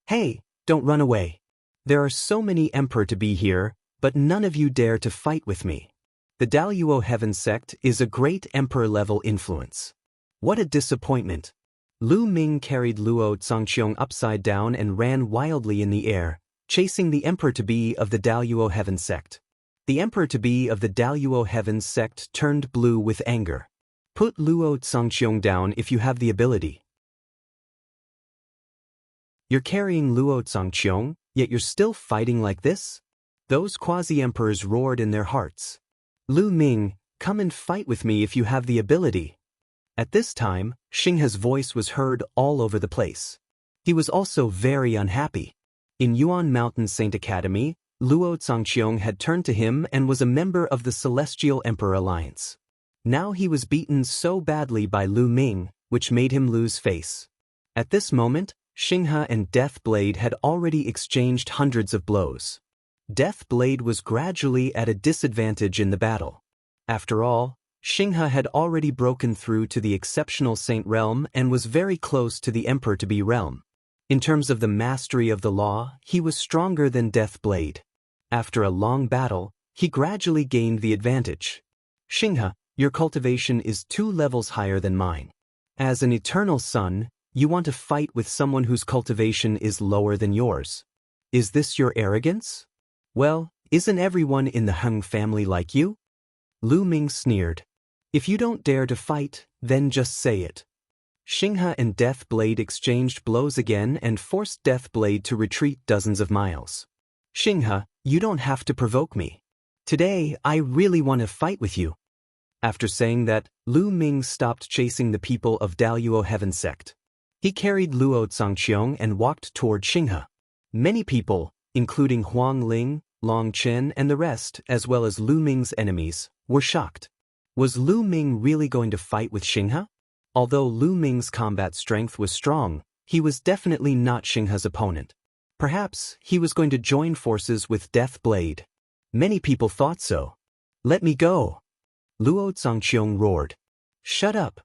Hey, don't run away. There are so many emperor-to-be here, but none of you dare to fight with me. The Daluo Heaven sect is a great emperor-level influence. What a disappointment. Lu Ming carried Luo Zongqiong upside down and ran wildly in the air, chasing the emperor-to-be of the Daluo Heaven sect. The emperor-to-be of the Daluo Heaven sect turned blue with anger. Put Luo Zongqiong down if you have the ability. You're carrying Luo Zongqiong, yet you're still fighting like this? Those quasi-emperors roared in their hearts. Lu Ming, come and fight with me if you have the ability. At this time, Xinghe's voice was heard all over the place. He was also very unhappy. In Yuan Mountain Saint Academy, Luo Zongqiong had turned to him and was a member of the Celestial Emperor Alliance. Now he was beaten so badly by Lu Ming, which made him lose face. At this moment, Xinghe and Death Blade had already exchanged hundreds of blows. Death Blade was gradually at a disadvantage in the battle. After all, Xinghe had already broken through to the exceptional Saint realm and was very close to the Emperor-to-be realm. In terms of the mastery of the law, he was stronger than Death Blade. After a long battle, he gradually gained the advantage. Xinghe, your cultivation is 2 levels higher than mine. As an eternal son, you want to fight with someone whose cultivation is lower than yours. Is this your arrogance? Well, isn't everyone in the Heng family like you? Lu Ming sneered. If you don't dare to fight, then just say it. Xinghe and Death Blade exchanged blows again and forced Death Blade to retreat dozens of miles. Xinghe, you don't have to provoke me. Today, I really want to fight with you. After saying that, Lu Ming stopped chasing the people of Daluo Heaven sect. He carried Luo Zongqiong and walked toward Xinghe. Many people, including Huang Ling, Long Chen and the rest, as well as Lu Ming's enemies, were shocked. Was Lu Ming really going to fight with Xinghe? Although Lu Ming's combat strength was strong, he was definitely not Xinghe's opponent. Perhaps he was going to join forces with Death Blade. Many people thought so. Let me go! Luo Zongqiong roared. Shut up!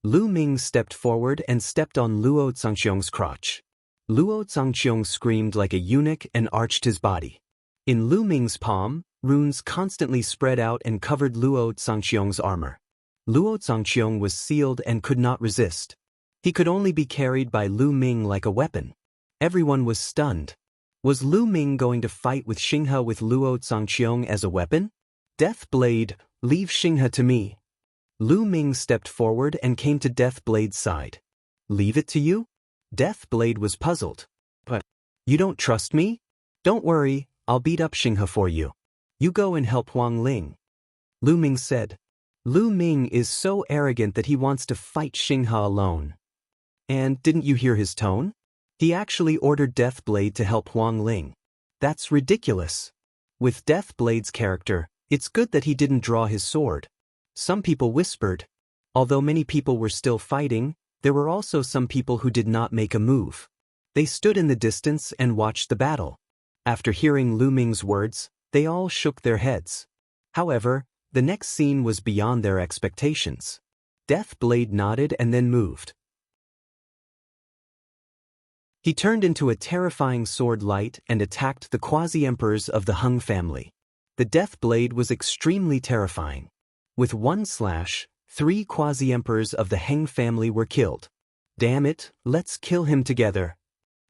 Lu Ming stepped forward and stepped on Luo Zongqiong's crotch. Luo Zongqiong screamed like a eunuch and arched his body. In Lu Ming's palm, runes constantly spread out and covered Luo Zongqiong's armor. Luo Zongqiong was sealed and could not resist. He could only be carried by Lu Ming like a weapon. Everyone was stunned. Was Lu Ming going to fight with Xinghe with Luo Zongqiong as a weapon? Death Blade, leave Xinghe to me. Lu Ming stepped forward and came to Death Blade's side. Leave it to you? Death Blade was puzzled. But, you don't trust me? Don't worry, I'll beat up Xinghe for you. You go and help Huang Ling. Lu Ming said. Lu Ming is so arrogant that he wants to fight Xinghe alone. And didn't you hear his tone? He actually ordered Death Blade to help Huang Ling. That's ridiculous. With Death Blade's character, it's good that he didn't draw his sword. Some people whispered. Although many people were still fighting, there were also some people who did not make a move. They stood in the distance and watched the battle. After hearing Lu Ming's words, they all shook their heads. However, the next scene was beyond their expectations. Death Blade nodded and then moved. He turned into a terrifying sword light and attacked the quasi-emperors of the Heng family. The Death Blade was extremely terrifying. With one slash, 3 quasi-emperors of the Heng family were killed. Damn it, let's kill him together.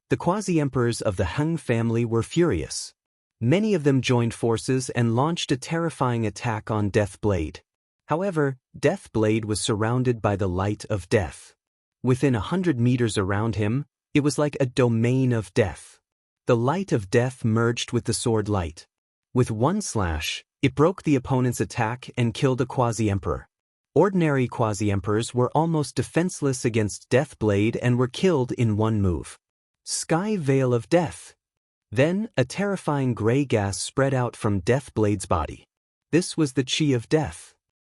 The quasi-emperors of the Heng family were furious. Many of them joined forces and launched a terrifying attack on Death Blade. However, Death Blade was surrounded by the light of death. Within 100 meters around him, it was like a domain of death. The light of death merged with the sword light. With one slash, it broke the opponent's attack and killed a quasi-emperor. Ordinary quasi-emperors were almost defenseless against Death Blade and were killed in one move. Sky Veil of Death. Then, a terrifying gray gas spread out from Death Blade's body. This was the Chi of Death.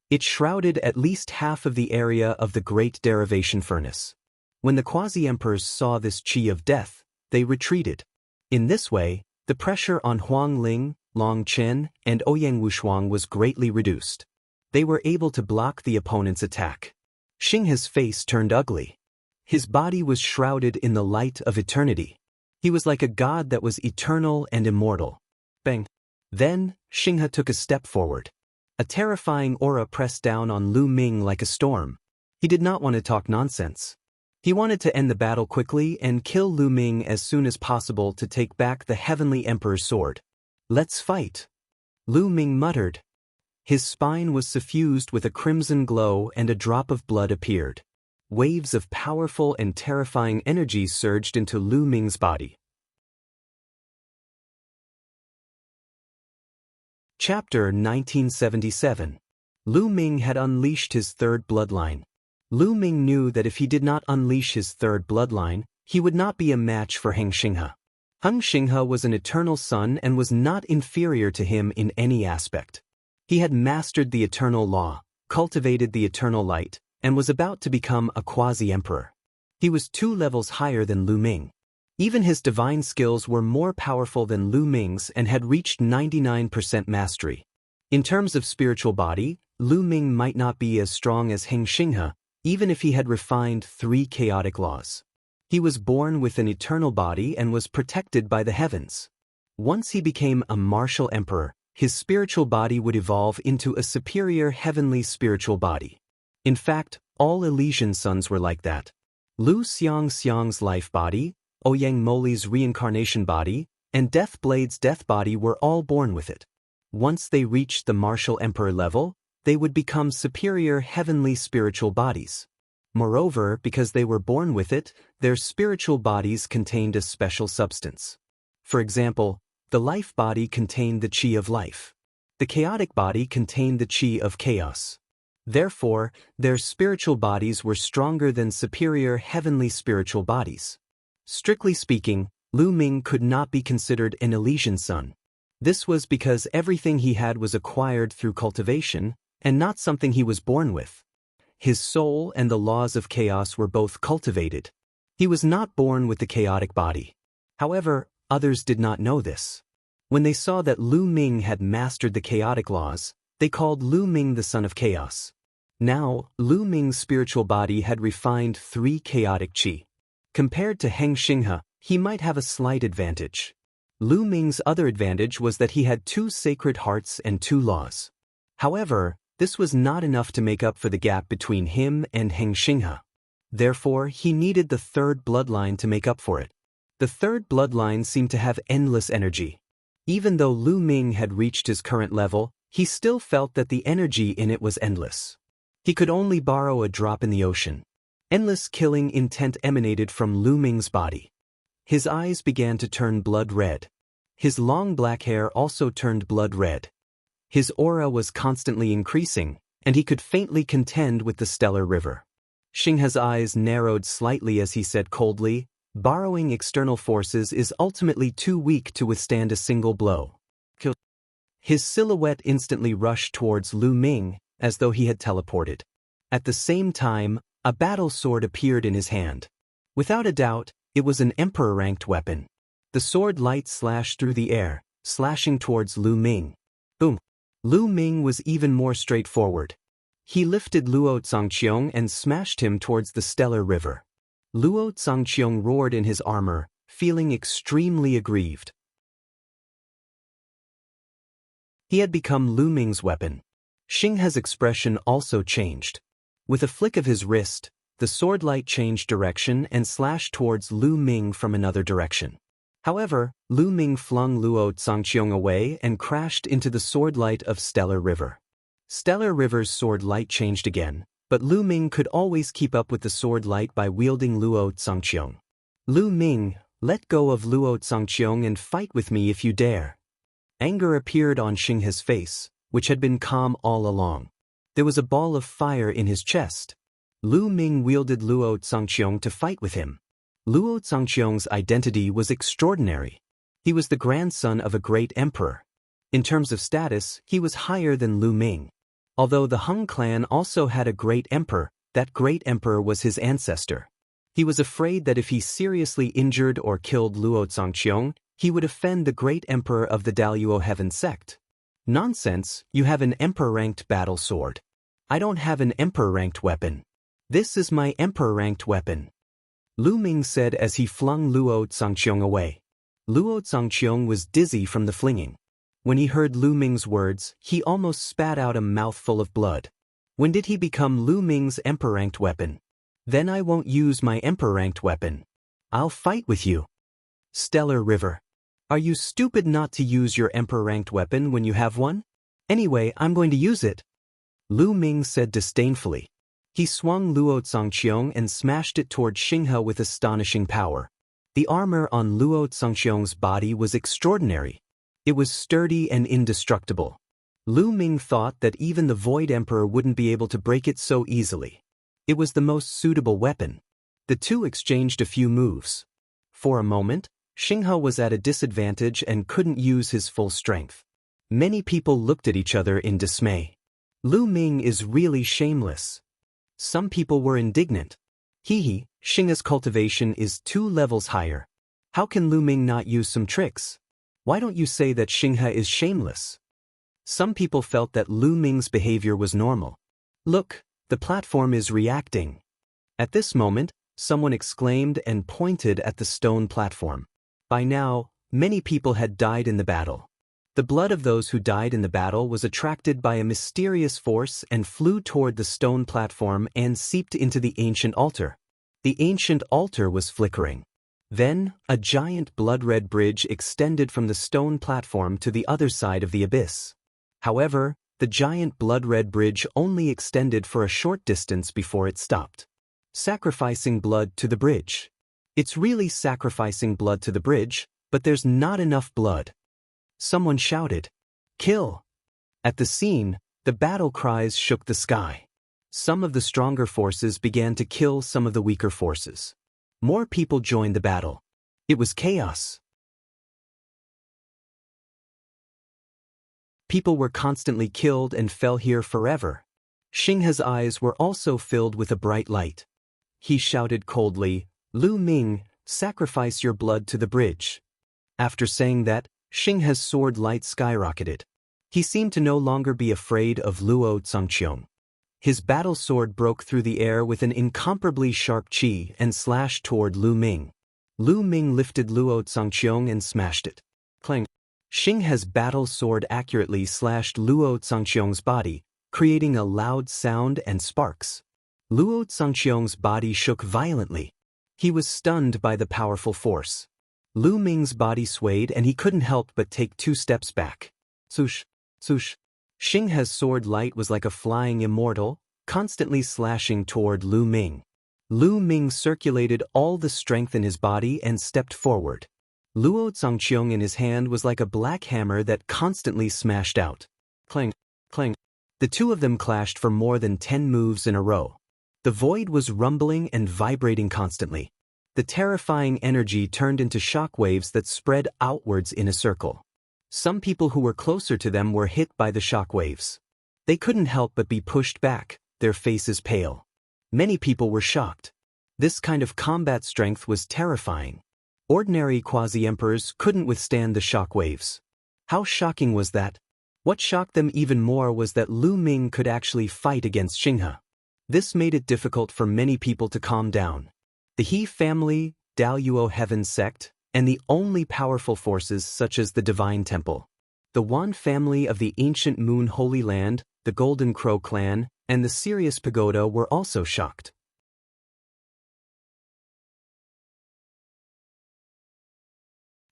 It shrouded at least half of the area of the Great Derivation Furnace. When the quasi-emperors saw this Chi of Death, they retreated. In this way, the pressure on Huang Ling, Long Chen, and Ouyang Wushuang was greatly reduced. They were able to block the opponent's attack. Xinghe's face turned ugly. His body was shrouded in the light of eternity. He was like a god that was eternal and immortal. Bang! Then, Xinghe took a step forward. A terrifying aura pressed down on Lu Ming like a storm. He did not want to talk nonsense. He wanted to end the battle quickly and kill Lu Ming as soon as possible to take back the Heavenly Emperor's sword. "Let's fight," Lu Ming muttered. His spine was suffused with a crimson glow and a drop of blood appeared. Waves of powerful and terrifying energy surged into Lu Ming's body. Chapter 1977. Lu Ming had unleashed his third bloodline. Lu Ming knew that if he did not unleash his third bloodline, he would not be a match for Heng Xinghe. Heng Xinghe was an eternal son and was not inferior to him in any aspect. He had mastered the eternal law, cultivated the eternal light, and was about to become a quasi-emperor. He was 2 levels higher than Lu Ming. Even his divine skills were more powerful than Lu Ming's and had reached 99% mastery. In terms of spiritual body, Lu Ming might not be as strong as Heng Xinghe, even if he had refined 3 chaotic laws. He was born with an eternal body and was protected by the heavens. Once he became a martial emperor, his spiritual body would evolve into a superior heavenly spiritual body. In fact, all Elysian sons were like that. Lu Xiang's life body, Ouyang Moli's reincarnation body, and Death Blade's death body were all born with it. Once they reached the martial emperor level, they would become superior heavenly spiritual bodies. Moreover, because they were born with it, their spiritual bodies contained a special substance. For example, the life body contained the Chi of life. The chaotic body contained the Chi of chaos. Therefore, their spiritual bodies were stronger than superior heavenly spiritual bodies. Strictly speaking, Lu Ming could not be considered an Elysian son. This was because everything he had was acquired through cultivation, and not something he was born with. His soul and the laws of chaos were both cultivated. He was not born with the chaotic body. However, others did not know this. When they saw that Lu Ming had mastered the chaotic laws, they called Lu Ming the son of chaos. Now, Lu Ming's spiritual body had refined 3 chaotic chi. Compared to Heng Xinghe, he might have a slight advantage. Lu Ming's other advantage was that he had 2 sacred hearts and 2 laws. However, this was not enough to make up for the gap between him and Heng Xinghe. Therefore, he needed the third bloodline to make up for it. The third bloodline seemed to have endless energy. Even though Lu Ming had reached his current level, he still felt that the energy in it was endless. He could only borrow a drop in the ocean. Endless killing intent emanated from Lu Ming's body. His eyes began to turn blood red. His long black hair also turned blood red. His aura was constantly increasing, and he could faintly contend with the stellar river. Xinghe's eyes narrowed slightly as he said coldly, "Borrowing external forces is ultimately too weak to withstand a single blow." His silhouette instantly rushed towards Lu Ming, as though he had teleported. At the same time, a battle sword appeared in his hand. Without a doubt, it was an emperor-ranked weapon. The sword light slashed through the air, slashing towards Lu Ming. Boom! Lu Ming was even more straightforward. He lifted Luo Zongqiong and smashed him towards the stellar river. Luo Zongqiong roared in his armor, feeling extremely aggrieved. He had become Lu Ming's weapon. Xinghe's expression also changed. With a flick of his wrist, the sword light changed direction and slashed towards Lu Ming from another direction. However, Lu Ming flung Luo Zongqiong away and crashed into the sword light of Stellar River. Stellar River's sword light changed again, but Lu Ming could always keep up with the sword light by wielding Luo Zongqiong. "Lu Ming, let go of Luo Zongqiong and fight with me if you dare." Anger appeared on Xinghe's face, which had been calm all along. There was a ball of fire in his chest. Lu Ming wielded Luo Zhangqiong to fight with him. Luo Zhangqiong's identity was extraordinary. He was the grandson of a great emperor. In terms of status, he was higher than Lu Ming. Although the Hung clan also had a great emperor, that great emperor was his ancestor. He was afraid that if he seriously injured or killed Luo Zhangqiong, he would offend the great emperor of the Daluo Heaven sect. Nonsense, you have an emperor-ranked battle sword. I don't have an emperor-ranked weapon. This is my emperor-ranked weapon. Lu Ming said as he flung Luo Zhangqiong away. Luo Zhangqiong was dizzy from the flinging. When he heard Lu Ming's words, he almost spat out a mouthful of blood. When did he become Lu Ming's emperor-ranked weapon? Then I won't use my emperor-ranked weapon. I'll fight with you. Stellar River. Are you stupid not to use your emperor-ranked weapon when you have one? Anyway, I'm going to use it. Lu Ming said disdainfully. He swung Luo Zhangqiong and smashed it toward Xinghe with astonishing power. The armor on Luo Zhangqiong's body was extraordinary. It was sturdy and indestructible. Lu Ming thought that even the Void Emperor wouldn't be able to break it so easily. It was the most suitable weapon. The two exchanged a few moves. For a moment, Xinghe was at a disadvantage and couldn't use his full strength. Many people looked at each other in dismay. Lu Ming is really shameless. Some people were indignant. Xinghe's cultivation is 2 levels higher. How can Lu Ming not use some tricks? Why don't you say that Xinghe is shameless? Some people felt that Lu Ming's behavior was normal. Look, the platform is reacting. At this moment, someone exclaimed and pointed at the stone platform. By now, many people had died in the battle. The blood of those who died in the battle was attracted by a mysterious force and flew toward the stone platform and seeped into the ancient altar. The ancient altar was flickering. Then, a giant blood-red bridge extended from the stone platform to the other side of the abyss. However, the giant blood-red bridge only extended for a short distance before it stopped. Sacrificing blood to the bridge. It's really sacrificing blood to the bridge, but there's not enough blood. Someone shouted, "Kill!" At the scene, the battle cries shook the sky. Some of the stronger forces began to kill some of the weaker forces. More people joined the battle. It was chaos. People were constantly killed and fell here forever. Xinghe's eyes were also filled with a bright light. He shouted coldly, "Lu Ming, sacrifice your blood to the bridge." After saying that, Xinghe's sword light skyrocketed. He seemed to no longer be afraid of Luo Zhangqiong. His battle sword broke through the air with an incomparably sharp chi and slashed toward Lu Ming. Lu Ming lifted Luo Zhangqiong and smashed it. Clang! Xinghe's battle sword accurately slashed Luo Zhangqiong's body, creating a loud sound and sparks. Luo Zhangqiong's body shook violently. He was stunned by the powerful force. Lu Ming's body swayed and he couldn't help but take 2 steps back. Swoosh, swoosh. Xinghe's sword light was like a flying immortal, constantly slashing toward Lu Ming. Lu Ming circulated all the strength in his body and stepped forward. Luo Zhangqiong in his hand was like a black hammer that constantly smashed out. Clang, clang. The two of them clashed for more than 10 moves in a row. The void was rumbling and vibrating constantly. The terrifying energy turned into shock waves that spread outwards in a circle. Some people who were closer to them were hit by the shock waves. They couldn't help but be pushed back, their faces pale. Many people were shocked. This kind of combat strength was terrifying. Ordinary quasi-emperors couldn't withstand the shock waves. How shocking was that? What shocked them even more was that Lu Ming could actually fight against Xinghe. This made it difficult for many people to calm down. The He family, Daluo Heaven sect, and the only powerful forces such as the Divine Temple. The Wan family of the ancient Moon Holy Land, the Golden Crow clan, and the Sirius Pagoda were also shocked.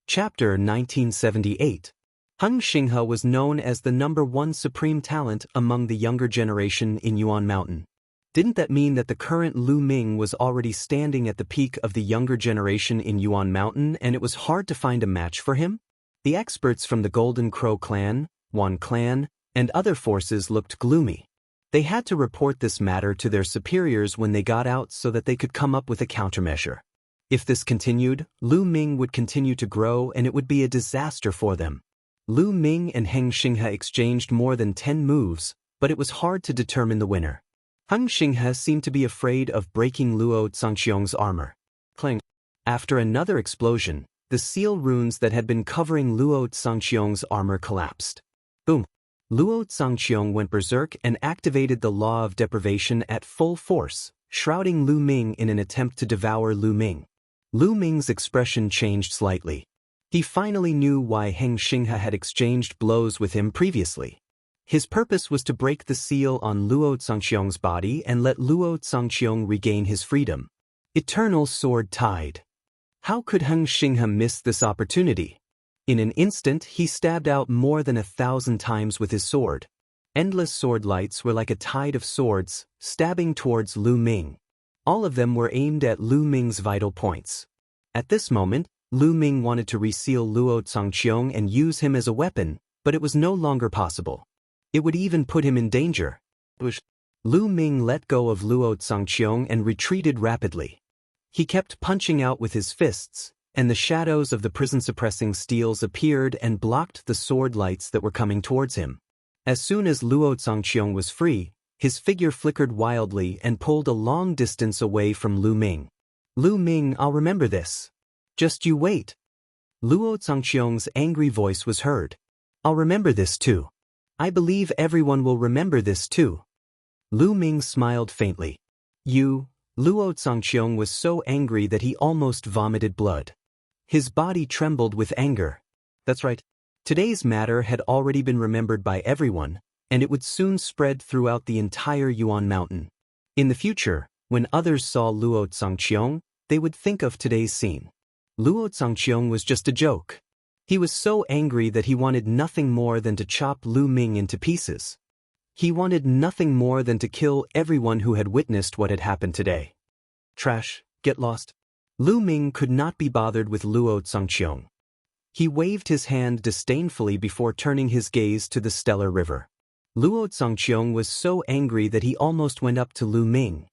Chapter 1978. Hung Xinghe was known as the #1 supreme talent among the younger generation in Yuan Mountain. Didn't that mean that the current Lu Ming was already standing at the peak of the younger generation in Yuan Mountain and it was hard to find a match for him? The experts from the Golden Crow clan, Wan clan, and other forces looked gloomy. They had to report this matter to their superiors when they got out so that they could come up with a countermeasure. If this continued, Lu Ming would continue to grow and it would be a disaster for them. Lu Ming and Heng Xinghe exchanged more than 10 moves, but it was hard to determine the winner. Heng Xinghe seemed to be afraid of breaking Luo Zhangqiong's armor. Cling. After another explosion, the seal runes that had been covering Luo Zhangqiong's armor collapsed. Boom! Luo Zhangqiong went berserk and activated the law of deprivation at full force, shrouding Lu Ming in an attempt to devour Lu Ming. Lu Ming's expression changed slightly. He finally knew why Heng Xinghe had exchanged blows with him previously. His purpose was to break the seal on Luo Zhangqiong's body and let Luo Zhangqiong regain his freedom. Eternal Sword Tide. How could Heng Xinghe miss this opportunity? In an instant, he stabbed out more than 1,000 times with his sword. Endless sword lights were like a tide of swords, stabbing towards Lu Ming. All of them were aimed at Lu Ming's vital points. At this moment, Lu Ming wanted to reseal Luo Zhangqiong and use him as a weapon, but it was no longer possible. It would even put him in danger. Lu Ming let go of Luo Zhangqiong and retreated rapidly. He kept punching out with his fists, and the shadows of the prison-suppressing steels appeared and blocked the sword lights that were coming towards him. As soon as Luo Zhangqiong was free, his figure flickered wildly and pulled a long distance away from Lu Ming. Lu Ming, I'll remember this. Just you wait. Luo Zhangqiong's angry voice was heard. I'll remember this too. I believe everyone will remember this too. Lu Ming smiled faintly. Luo Zhangqiong was so angry that he almost vomited blood. His body trembled with anger. That's right. Today's matter had already been remembered by everyone, and it would soon spread throughout the entire Yuan Mountain. In the future, when others saw Luo Zhangqiong, they would think of today's scene. Luo Zhangqiong was just a joke. He was so angry that he wanted nothing more than to chop Lu Ming into pieces. He wanted nothing more than to kill everyone who had witnessed what had happened today. Trash, get lost. Lu Ming could not be bothered with Luo Zhangqiong. He waved his hand disdainfully before turning his gaze to the stellar river. Luo Zhangqiong was so angry that he almost went up to Lu Ming.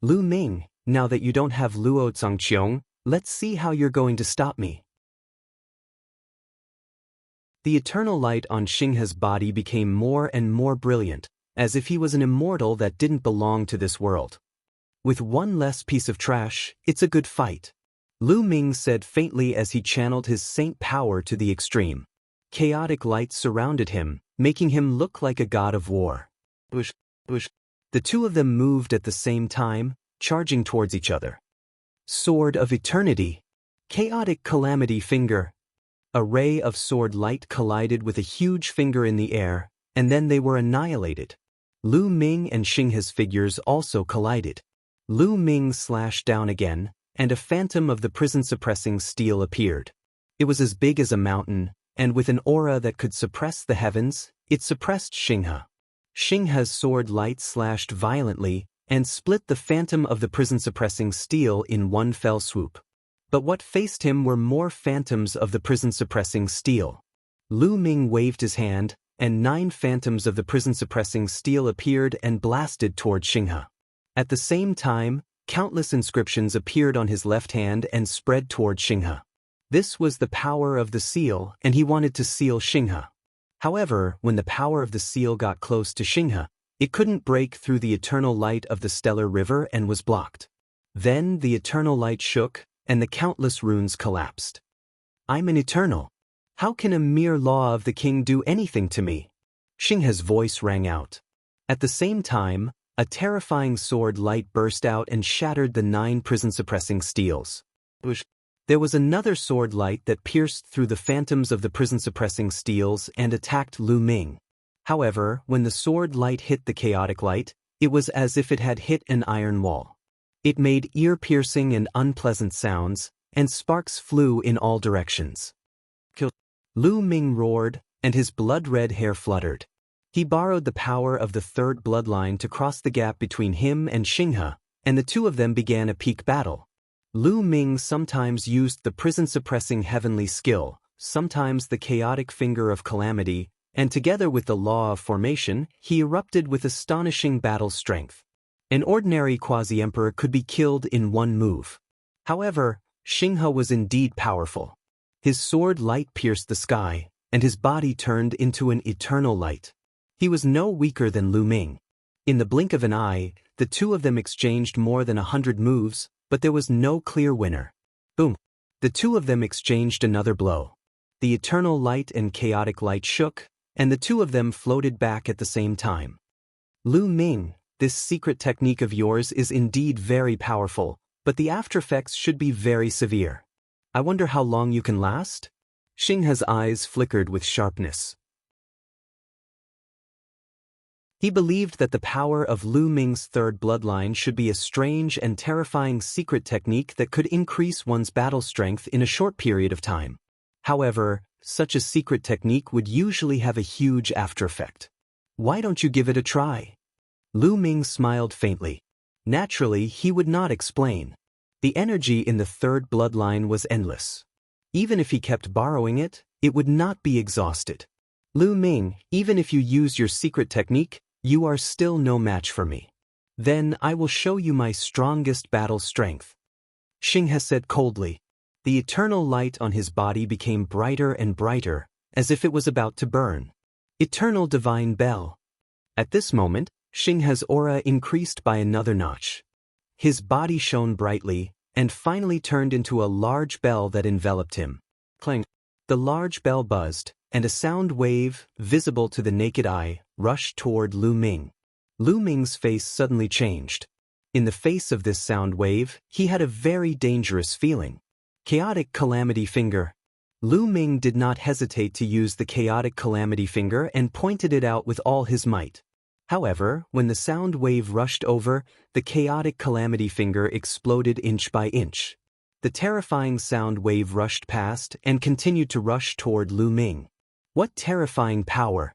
Lu Ming, now that you don't have Luo Zhangqiong, let's see how you're going to stop me. The eternal light on Xinghe's body became more and more brilliant, as if he was an immortal that didn't belong to this world. With one less piece of trash, it's a good fight. Lu Ming said faintly as he channeled his saint power to the extreme. Chaotic light surrounded him, making him look like a god of war. Bush. The two of them moved at the same time, charging towards each other. Sword of Eternity. Chaotic Calamity Finger. A ray of sword light collided with a huge finger in the air, and then they were annihilated. Lu Ming and Xinghe's figures also collided. Lu Ming slashed down again, and a phantom of the prison-suppressing steel appeared. It was as big as a mountain, and with an aura that could suppress the heavens, it suppressed Xinghe. Xinghe's sword light slashed violently, and split the phantom of the prison-suppressing steel in one fell swoop. But what faced him were more phantoms of the prison-suppressing steel. Lu Ming waved his hand, and 9 phantoms of the prison-suppressing steel appeared and blasted toward Xinghe. At the same time, countless inscriptions appeared on his left hand and spread toward Xinghe. This was the power of the seal, and he wanted to seal Xinghe. However, when the power of the seal got close to Xinghe, it couldn't break through the eternal light of the stellar river and was blocked. Then the eternal light shook, and the countless runes collapsed. I'm an eternal. How can a mere law of the king do anything to me? Xinghe's voice rang out. At the same time, a terrifying sword light burst out and shattered the 9 prison-suppressing steels. There was another sword light that pierced through the phantoms of the prison-suppressing steels and attacked Lu Ming. However, when the sword light hit the chaotic light, it was as if it had hit an iron wall. It made ear-piercing and unpleasant sounds, and sparks flew in all directions. Lu Ming roared, and his blood-red hair fluttered. He borrowed the power of the third bloodline to cross the gap between him and Xinghe, and the two of them began a peak battle. Lu Ming sometimes used the prison-suppressing heavenly skill, sometimes the chaotic finger of calamity, and together with the law of formation, he erupted with astonishing battle strength. An ordinary quasi-emperor could be killed in one move. However, Xinghe was indeed powerful. His sword light pierced the sky, and his body turned into an eternal light. He was no weaker than Lu Ming. In the blink of an eye, the two of them exchanged more than 100 moves, but there was no clear winner. Boom! The two of them exchanged another blow. The eternal light and chaotic light shook, and the two of them floated back at the same time. Lu Ming, this secret technique of yours is indeed very powerful, but the aftereffects should be very severe. I wonder how long you can last? Xinghe's eyes flickered with sharpness. He believed that the power of Lu Ming's third bloodline should be a strange and terrifying secret technique that could increase one's battle strength in a short period of time. However, such a secret technique would usually have a huge aftereffect. Why don't you give it a try? Lu Ming smiled faintly. Naturally, he would not explain. The energy in the third bloodline was endless. Even if he kept borrowing it, it would not be exhausted. Lu Ming, even if you use your secret technique, you are still no match for me. Then I will show you my strongest battle strength. Xinghe said coldly. The eternal light on his body became brighter and brighter, as if it was about to burn. Eternal divine bell. At this moment, Xinghe's aura increased by another notch. His body shone brightly, and finally turned into a large bell that enveloped him. Clang! The large bell buzzed, and a sound wave, visible to the naked eye, rushed toward Lu Ming. Lu Ming's face suddenly changed. In the face of this sound wave, he had a very dangerous feeling. Chaotic Calamity Finger. Lu Ming did not hesitate to use the Chaotic Calamity Finger and pointed it out with all his might. However, when the sound wave rushed over, the Chaotic Calamity Finger exploded inch by inch. The terrifying sound wave rushed past and continued to rush toward Lu Ming. What terrifying power!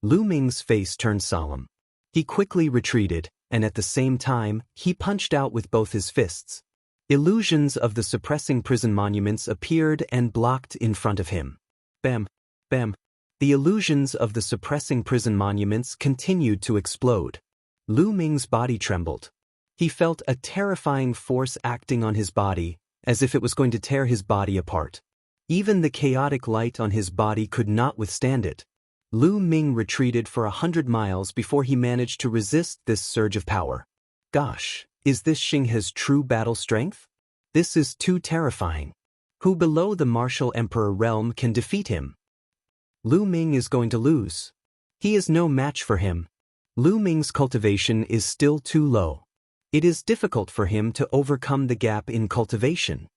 Lu Ming's face turned solemn. He quickly retreated, and at the same time, he punched out with both his fists. Illusions of the suppressing prison monuments appeared and blocked in front of him. Bam! Bam! The illusions of the suppressing prison monuments continued to explode. Lu Ming's body trembled. He felt a terrifying force acting on his body, as if it was going to tear his body apart. Even the chaotic light on his body could not withstand it. Lu Ming retreated for 100 miles before he managed to resist this surge of power. Gosh, is this Xinghe's true battle strength? This is too terrifying. Who below the martial emperor realm can defeat him? Lu Ming is going to lose. He is no match for him. Lu Ming's cultivation is still too low. It is difficult for him to overcome the gap in cultivation.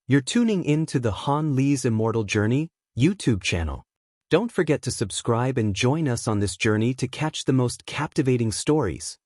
You're tuning in to the Han Li's Immortal Journey YouTube channel. Don't forget to subscribe and join us on this journey to catch the most captivating stories.